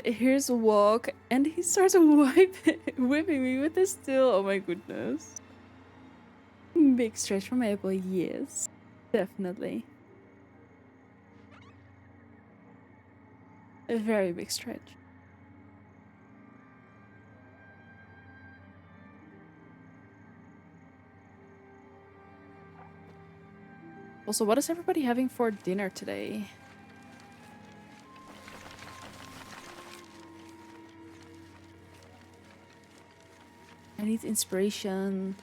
hears a walk and he starts whipping me with his tail. Oh my goodness. Big stretch from Apple, yes. Definitely. A very big stretch. Also, what is everybody having for dinner today? I need inspiration.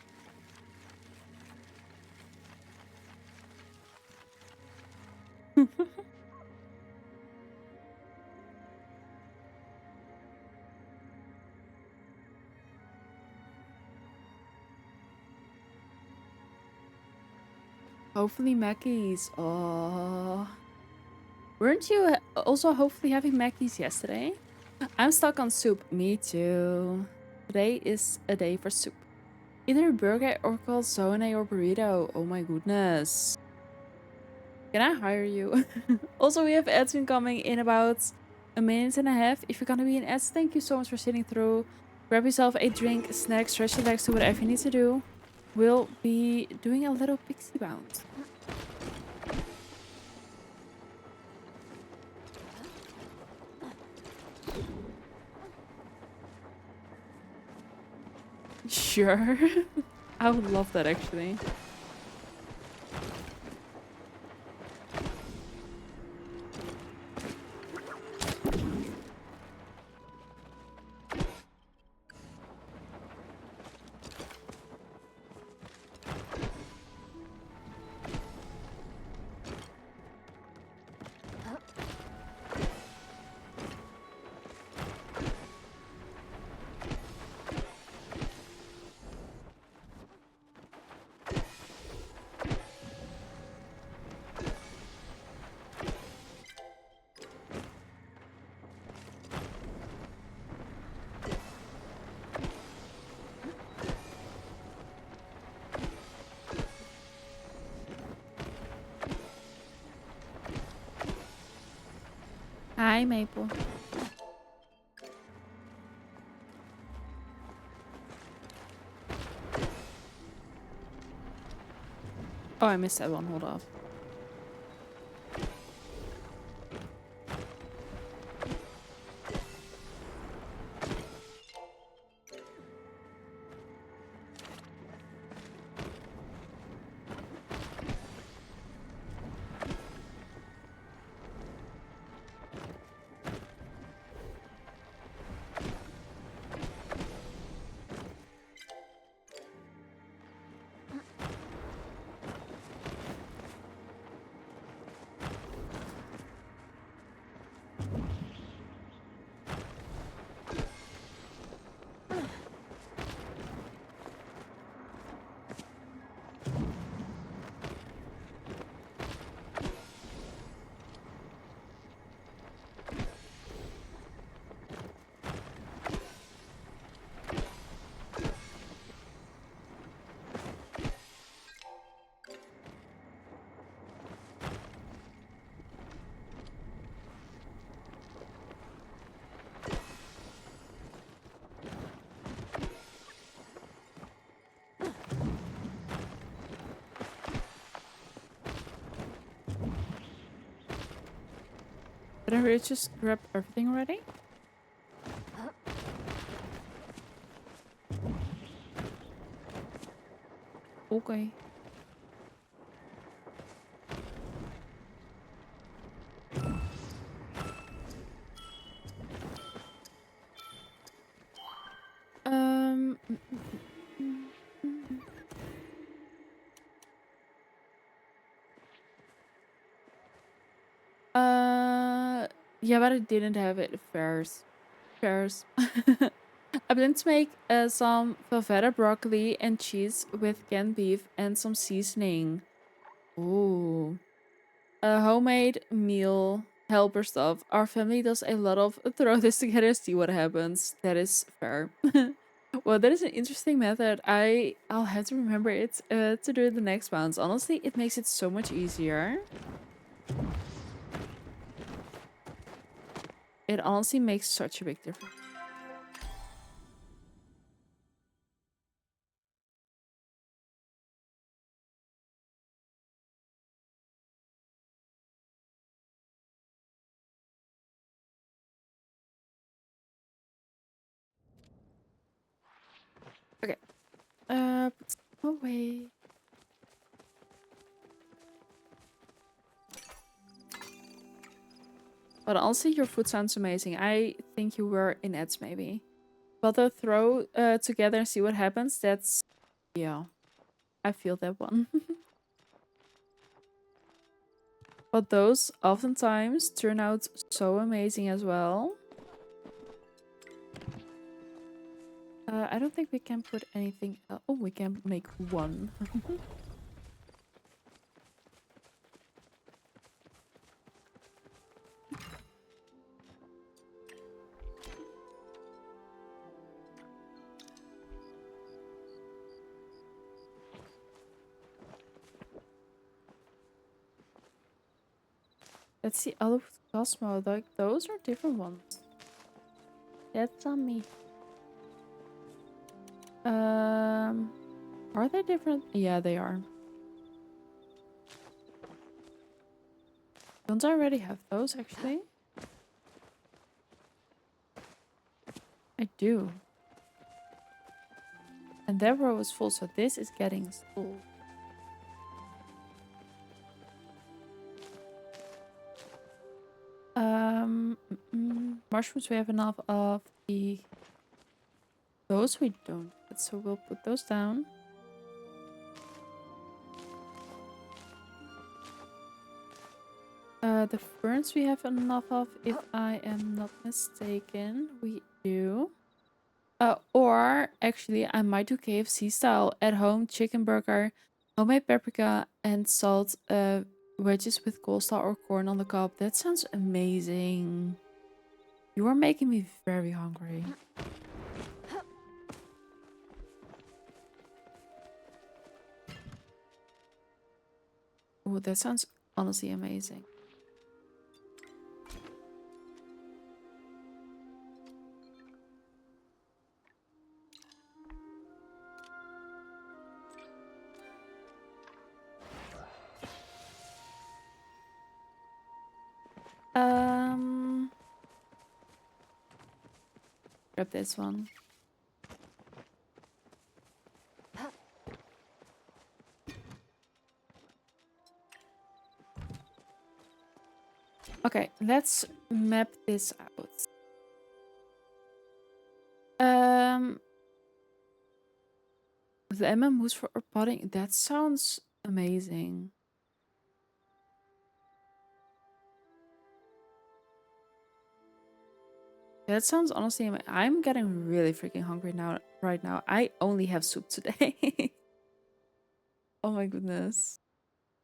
Hopefully Mackey's. Oh. Weren't you also hopefully having Mackey's yesterday? I'm stuck on soup. Me too. Today is a day for soup. Either a burger or calzone or burrito. Oh my goodness. Can I hire you? Also, we have ads incoming in about a minute and a half. If you're gonna be in ads, thank you so much for sitting through. Grab yourself a drink, a snack, stretch your legs, do whatever you need to do. We'll be doing a little pixie bounce. Sure. I would love that actually. Hi, Maple. Oh, I missed that one. Hold up. Did I really just grab everything already? Okay. Mm, mm, mm, mm. Yeah, but I didn't have it at fairs. Fairs. I plan to make some Velveeta broccoli and cheese with canned beef and some seasoning. Ooh. A homemade meal helper stuff. Our family does a lot of throw this together, see what happens. That is fair. Well, that is an interesting method. I'll have to remember it to do it the next rounds. Honestly, it makes it so much easier. It honestly makes such a big difference. Okay. Put some away. But honestly, your food sounds amazing. I think you were in ads maybe. But the throw together and see what happens. That's yeah. I feel that one. But those oftentimes turn out so amazing as well. I don't think we can put anything else. Oh, we can make one. Let's see, other Cosmo. Like those are different ones. That's on me. Um, are they different? Yeah, they are. Don't I already have those actually? I do. And that row is full, so this is getting full. Mushrooms we have enough of. The those we don't. So we'll put those down. The ferns we have enough of, if I am not mistaken. We do. Or actually, I might do KFC style at home chicken burger, homemade paprika, and salt wedges with coleslaw or corn on the cob. That sounds amazing. You are making me very hungry. Oh, that sounds honestly amazing. Um, grab this one. Okay, let's map this out. Um, lemon mousse for our pudding. That sounds amazing. That sounds honestly I'm getting really freaking hungry now right now. I only have soup today. Oh my goodness.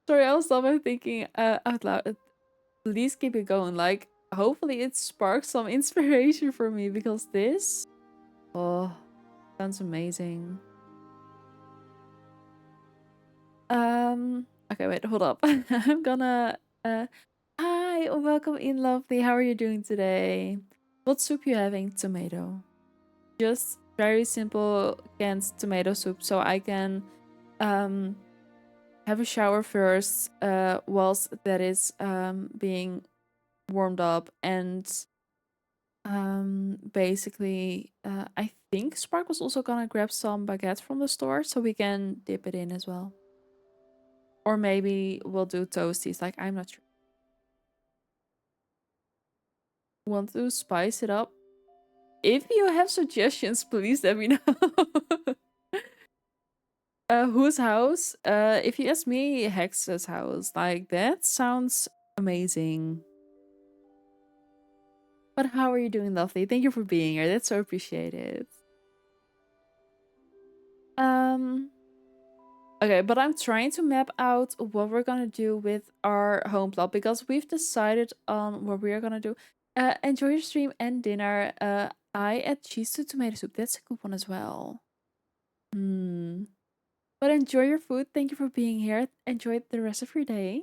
Sorry, I'll stop by thinking out loud. Please keep it going. Like, hopefully it sparks some inspiration for me because this oh sounds amazing. Okay, wait, hold up. I'm gonna hi, welcome in, lovely. How are you doing today? What soup you having? Tomato. Just very simple canned tomato soup, so I can um have a shower first whilst that is being warmed up, and basically, I think Spark was also gonna grab some baguette from the store so we can dip it in as well. Or maybe we'll do toasties, like I'm not sure. Want to spice it up? If you have suggestions, please let me know. Whose house? If you ask me, Hex's house. Like, that sounds amazing. But how are you doing, lovely? Thank you for being here. That's so appreciated. Um, okay, but I'm trying to map out what we're gonna do with our home plot because we've decided on what we're gonna do. Enjoy your stream and dinner. I add cheese to tomato soup. That's a good one as well. Hmm. But enjoy your food. Thank you for being here. Enjoy the rest of your day.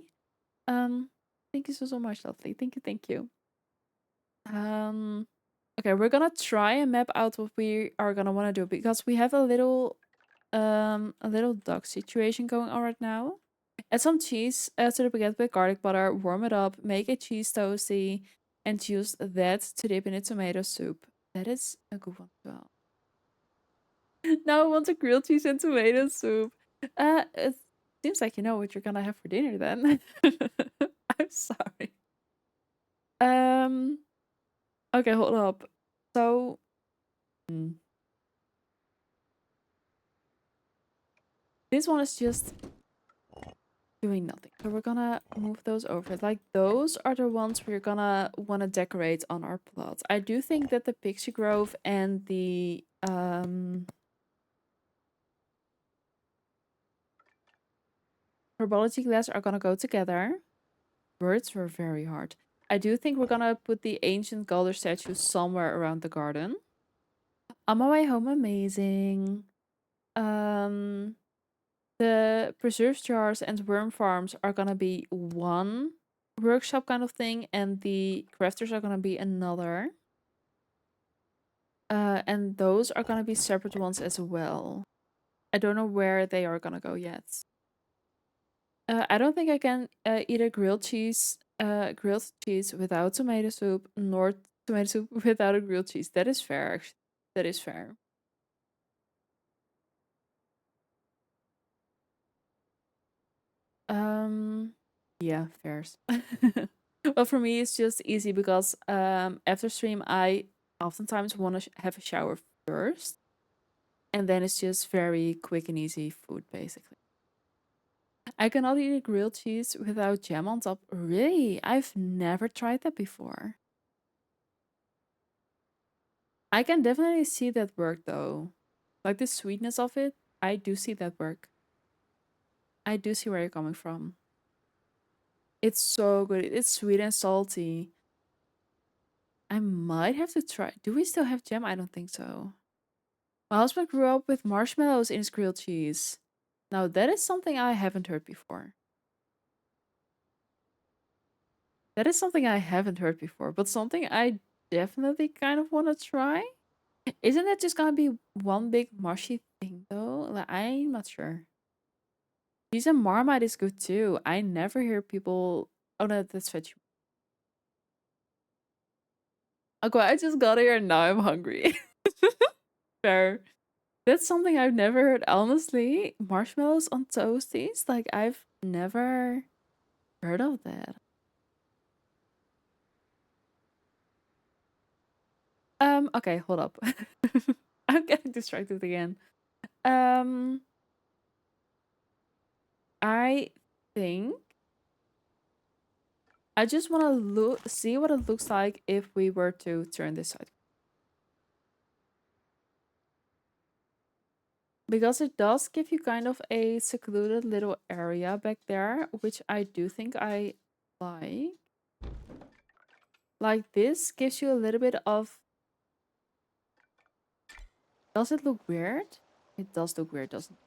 Um, thank you so much, lovely. Thank you, thank you. Um, okay, we're gonna try and map out what we are gonna want to do because we have a little duck situation going on right now. Add some cheese to the baguette with garlic butter, warm it up, make a cheese toasty, and use that to dip in a tomato soup. That is a good one as well. Now I want a grilled cheese and tomato soup. It seems like you know what you're gonna have for dinner then. I'm sorry. Um, okay, hold up. So, mm, this one is just doing nothing. So we're gonna move those over. Like, those are the ones we're gonna want to decorate on our plot. I do think that the Pixie Grove and the herbology glass are gonna go together. Words were very hard. I do think we're gonna put the ancient Galder statue somewhere around the garden. On my way home, amazing. Um, the preserve jars and worm farms are gonna be one workshop kind of thing, and the crafters are gonna be another. And those are gonna be separate ones as well. I don't know where they are gonna go yet. I don't think I can eat a grilled cheese without tomato soup, nor tomato soup without a grilled cheese. That is fair. That is fair. Um, yeah, fairs. Well, for me, it's just easy because after stream, I oftentimes want to have a shower first, and then it's just very quick and easy food, basically. I cannot eat a grilled cheese without jam on top. Really? I've never tried that before. I can definitely see that work though. Like the sweetness of it, I do see that work. I do see where you're coming from. It's so good. It's sweet and salty. I might have to try. Do we still have jam? I don't think so. My husband grew up with marshmallows in his grilled cheese. Now that is something I haven't heard before. That is something I haven't heard before, but something I definitely kind of want to try. Isn't it just gonna be one big mushy thing though? Like, I'm not sure. Cheese and Marmite is good too. I never hear people. Oh no, that's veg. Okay, I just got here and now I'm hungry. Fair. That's something I've never heard. Honestly, marshmallows on toasties. Like, I've never heard of that. Okay, hold up. I'm getting distracted again. Um, I think I just want to see what it looks like if we were to turn this side. Because it does give you kind of a secluded little area back there, which I do think I like. Like, this gives you a little bit of... Does it look weird? It does look weird, doesn't it?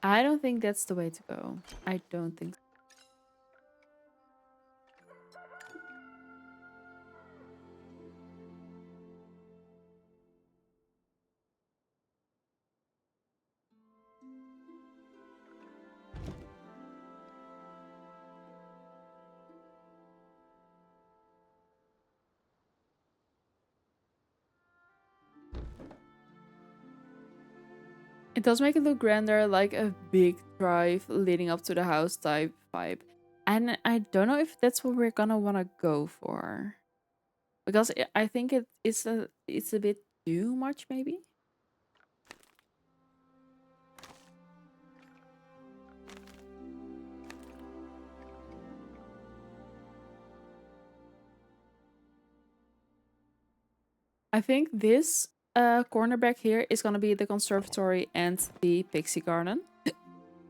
I don't think that's the way to go. I don't think so. It does make it look grander, like a big drive leading up to the house type vibe. And I don't know if that's what we're gonna wanna go for. Because I think it's a bit too much, maybe? I think this corner back here is gonna be the conservatory and the pixie garden.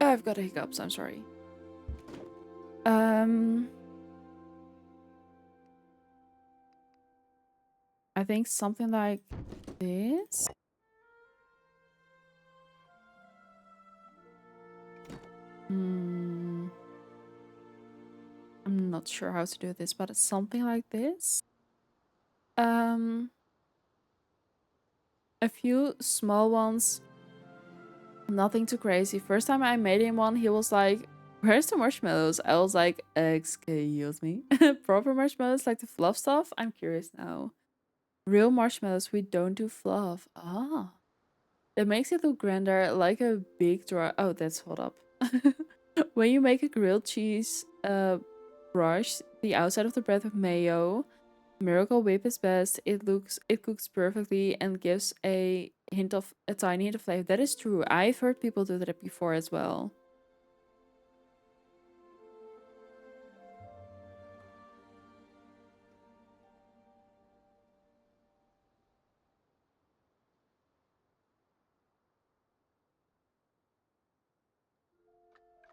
I've got a hiccups, I'm sorry. I think something like this. I'm not sure how to do this, but it's something like this. A few small ones, nothing too crazy. First time I made him one, he was like, "Where's the marshmallows?" I was like, "Excuse me." Proper marshmallows, like the fluff stuff? I'm curious now. Real marshmallows, we don't do fluff. Ah. It makes it look grander, like a big dry. Oh, that's hold up. When you make a grilled cheese brush the outside of the bread with mayo, Miracle Whip is best. It cooks perfectly and gives a tiny hint of flavor. That is true. I've heard people do that before as well.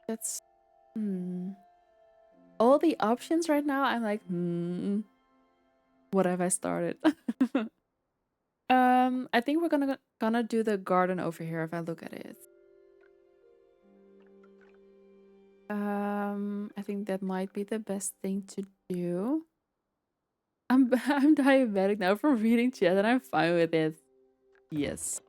That's all the options right now. I'm like, what have I started? I think we're gonna do the garden over here if I look at it. I think that might be the best thing to do. I'm diabetic now from reading chat and I'm fine with it. Yes.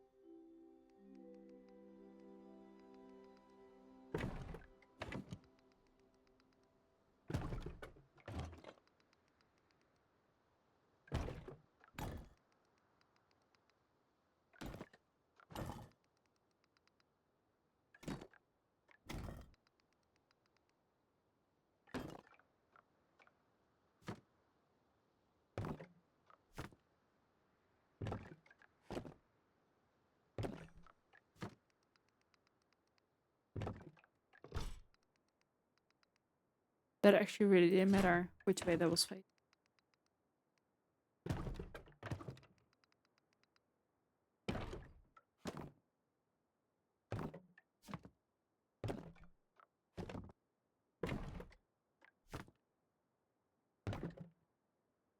That actually really didn't matter which way that was faced.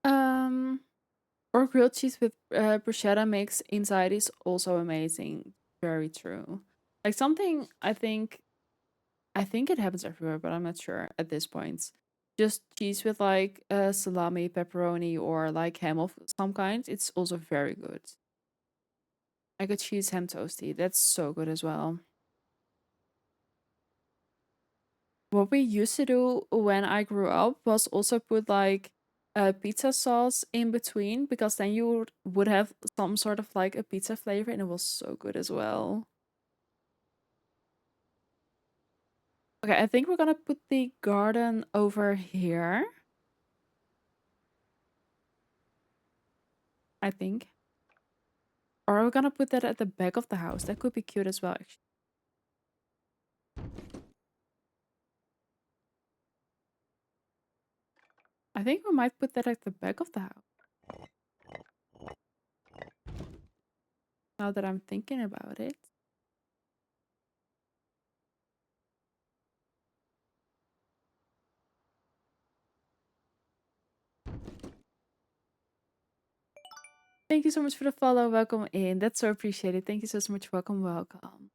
Um, or grilled cheese with bruschetta mix inside is also amazing. Very true. Like something I think it happens everywhere, but I'm not sure at this point. Just cheese with like salami, pepperoni, or like ham of some kind. It's also very good. Like a cheese ham toasty. That's so good as well. What we used to do when I grew up was also put like pizza sauce in between because then you would have some sort of like a pizza flavor and it was so good as well. Okay, I think we're gonna put the garden over here. I think. Or are we gonna put that at the back of the house? That could be cute as well, actually. I think we might put that at the back of the house. Now that I'm thinking about it. Thank you so much for the follow. Welcome in. That's so appreciated. Thank you so much. Welcome, welcome.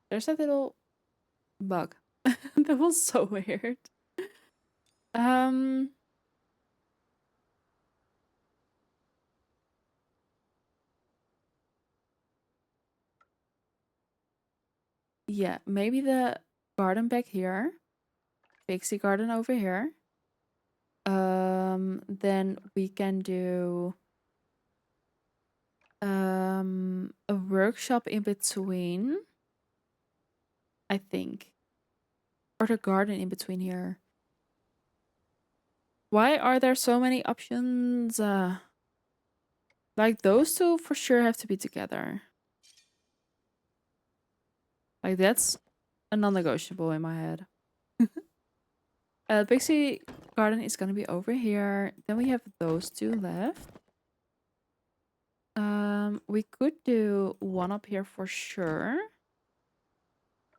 There's a little bug. That was so weird. Um yeah, maybe the garden back here. Pixie garden over here. Then we can do a workshop in between, I think. Or the garden in between here. Why are there so many options? Like those two for sure have to be together. Like that's a non-negotiable in my head. Pixie garden is gonna be over here. Then we have those two left. We could do one up here for sure.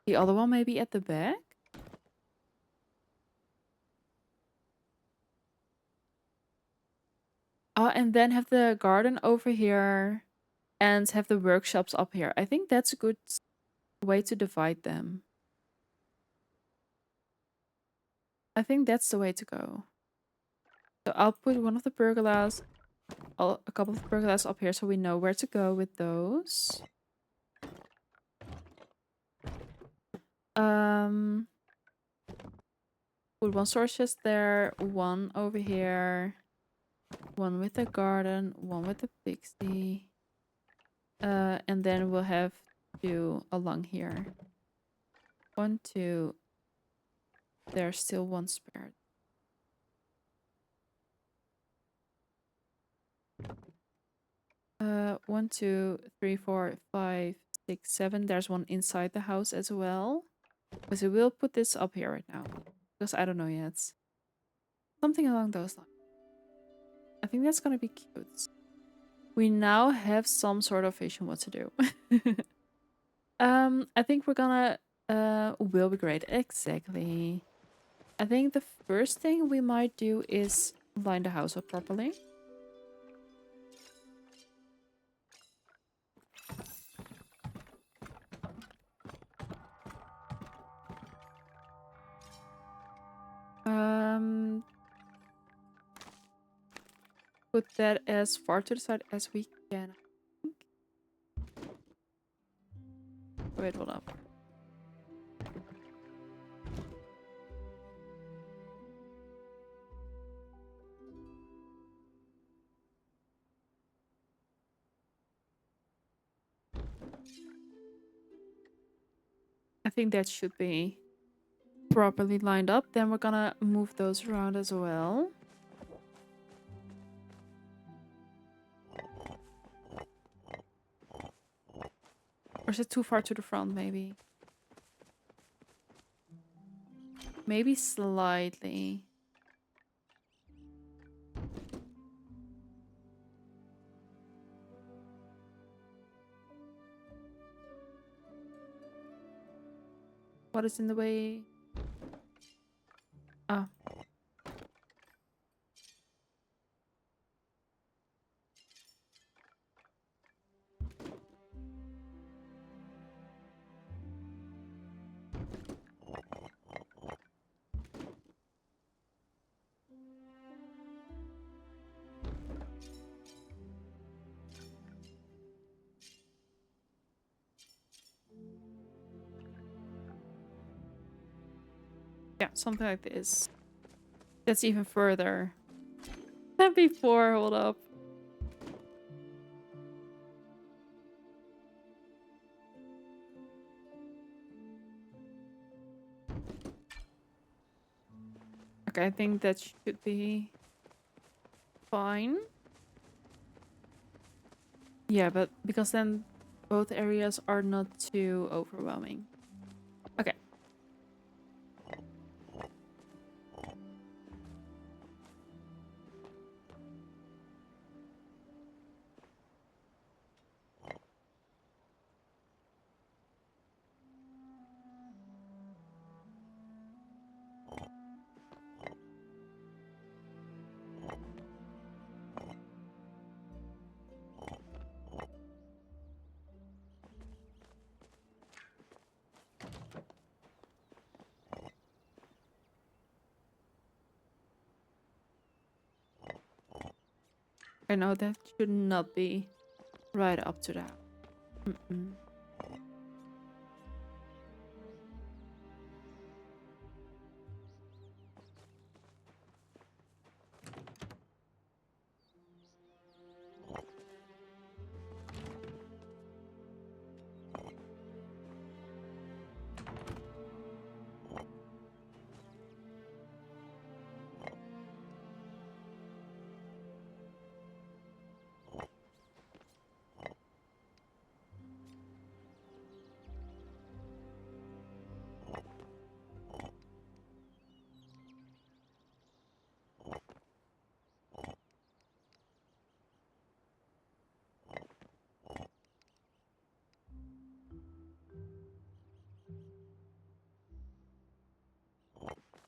The other one maybe at the back. Oh, and then have the garden over here and have the workshops up here. I think that's a good way to divide them. I think that's the way to go. So I'll put one of the pergolas, a couple of pergolas up here so we know where to go with those. Put one storage chest there, one over here, one with the garden, one with the pixie. And then we'll have two along here. 1, 2. There's still one spare. One, 2, 3, 4, 5, 6, 7. There's one inside the house as well. Because we will put this up here right now. Because I don't know yet. Something along those lines. I think that's gonna be cute. We now have some sort of vision what to do. I think we're gonna will be great. Exactly. I think the first thing we might do is line the house up properly. Put that as far to the side as we can. I think. Wait, hold up. I think that should be properly lined up. Then we're gonna move those around as well. Or is it too far to the front, maybe? Maybe slightly. What is in the way? Ah. Yeah, something like this. That's even further than before. Hold up. Okay, I think that should be fine. Yeah, but because then both areas are not too overwhelming. Okay. I know that should not be right up to that.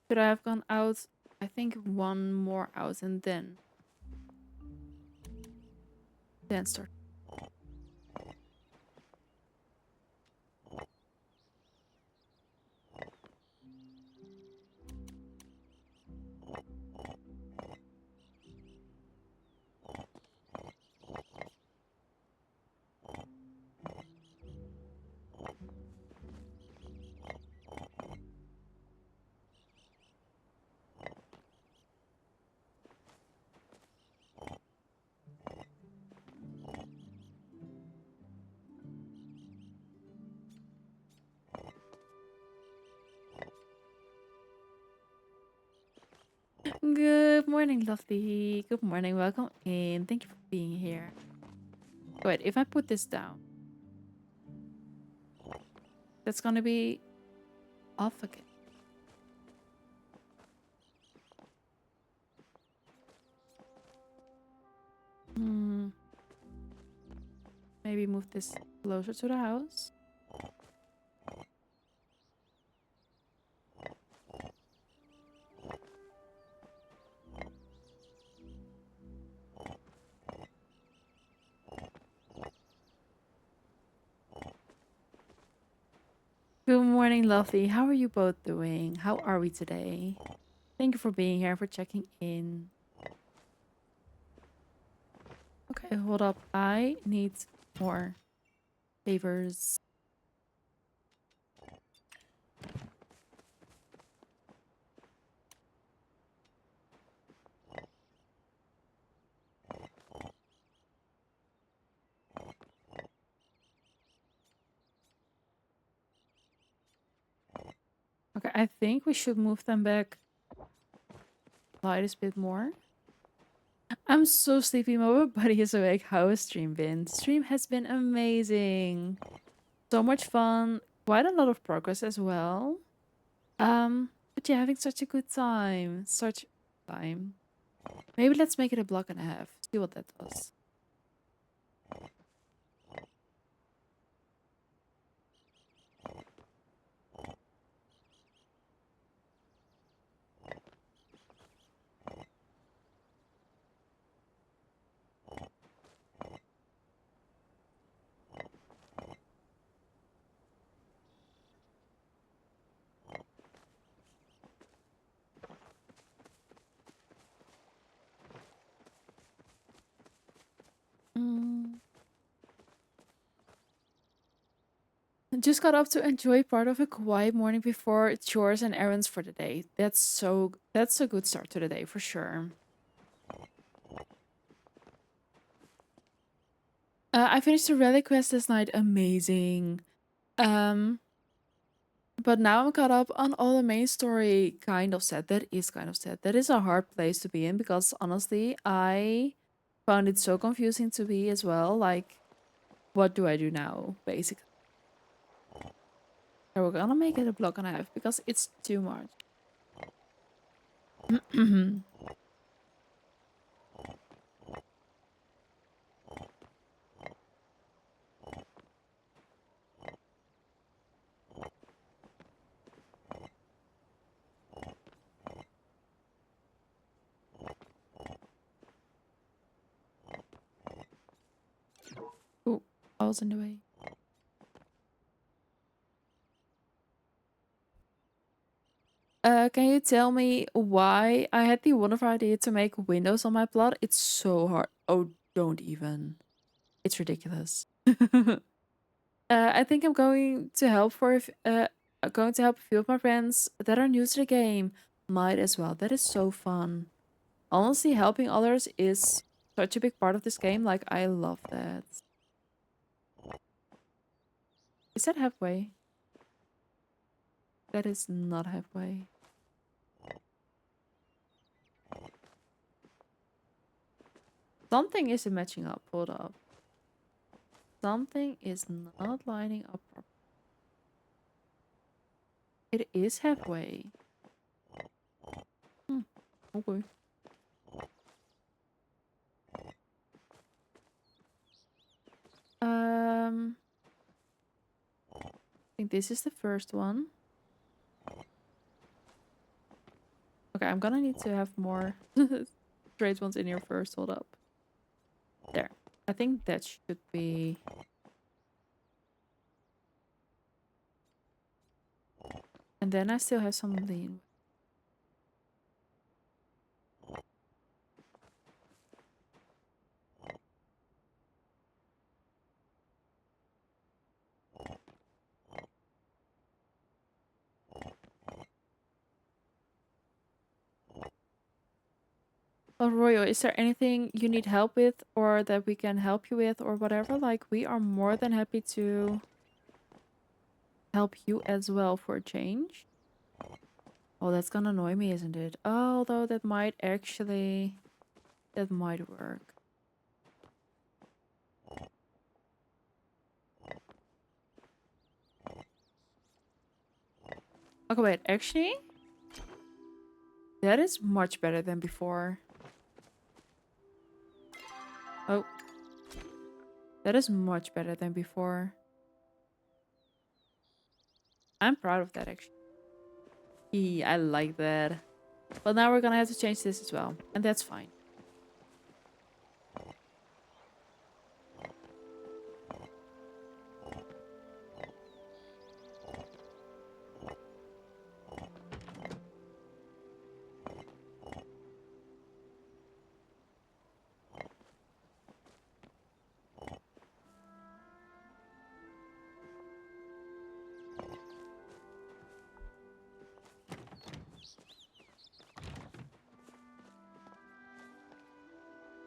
Should I have gone out? I think one more out and then start. Good morning, lovely. Good morning. Welcome in. Thank you for being here. Wait, if I put this down, that's gonna be off again. Hmm. Maybe move this closer to the house. Good morning, lovely. How are you both doing? How are we today? Thank you for being here, for checking in. Okay, hold up. I need more favors. Okay, I think we should move them back slightest bit more. I'm so sleepy. My body is awake. How has stream been? Stream has been amazing. So much fun. Quite a lot of progress as well. But yeah, having such a good time. Such time. Maybe let's make it a block and a half. See what that does. Mm. Just got up to enjoy part of a quiet morning before chores and errands for the day. That's a good start to the day for sure. I finished the relic quest last night. Amazing. Um, but now I'm caught up on all the main story. Kind of sad. That is kind of sad. That is a hard place to be in because honestly, I found it so confusing to be as well. Like, what do I do now? Basically, so we're gonna make it a block and a half because it's too much. Oh, I was in the way. Can you tell me why I had the wonderful idea to make windows on my plot? It's so hard. Oh, don't even. It's ridiculous. I think I'm going to help going to help a few of my friends that are new to the game. Might as well. That is so fun. Honestly, helping others is such a big part of this game. Like, I love that. Is that halfway? That is not halfway. Something isn't matching up. Hold up. Something is not lining up properly. It is halfway. Hmm. Okay. Um, I think this is the first one. Okay, I'm gonna need to have more straight ones in here first. Hold up. There. I think that should be... And then I still have some lean. Well, Royal, is there anything you need help with or that we can help you with or whatever? Like, we are more than happy to help you as well for a change. Oh, that's gonna annoy me, isn't it? Although that might actually... That might work. Okay, wait, actually... That is much better than before. Oh. That is much better than before. I'm proud of that, actually. I like that. But now we're gonna have to change this as well. And that's fine.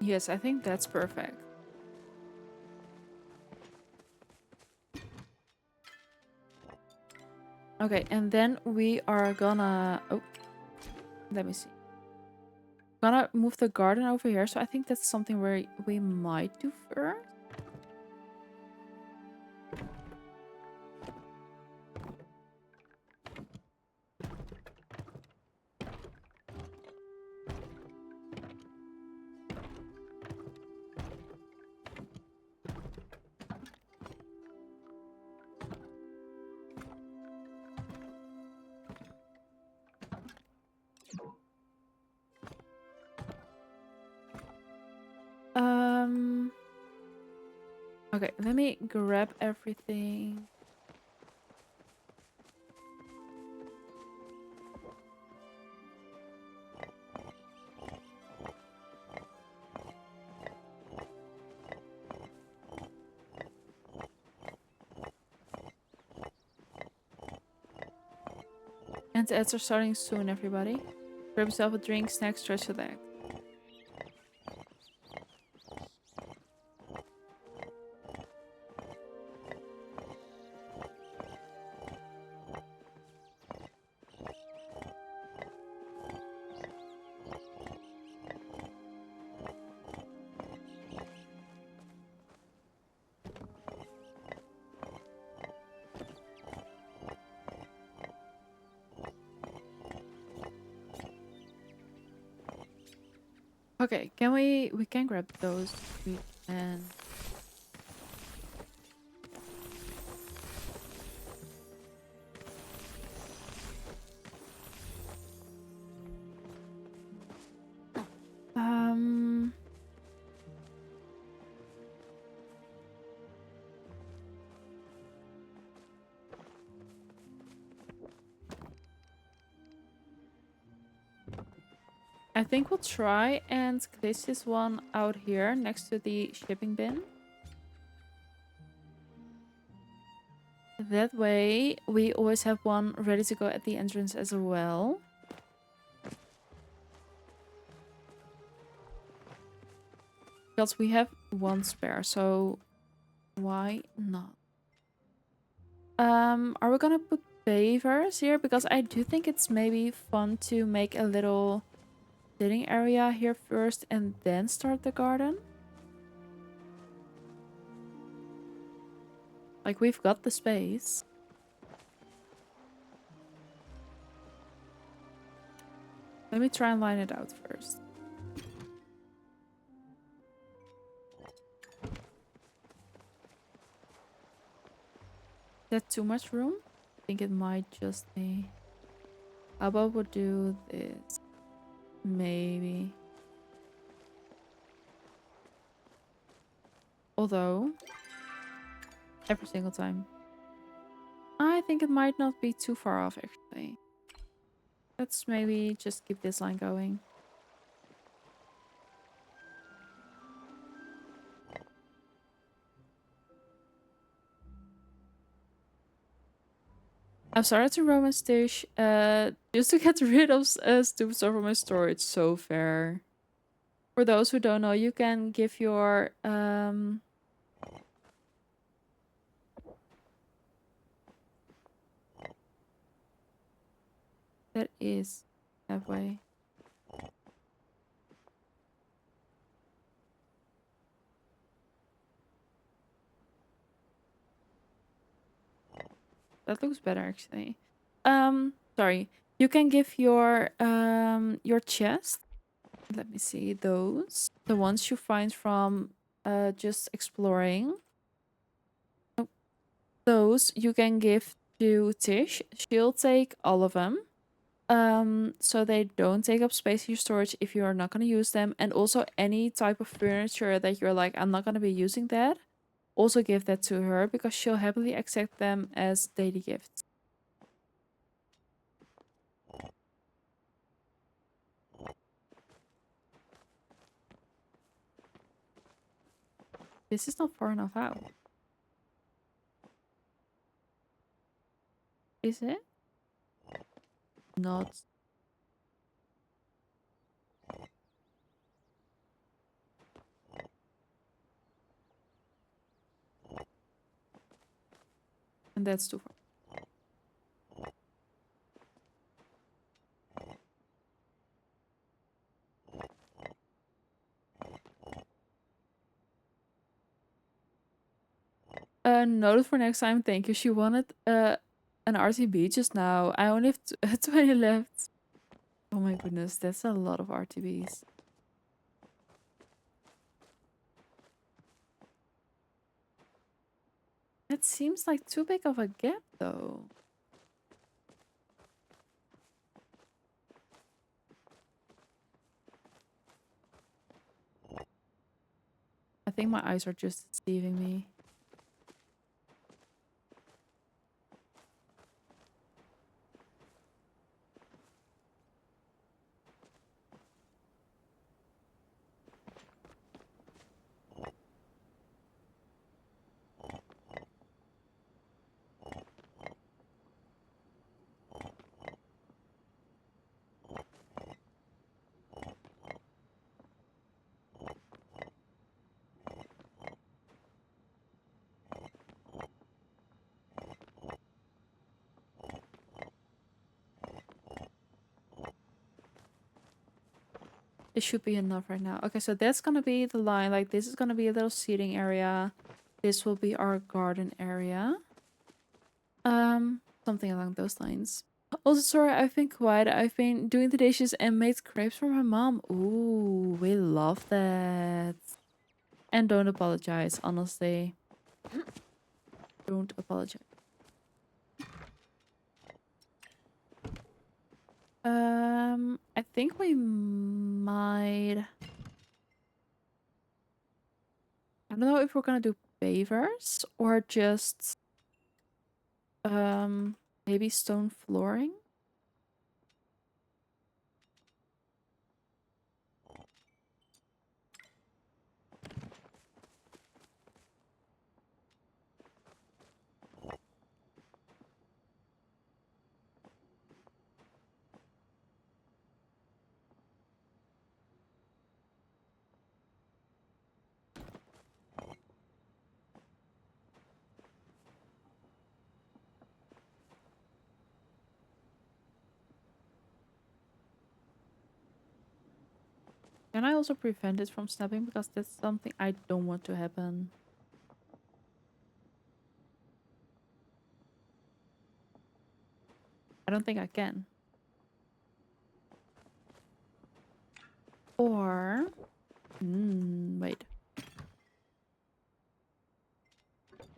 Yes, I think that's perfect. Okay, and then we are gonna... Oh, let me see. Gonna move the garden over here. So I think that's something where we might do first. Okay, let me grab everything. And the ads are starting soon, everybody. Grab yourself a drink, snack, stretch your leg. Okay, can we can grab those. We can. Um, I think we'll try and place this one out here next to the shipping bin. That way, we always have one ready to go at the entrance as well. Because we have one spare, so why not? Are we gonna put pavers here? Because I do think it's maybe fun to make a little sitting area here first and then start the garden. Like, we've got the space. Let me try and line it out first. Is that too much room? I think it might just be... How about we'll do this? Maybe. Although, every single time. I think it might not be too far off, actually. Let's maybe just keep this line going. I'm sorry to Roman Dish. Just to get rid of stupid stuff from my storage. So fair. For those who don't know, you can give your that is halfway. That looks better actually. Sorry. You can give your chest. Let me see those. The ones you find from just exploring. Those you can give to Tish. She'll take all of them. So they don't take up space in your storage if you are not going to use them. And also any type of furniture that you're like, I'm not going to be using that. Also give that to her because she'll happily accept them as daily gifts. This is not far enough out. Is it? Not. And that's too far. Noted for next time. Thank you. She wanted an RTB just now. I only have 20 left. Oh my goodness, that's a lot of RTBs. That seems like too big of a gap though. I think my eyes are just deceiving me. It should be enough right now. Okay, so that's gonna be the line. Like, this is gonna be a little seating area. This will be our garden area. Something along those lines. Also, sorry, I've been quiet. I've been doing the dishes and made crepes for my mom. Ooh, we love that. And don't apologize, honestly. Don't apologize. I think we might. I don't know if we're gonna do pavers or just maybe stone flooring. Can I also prevent it from snapping because that's something I don't want to happen. I don't think I can. Or wait.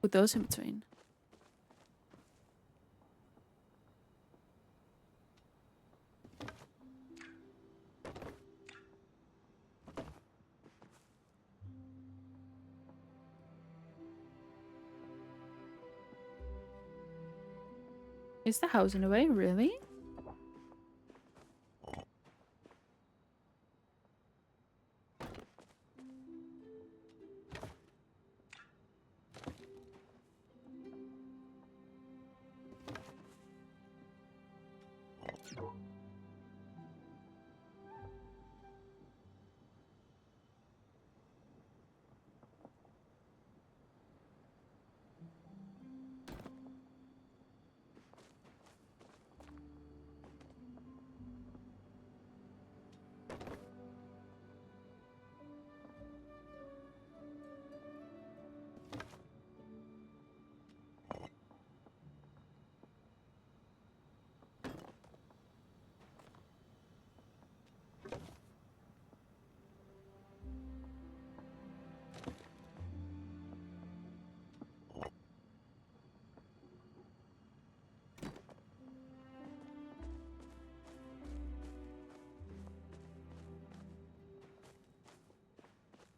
Put those in between. Is the house in the way? Really?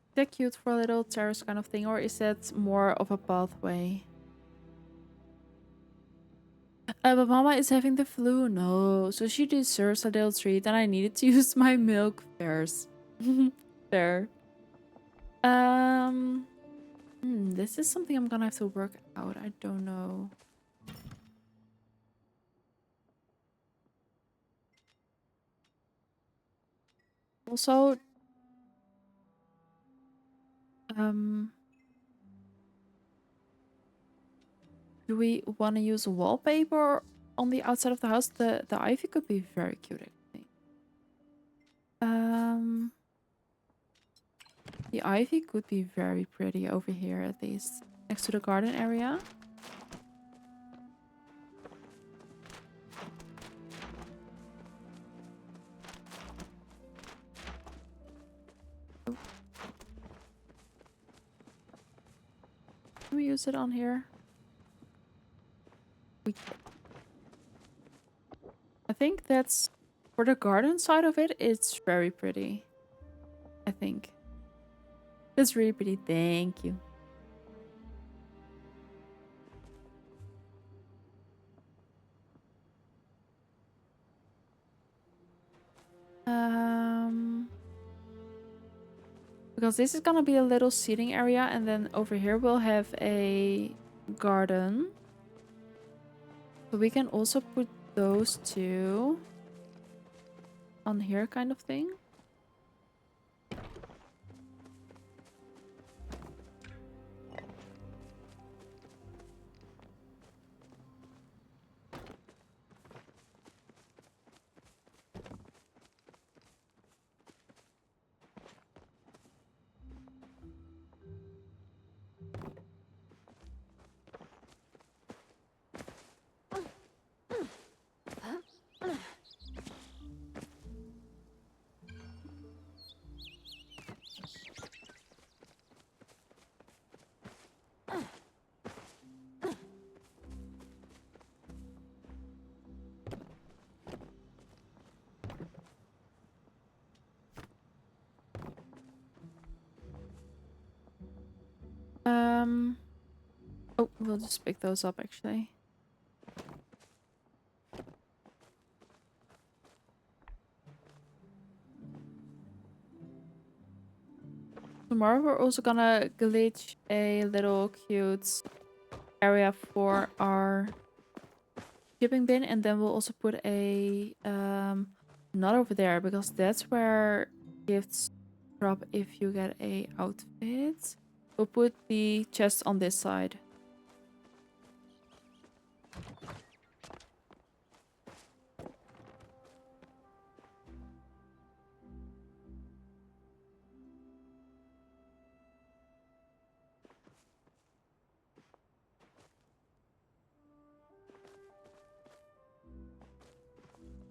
Is that cute for a little terrace kind of thing, or is that more of a pathway? But Mama is having the flu. No, so she deserves a little treat, and I needed to use my milk fairs. There. Um. This is something I'm gonna have to work out. I don't know. Also, um, do we want to use wallpaper on the outside of the house? The ivy could be very cute, actually. Um, the ivy could be very pretty over here, at least next to the garden area. Oh, can we use it on here? We. I think that's for the garden side of it. It's very pretty. I think it's really pretty. Thank you. Um. Because this is gonna be a little seating area, and then over here we'll have a garden. So we can also put those two on here, kind of thing. Oh, we'll just pick those up actually. Tomorrow we're also gonna glitch a little cute area for our shipping bin, and then we'll also put a not over there, because that's where gifts drop if you get a outfit. We'll put the chest on this side.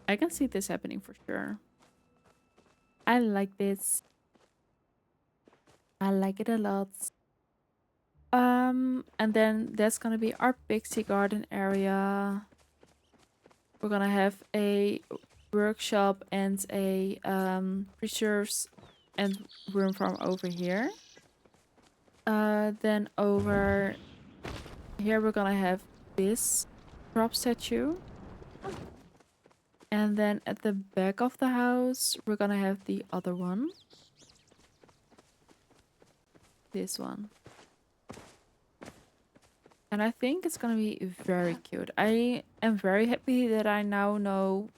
I can see this happening for sure. I like this. I like it a lot. And then that's gonna be our pixie garden area. We're gonna have a workshop and a preserves and room farm over here. Then over here we're gonna have this drop statue. And then at the back of the house, we're gonna have the other one. This one. And I think it's gonna be very cute. I am very happy that I now know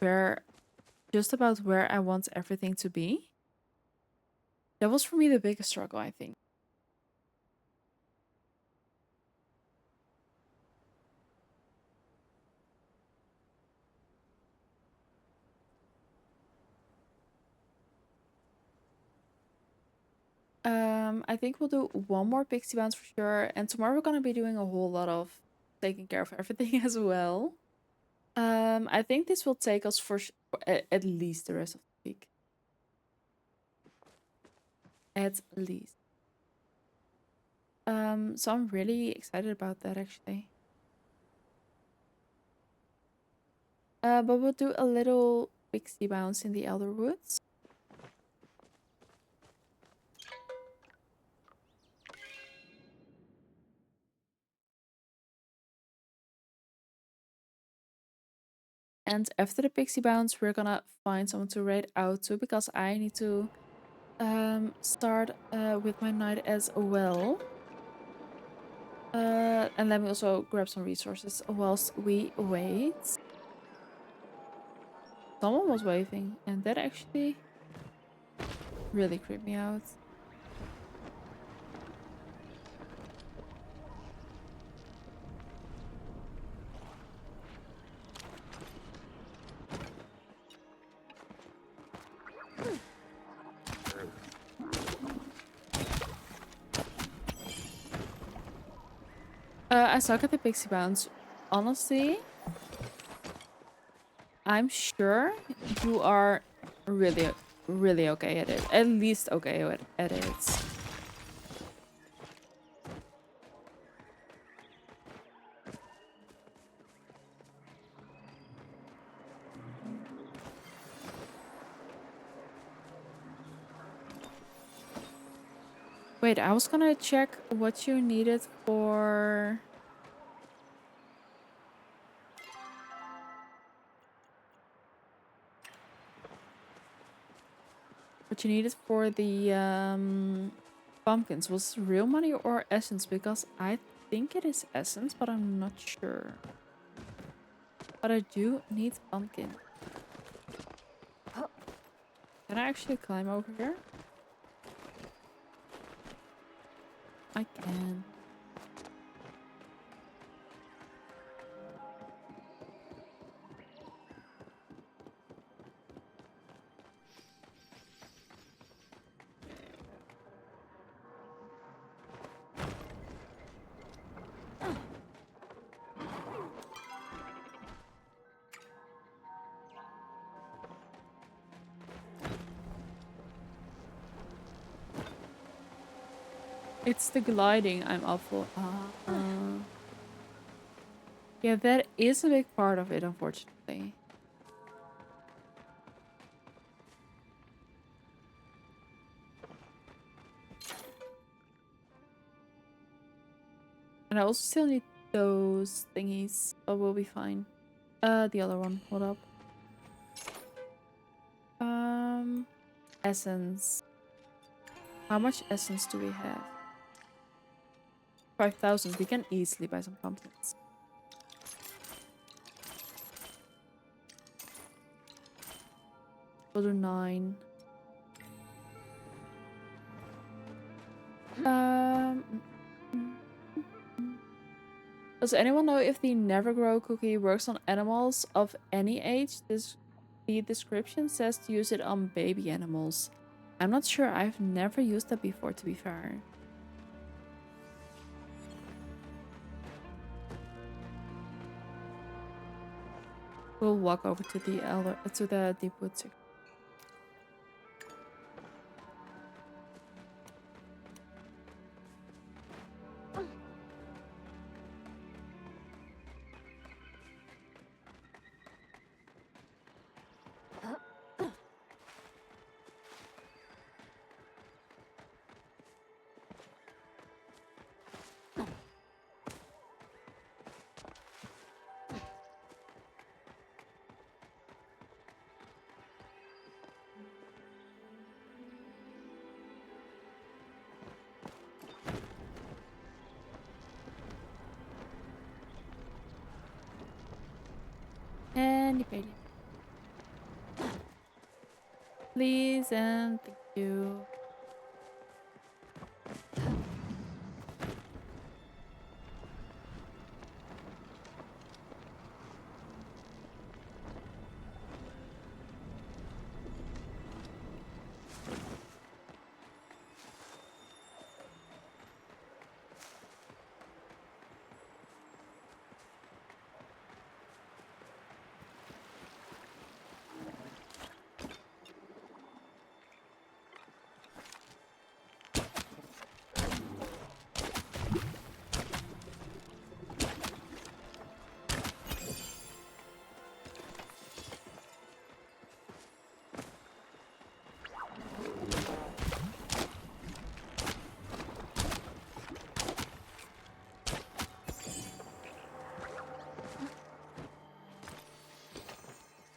just about where I want everything to be. That was for me the biggest struggle, I think. I think we'll do one more pixie bounce for sure. And tomorrow we're gonna be doing a whole lot of taking care of everything as well. I think this will take us for at least the rest of the week. At least. So I'm really excited about that actually. But we'll do a little pixie bounce in the Elder Woods. And after the pixie bounce, we're gonna find someone to raid out to because I need to start with my night as well. And let me also grab some resources whilst we wait. Someone was waving, and that actually really creeped me out. I suck at the pixie bounce. Honestly, I'm sure you are really, really okay at it. At least okay at it. Wait, I was gonna check what you needed for... What you needed for the pumpkins. Was it real money or essence? Because I think it is essence, but I'm not sure. But I do need pumpkin. Can I actually climb over here? I can. It's the gliding I'm awful. Yeah, that is a big part of it, unfortunately. And I also still need those thingies, but we'll be fine. The other one. Hold up. Essence. How much essence do we have? 5,000. We can easily buy some pumpkins. We'll do 9. Does anyone know if the Never Grow cookie works on animals of any age? The description says to use it on baby animals. I'm not sure. I've never used that before, to be fair. We'll walk over to the deep woods. Candy Palia. Please and thank you.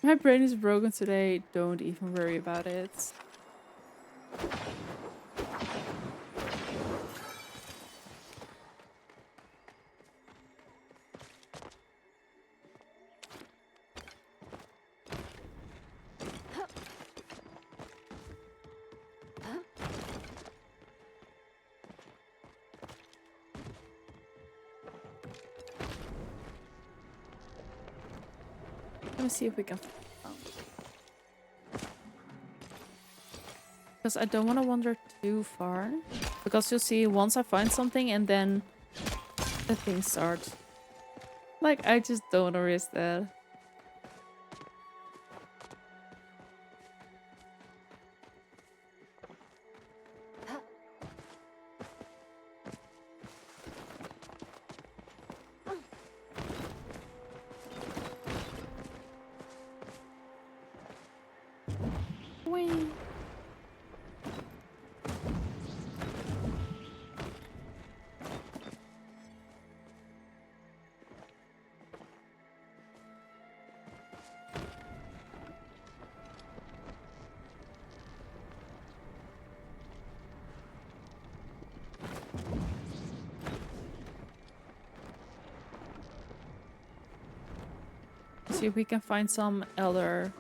My brain is broken today. Don't even worry about it. Let me see if we can. Because I don't want to wander too far. Because you'll see, once I find something and then the things start. Like, I just don't want to risk that. Whee! See if we can find some elder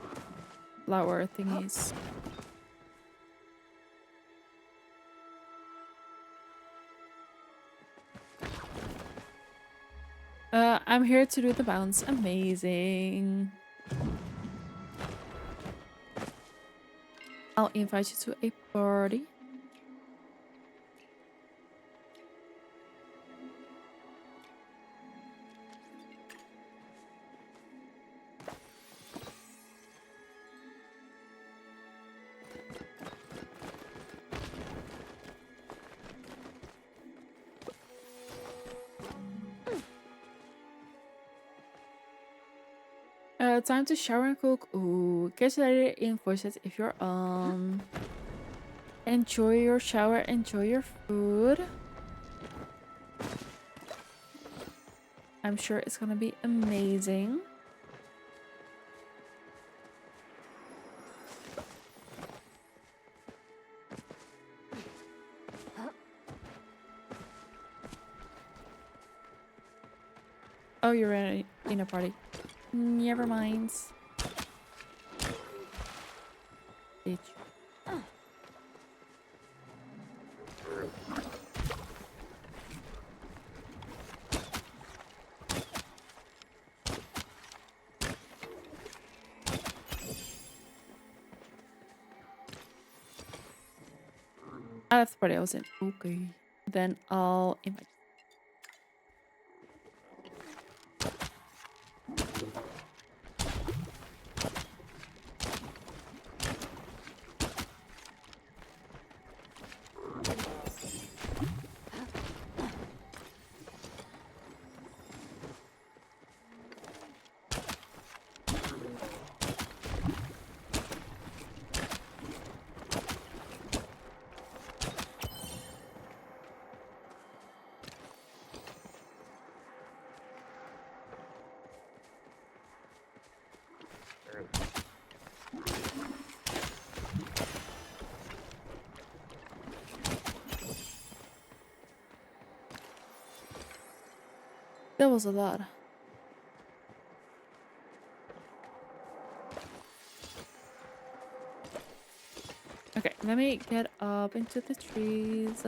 flower thingies. I'm here to do the bounce. Amazing. I'll invite you to a party. Time to shower and cook. Ooh, catch later in voice chat if you're on. Enjoy your shower, enjoy your food. I'm sure it's gonna be amazing. Oh, you're in a party. Never mind. Bitch. Ah, that's the party I was in. Okay. Then I'll invite. That was a lot. Okay, let me get up into the trees.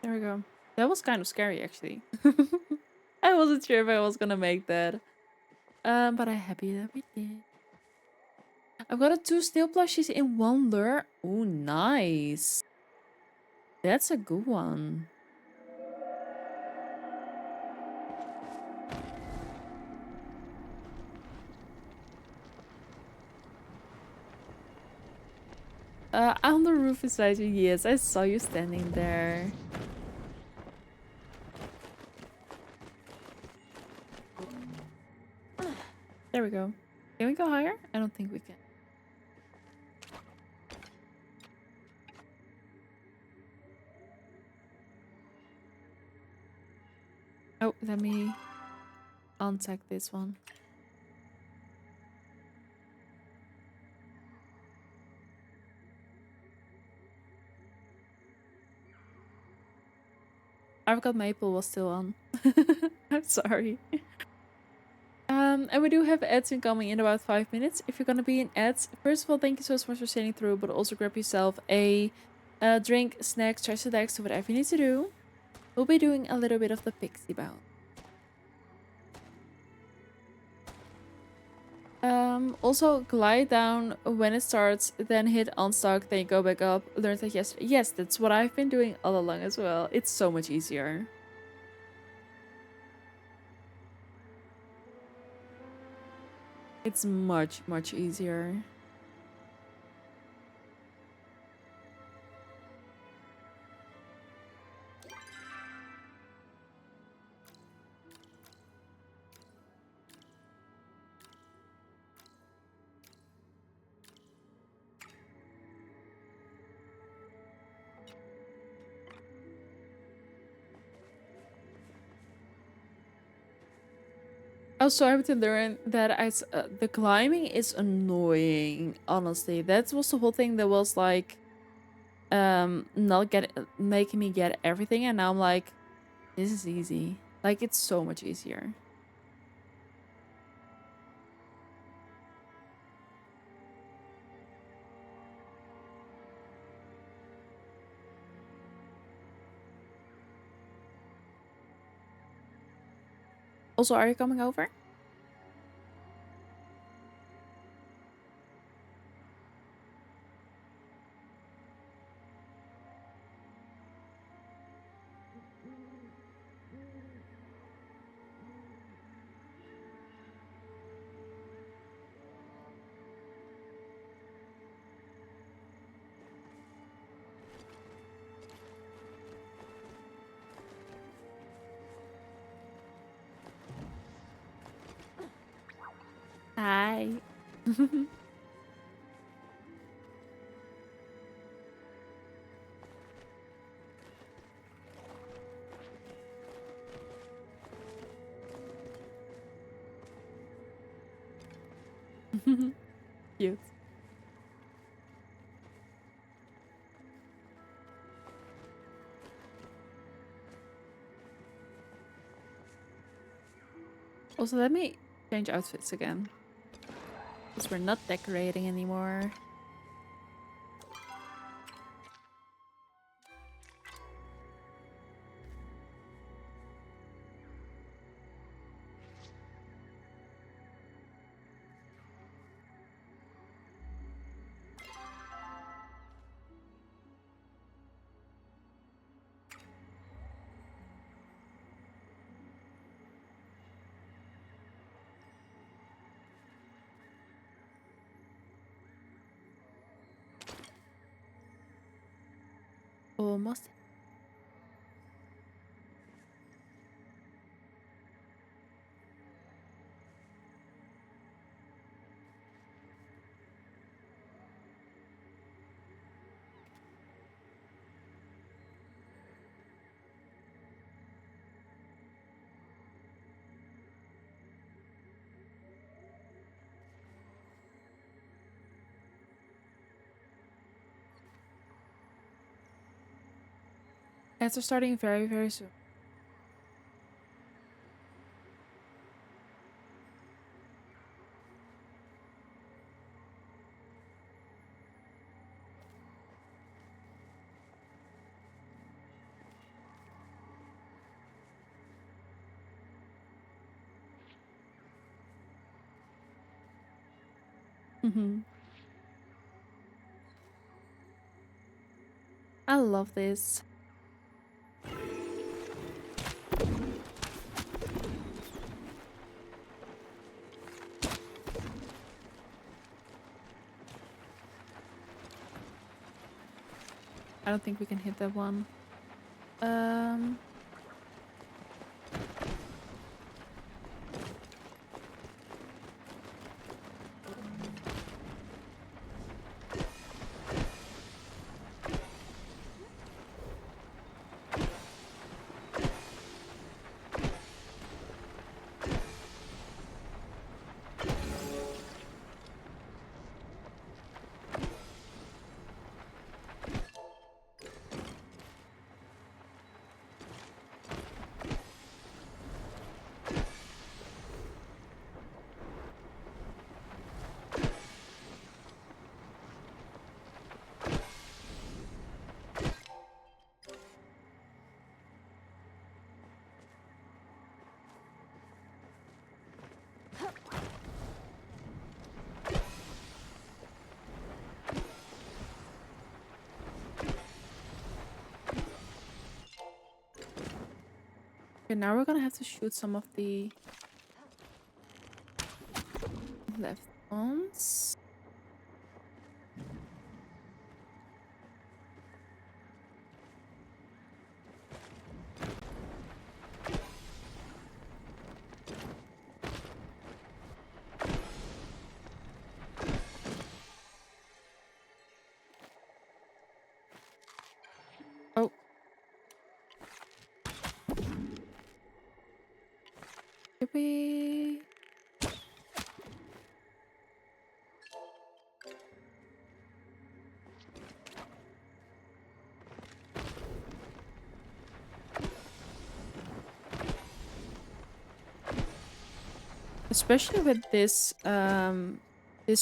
There we go. That was kind of scary, actually. I wasn't sure if I was gonna make that. But I'm happy that we did. I've got a 2 snail plushies in 1 lure. Oh, nice. That's a good one. On the roof beside you. Yes, I saw you standing there. There we go. Can we go higher? I don't think we can. Oh, let me untack this one. I forgot Maple was still on. I'm sorry. And we do have ads incoming in about 5 minutes. If you're gonna be in ads, first of all, thank you so much for sitting through, but also grab yourself a drink, snack, trash the decks, whatever you need to do. We'll be doing a little bit of the pixie bounce. Also glide down when it starts, then hit unstuck, then go back up. Learned that yesterday. Yes, that's what I've been doing all along as well. It's so much easier. It's much, much easier. Also, I have to learn that the climbing is annoying. Honestly, that was the whole thing. That was like, not get making me get everything, and now I'm like, this is easy. Like it's so much easier. Also, are you coming over? Hi. Cute. Also, let me change outfits again. Because we're not decorating anymore. Almost. Ads are starting very, very soon. I love this. I don't think we can hit that one. Um. Okay, now we're gonna have to shoot some of the left ones. Oh. Did we? Especially with this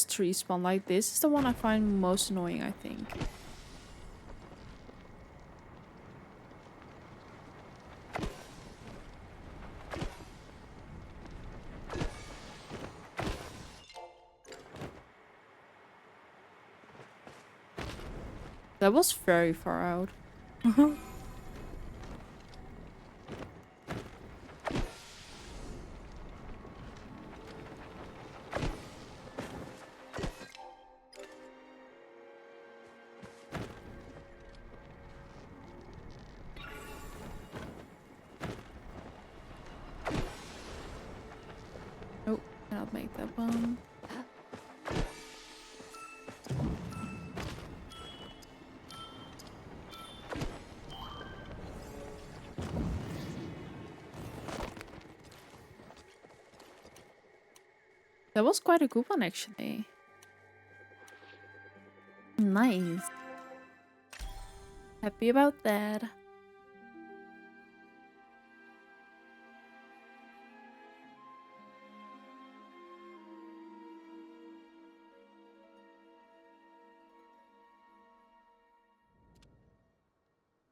tree spawn, like this is the one I find most annoying, I think. That was very far out. Oh, cannot make that one. That was quite a good one, actually. Nice. Happy about that.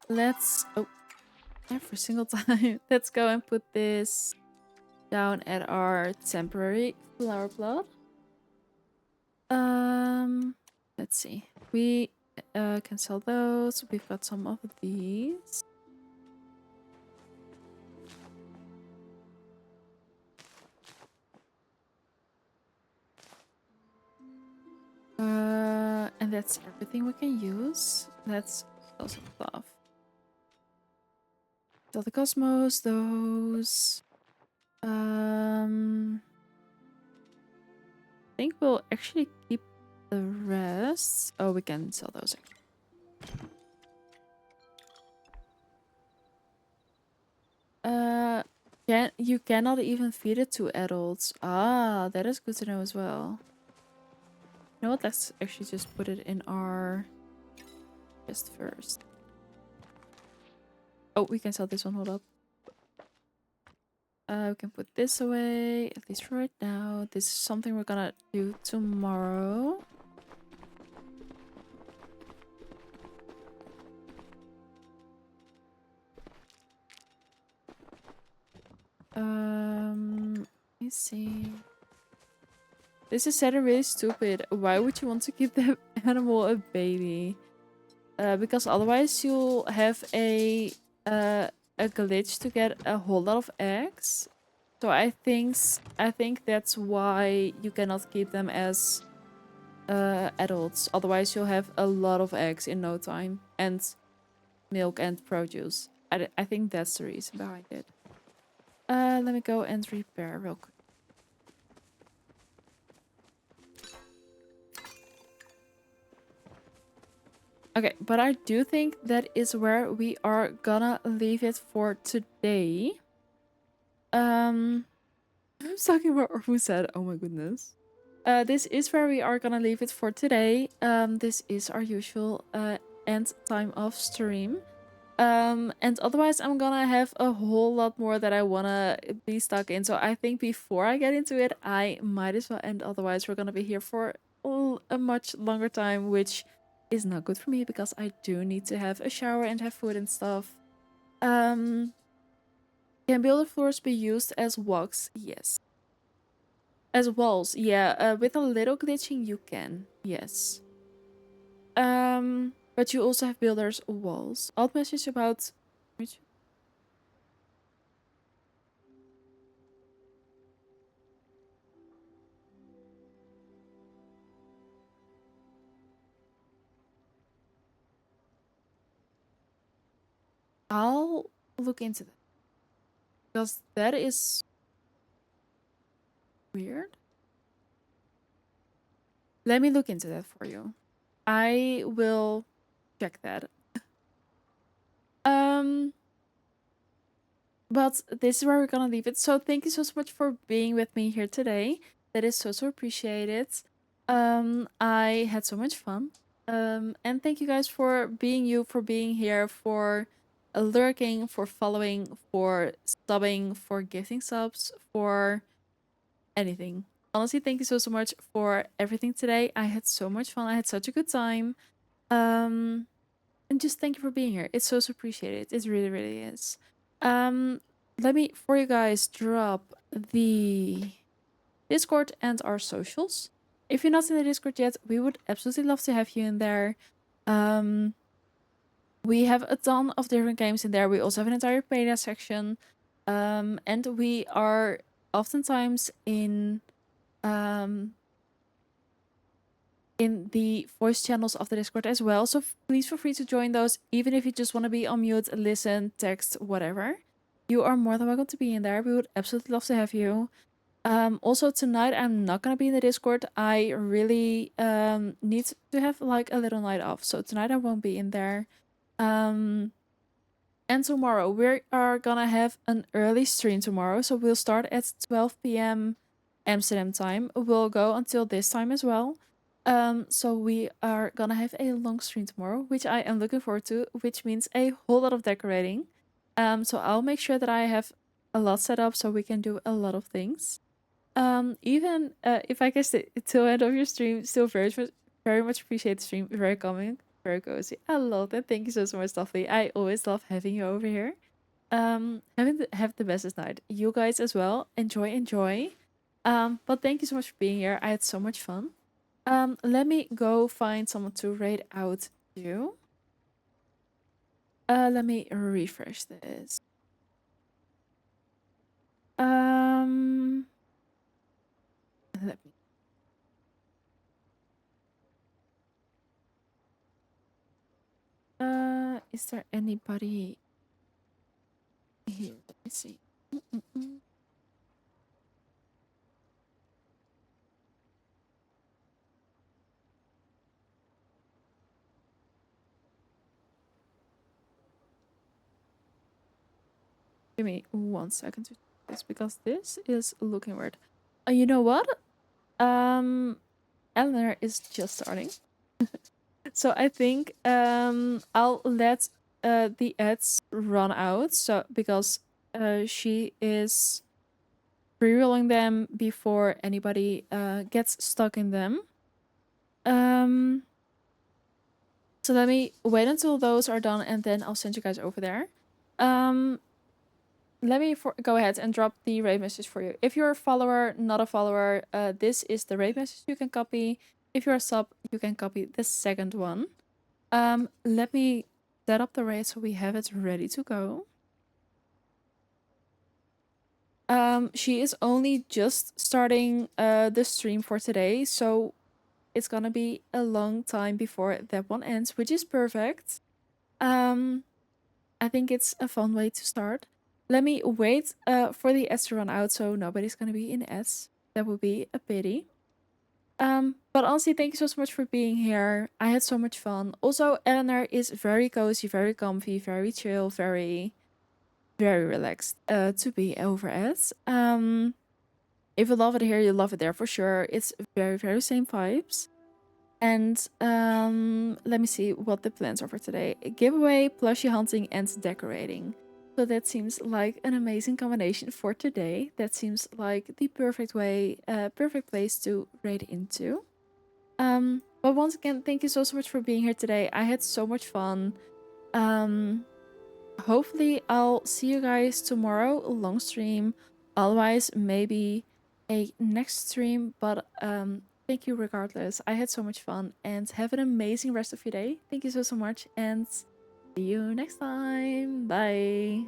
Let's... Oh, every single time. Let's go and put this down at our temporary flower plot. Let's see. We can sell those. We've got some of these. And that's everything we can use. Let's sell some stuff. Sell the cosmos, those. I think we'll actually keep the rest. Oh, we can sell those. You cannot even feed it to adults. Ah, that is good to know as well. You know what? Let's actually just put it in our chest first. Oh, we can sell this one. Hold up. We can put this away, at least for right now. This is something we're gonna do tomorrow. Let me see. This is said and really stupid. Why would you want to give the animal a baby? Because otherwise you'll have a glitch to get a whole lot of eggs. So I think that's why you cannot keep them as adults. Otherwise you'll have a lot of eggs in no time, and milk and produce. I think that's the reason behind it. Let me go and repair real quick. Okay, but I do think that is where we are gonna leave it for today. I'm talking about who said, oh my goodness. This is where we are gonna leave it for today. This is our usual end time of stream. And otherwise I'm gonna have a whole lot more that I wanna be stuck in. So I think before I get into it, I might as well end. Otherwise we're gonna be here for a much longer time, which is not good for me because I do need to have a shower and have food and stuff. Can builder floors be used as walks? Yes. As walls, yeah. With a little glitching you can, yes. But you also have builders walls. Alt message about which I'll look into that because that is weird. Let me look into that for you. I will check that. Um, but this is where we're gonna leave it. So thank you so much for being with me here today. That is so appreciated. I had so much fun. And thank you guys for being you, for being here, for lurking, for following, for subbing, for gifting subs, for anything. Honestly, thank you so much for everything today. I had so much fun. I had such a good time. Um, and just thank you for being here. It's so appreciated. It really is. Um, Let me for you guys drop the Discord and our socials. If you're not in the Discord yet, we would absolutely love to have you in there. Um, we have a ton of different games in there. We also have an entire Palia section. And we are oftentimes um in the voice channels of the Discord as well. So please feel free to join those, even if you just want to be on mute, listen, text, whatever. You are more than welcome to be in there. We would absolutely love to have you. Also tonight I'm not gonna be in the Discord. I really need to have like a little night off. So tonight I won't be in there. And tomorrow we are gonna have an early stream tomorrow. So we'll start at 12 p.m. Amsterdam time. We'll go until this time as well. So we are gonna have a long stream tomorrow, which I am looking forward to, which means a whole lot of decorating. So I'll make sure that I have a lot set up so we can do a lot of things. Even if I can stay till end of your stream, still very much appreciate the stream. Very calming, very cozy. I love that. Thank you so much, Stuffy. I always love having you over here. Have the bestest night. You guys as well. Enjoy. But thank you so much for being here. I had so much fun. Let me go find someone to raid out to. Let me refresh this. Let me. Is there anybody here? Let me see. Give me 1 second to do this because this is looking weird. You know what? Eleanor is just starting. So I think I'll let the ads run out, so because she is pre-rolling them before anybody gets stuck in them. Um, so let me wait until those are done, and then I'll send you guys over there. Um, let me go ahead and drop the raid message for you. If you're a follower, not a follower, this is the raid message you can copy. If you're a sub, you can copy the second one. Let me set up the raid so we have it ready to go. She is only just starting the stream for today, so it's gonna be a long time before that one ends, which is perfect. I think it's a fun way to start. Let me wait for the S to run out, so nobody's gonna be in S. That would be a pity. But honestly, thank you so much for being here. I had so much fun. Also, Eleanor is very cozy, very comfy, very chill, very relaxed to be over at. If you love it here, you love it there for sure. It's very same vibes. And let me see what the plans are for today. A giveaway, plushie hunting, and decorating. So that seems like an amazing combination for today. That seems like the perfect way, perfect place to raid into. But once again, thank you so much for being here today. I had so much fun. Hopefully I'll see you guys tomorrow, a long stream. Otherwise, maybe a next stream. But thank you regardless. I had so much fun, and have an amazing rest of your day. Thank you so much, and see you next time. Bye.